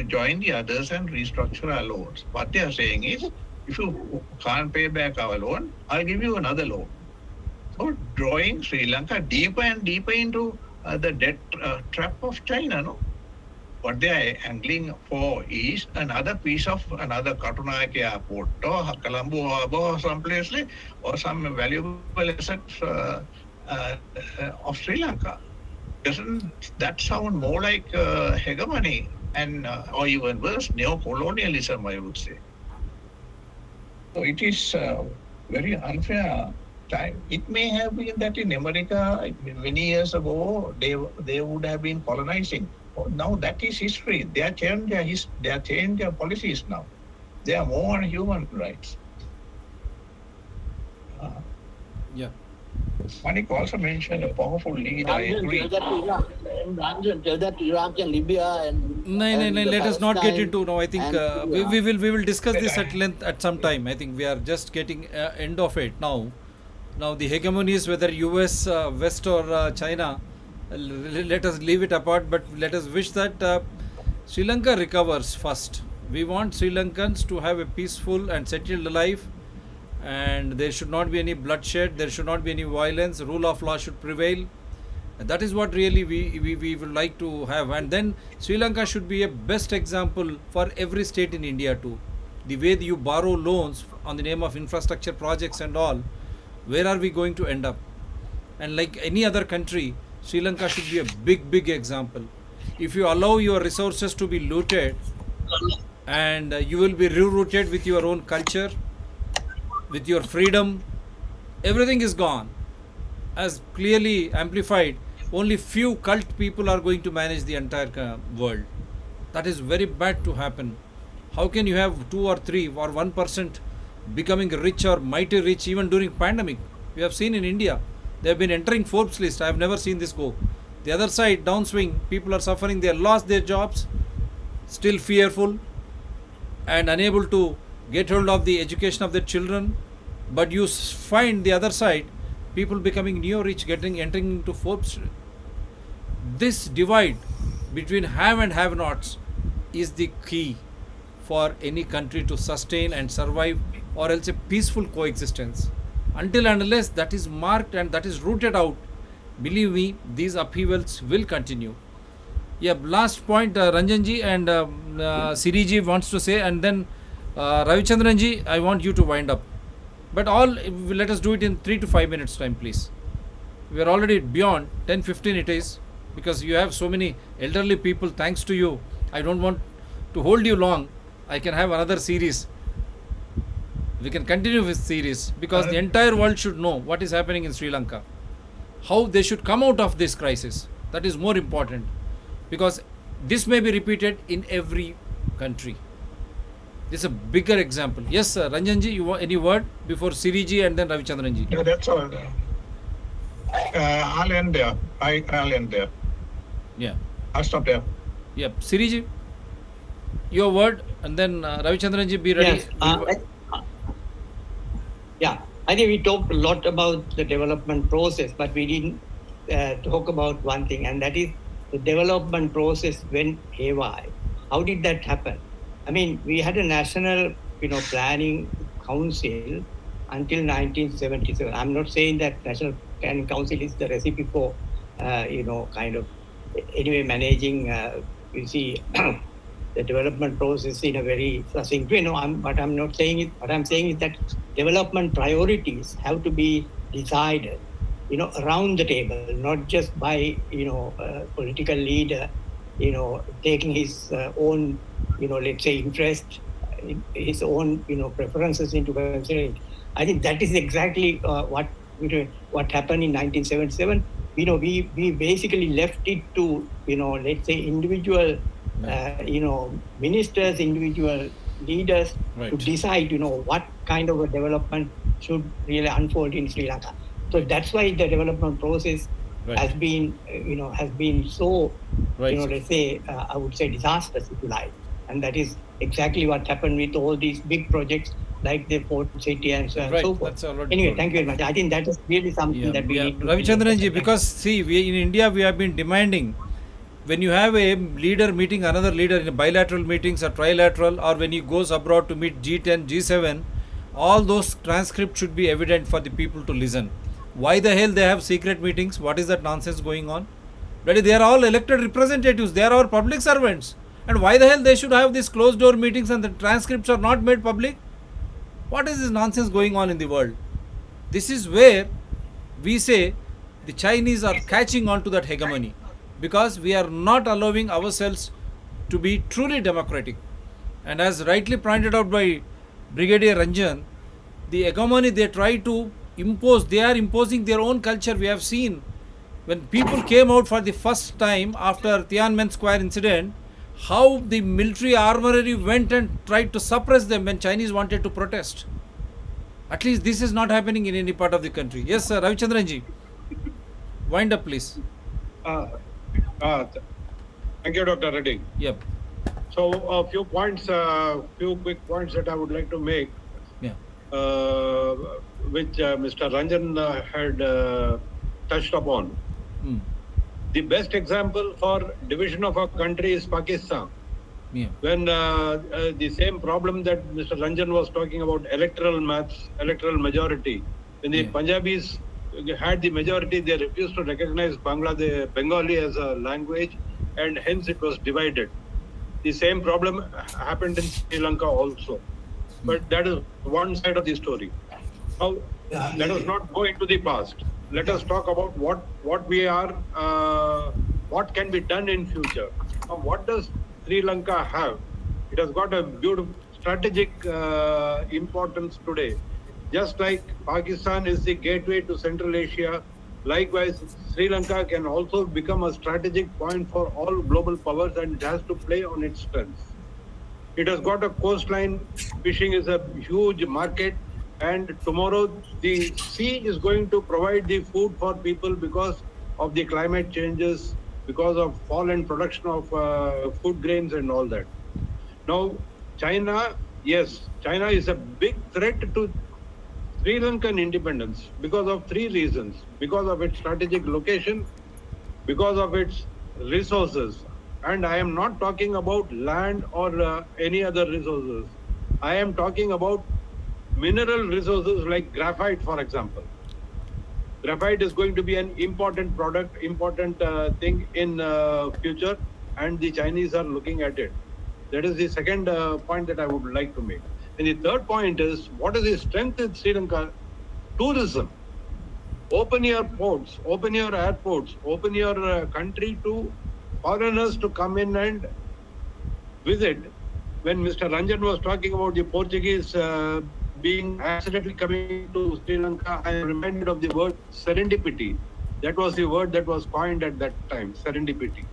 join the others and restructure our loans. What they are saying is, if you can't pay back our loan, I'll give you another loan. So drawing Sri Lanka deeper and deeper into the debt trap of China, no? What they are angling for is another piece of another Katunayake airport or Colombo Harbour or someplace or some valuable assets of Sri Lanka. Doesn't that sound more like hegemony and or even worse, neo-colonialism, I would say. So it is very unfair time. It may have been that in America many years ago they would have been colonizing. Now that is history. They are changed their policies now. They are more on human rights. Yeah. Manik also mentioned a powerful leader. I agree. Ranjan, tell that to Iraq and Libya and. No, let us not get into now. I think we will discuss this at length at some time. I think we are just getting end of it now. Now the hegemonies, whether US, West or China, let us leave it apart. But let us wish that Sri Lanka recovers first. We want Sri Lankans to have a peaceful and settled life, and there should not be any bloodshed. There should not be any violence. Rule of law should prevail. And that is what really we would like to have. And then Sri Lanka should be a best example for every state in India too. The way you borrow loans on the name of infrastructure projects and all, where are we going to end up? And like any other country, Sri Lanka should be a big example. If you allow your resources to be looted, and you will be rerouted with your own culture, with your freedom, everything is gone. As clearly amplified, only few cult people are going to manage the entire world. That is very bad to happen. How can you have 2 or 3 or 1% becoming rich or mighty rich even during pandemic? We have seen in India, they have been entering Forbes list. I have never seen this go. The other side, downswing, people are suffering. They lost their jobs, still fearful and unable to get hold of the education of their children. But you find the other side, people becoming neo-rich, entering into Forbes. This divide between have and have-nots is the key for any country to sustain and survive, or else a peaceful coexistence. Until and unless that is marked and that is rooted out, believe me, these upheavals will continue. Yeah, last point, Ranjanji and Siriji wants to say, and then Ravichandranji, I want you to wind up. But let us do it in 3 to 5 minutes time, please. We are already beyond 10:15 it is, because you have so many elderly people. Thanks to you, I don't want to hold you long. I can have another series. We can continue with series, because the entire world should know what is happening in Sri Lanka, how they should come out of this crisis. That is more important, because this may be repeated in every country. This is a bigger example. Yes, sir. Ranjanji, you want any word before Siriji and then Ravichandranji? Yeah, that's all. I'll end there. I'll end there. Yeah. I'll stop there. Yeah. Siriji, your word, and then Ravichandranji, be ready. Yes. Yeah, I think we talked a lot about the development process, but we didn't talk about one thing, and that is the development process went haywire. How did that happen? I mean, we had a national, planning council until 1977. I'm not saying that national planning council is the recipe for, anyway, managing, the development process in a very succinct way. But I'm not saying it. What I'm saying is that development priorities have to be decided, around the table, not just by, a political leader, taking his own, let's say, interest, his own, preferences into consideration. I think that is exactly what happened in 1977. We basically left it to, let's say, individual, ministers, individual leaders to decide, what kind of a development should really unfold in Sri Lanka. So that's why the development process has been, so, let's say, I would say disastrous, if you like. And that is exactly what happened with all these big projects like the Port City and so on and so forth. Anyway, thank you very much. I think that is really something that we need to... Ravichandranji, because see, in India, we have been demanding, when you have a leader meeting another leader in bilateral meetings or trilateral, or when he goes abroad to meet G10, G7, all those transcripts should be evident for the people to listen. Why the hell they have secret meetings? What is that nonsense going on? They are all elected representatives. They are our public servants. And why the hell they should have these closed door meetings and the transcripts are not made public? What is this nonsense going on in the world? This is where we say the Chinese are catching on to that hegemony, because we are not allowing ourselves to be truly democratic. And as rightly pointed out by Brigadier Ranjan, the hegemony they try to impose, they are imposing their own culture. We have seen when people came out for the first time after Tiananmen Square incident, how the military armory went and tried to suppress them when Chinese wanted to protest. At least this is not happening in any part of the country. Yes, sir, Ravichandranji. Wind up, please. Uh, uh, Thank you, Dr. Reddy. Yep. So a few points, few quick points that I would like to make, Yeah. which Mr. Ranjan had touched upon. Mm. The best example for division of a country is Pakistan. Yeah. When the same problem that Mr. Ranjan was talking about, electoral maths, electoral majority, when the Yeah. Punjabis had the majority, they refused to recognize Bengali as a language, and hence it was divided. The same problem happened in Sri Lanka also. But that is one side of the story. Now, let us not go into the past. Let us talk about what we are, what can be done in future. Now, what does Sri Lanka have? It has got a beautiful strategic importance today. Just like Pakistan is the gateway to Central Asia, likewise, Sri Lanka can also become a strategic point for all global powers, and it has to play on its strengths. It has got a coastline. Fishing is a huge market, and tomorrow the sea is going to provide the food for people because of the climate changes, because of fall in production of food grains and all that. Now, China, yes, China is a big threat to Sri Lankan independence because of three reasons: because of its strategic location, because of its resources. And I am not talking about land or any other resources. I am talking about mineral resources like graphite, for example. Graphite is going to be an important product, important thing in future, and the Chinese are looking at it. That is the second point that I would like to make. And the third point is, what is the strength in Sri Lanka? Tourism. Open your ports, open your airports, open your country to foreigners to come in and visit. When Mr. Ranjan was talking about the Portuguese being accidentally coming to Sri Lanka, I am reminded of the word serendipity. That was the word that was coined at that time, serendipity.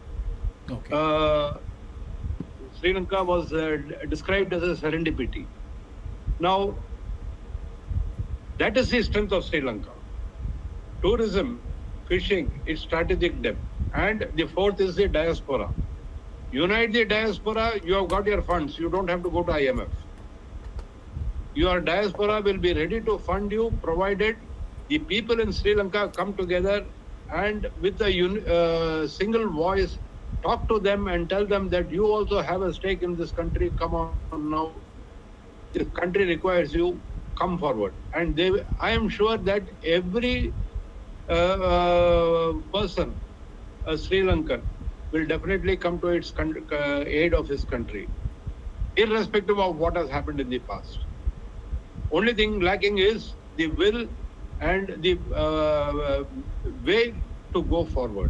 Okay. Sri Lanka was described as a serendipity. Now, that is the strength of Sri Lanka. Tourism, fishing, its strategic depth. And the fourth is the diaspora. Unite the diaspora, you have got your funds. You don't have to go to IMF. Your diaspora will be ready to fund you, provided the people in Sri Lanka come together and with a single voice, talk to them and tell them that you also have a stake in this country. Come on now. The country requires you, come forward. And I am sure that every person, a Sri Lankan, will definitely come to its aid of his country, irrespective of what has happened in the past. Only thing lacking is the will and the way to go forward.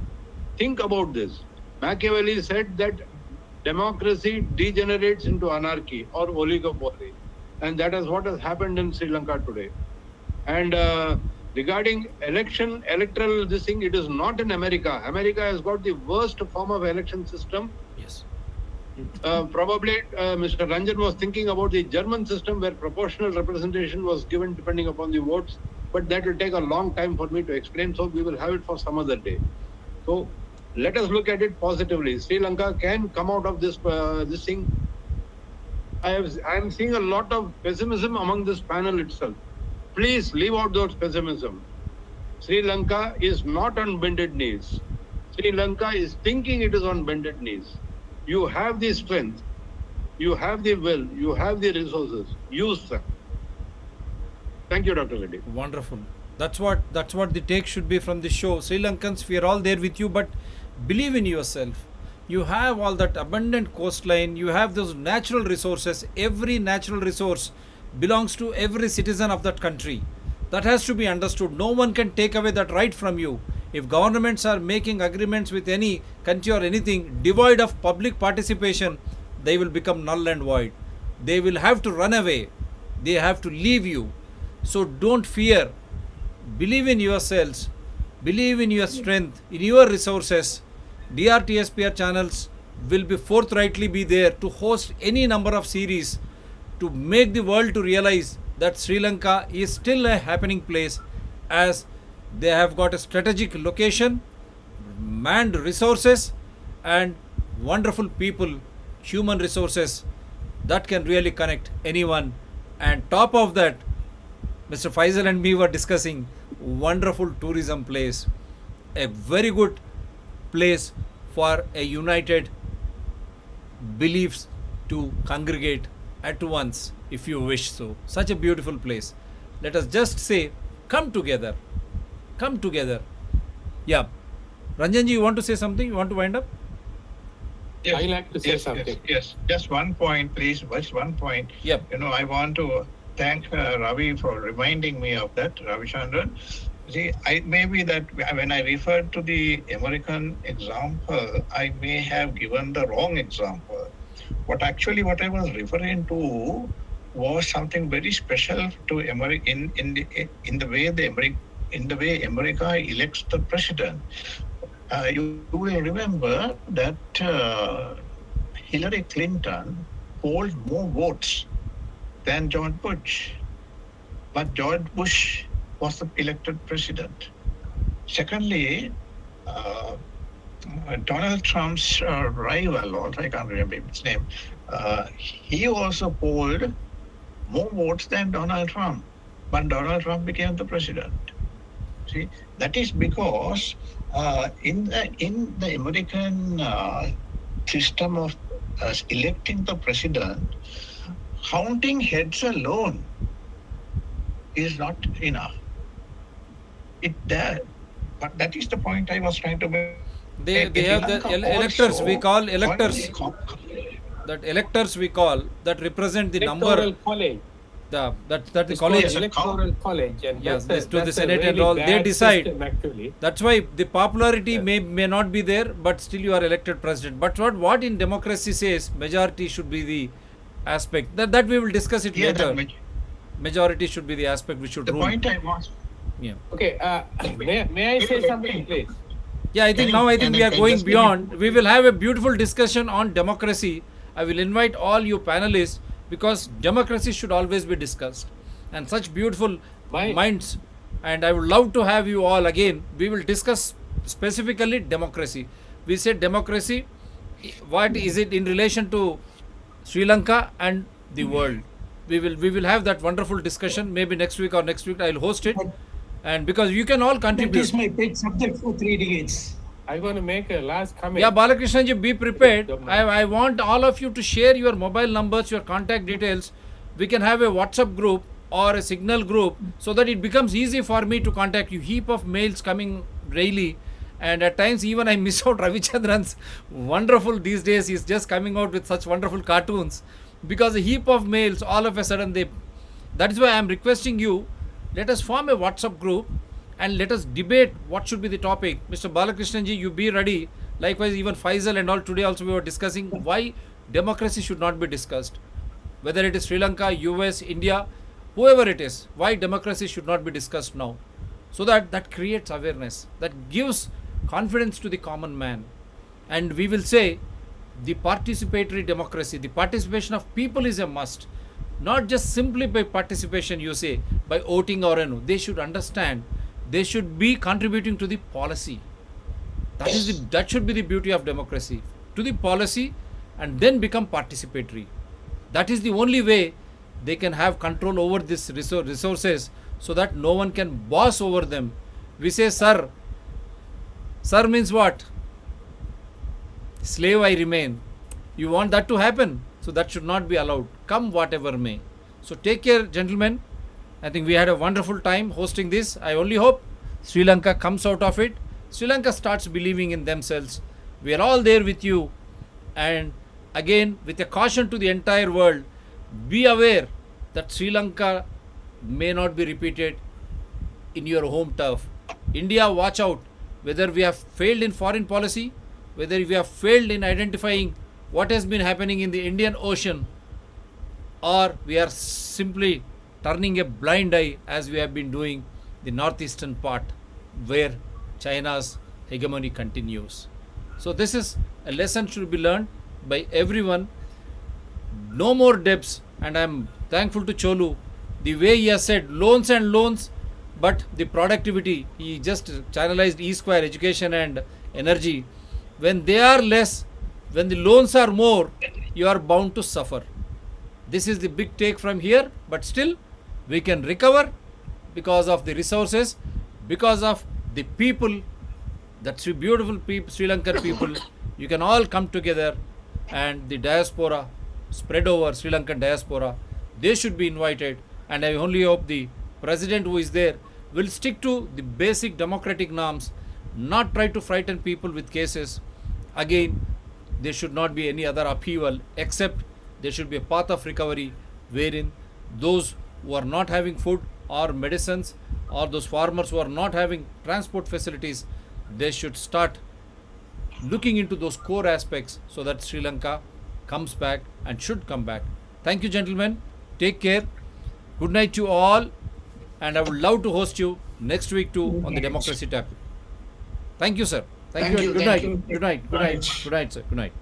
Think about this. Machiavelli said that democracy degenerates into anarchy or oligopoly. And that is what has happened in Sri Lanka today. And regarding electoral this thing, it is not in America. America has got the worst form of election system. Yes. Probably Mr. Ranjan was thinking about the German system where proportional representation was given depending upon the votes. But that will take a long time for me to explain. So we will have it for some other day. So let us look at it positively. Sri Lanka can come out of this thing. I am seeing a lot of pessimism among this panel itself. Please leave out those pessimism. Sri Lanka is not on bended knees. Sri Lanka is thinking it is on bended knees. You have the strength, you have the will, you have the resources. Use them. Thank you, Dr. Reddy. Wonderful. That's what the take should be from the show. Sri Lankans, we are all there with you, but believe in yourself. You have all that abundant coastline. You have those natural resources. Every natural resource belongs to every citizen of that country. That has to be understood. No one can take away that right from you. If governments are making agreements with any country or anything devoid of public participation, they will become null and void. They will have to run away. They have to leave you. So don't fear. Believe in yourselves. Believe in your strength, in your resources. DRTSPR channels will be forthrightly be there to host any number of series to make the world to realize that Sri Lanka is still a happening place, as they have got a strategic location, manned resources, and wonderful people, human resources that can really connect anyone. And top of that, Mr. Faisal and me were discussing wonderful tourism place, a very good place for a united beliefs to congregate at once if you wish so. Such a beautiful place. Let us just say, come together. Come together. Yeah. Ranjanji, you want to say something? You want to wind up? Yes, I like to say something. Yes. Just one point, please. Just one point. Yep. I want to thank Ravi for reminding me of that, Ravi Chandran. See, maybe that when I referred to the American example, I may have given the wrong example. What I was referring to was something very special to America in the way America elects the president. You will remember that Hillary Clinton polled more votes than George Bush, but George Bush was the elected president. Secondly, Donald Trump's rival, or I can't remember his name, he also polled more votes than Donald Trump, but Donald Trump became the president. See, that is because in the American system of electing the president, counting heads alone is not enough. But that is the point I was trying to make. They have the electors, we call electors. That electors we call, that represent the Electoral number. college. That the It's called college. Electoral college, and Yes, that's to the that's a Senate and really all, they bad decide. system, actually. That's why the popularity Yeah. may not be there, but still you are elected president. But what in democracy says, majority should be the aspect. That we will discuss it later. Majority should be the aspect which should The rule. point I was. Yeah. Okay, may I say something, please? Yeah, I think now we are going beyond. We will have a beautiful discussion on democracy. I will invite all you panelists, because democracy should always be discussed. And such beautiful minds. And I would love to have you all again. We will discuss specifically democracy. We said democracy, what is it in relation to Sri Lanka and the world? We will have that wonderful discussion. Maybe next week or next week I'll host it. And because you can all That contribute. is my pet subject for 3 decades. I want to make a last comment. Yeah, Balakrishnan, be prepared. Don't mind. I want all of you to share your mobile numbers, your contact details. We can have a WhatsApp group or a Signal group, so that it becomes easy for me to contact you. Heap of mails coming daily, and at times even I miss out Ravichandran's wonderful these days. He's just coming out with such wonderful cartoons, because a heap of mails all of a sudden that is why I am requesting you, let us form a WhatsApp group and let us debate what should be the topic. Mr. Balakrishnan ji, you be ready. Likewise, even Faisal and all, today also we were discussing why democracy should not be discussed. Whether it is Sri Lanka, US, India, whoever it is, why democracy should not be discussed now. So that creates awareness, that gives confidence to the common man. And we will say the participatory democracy, the participation of people is a must. Not just simply by participation, you say, by voting or no. They should understand. They should be contributing to the policy. That should be the beauty of democracy. To the policy, and then become participatory. That is the only way they can have control over these resources, so that no one can boss over them. We say, sir. Sir means what? Slave I remain. You want that to happen? So that should not be allowed. Come whatever may. So take care, gentlemen. I think we had a wonderful time hosting this. I only hope Sri Lanka comes out of it. Sri Lanka starts believing in themselves. We are all there with you. And again, with a caution to the entire world, be aware that Sri Lanka may not be repeated in your home turf. India, watch out. whether we have failed in foreign policy, whether we have failed in identifying what has been happening in the Indian Ocean, or we are simply turning a blind eye as we have been doing the northeastern part where China's hegemony continues. So this is a lesson should be learned by everyone. No more debts, and I'm thankful to Cholu, the way he has said loans and loans, but the productivity, he just channelized E square, education and energy. When they are less, when the loans are more, you are bound to suffer. This is the big take from here, but still we can recover because of the resources, because of the people, that's the beautiful people, Sri Lankan people. You can all come together, and the diaspora spread over Sri Lankan diaspora, they should be invited, and I only hope the president who is there will stick to the basic democratic norms, not try to frighten people with cases. Again, there should not be any other upheaval, except there should be a path of recovery wherein those who are not having food or medicines, or those farmers who are not having transport facilities, they should start looking into those core aspects so that Sri Lanka comes back and should come back. Thank you, gentlemen. Take care. Good night to all, and I would love to host you next week too on the democracy topic. Thank you, sir. Thank you. Good night. Good night. Good night. Good night, sir. Good night.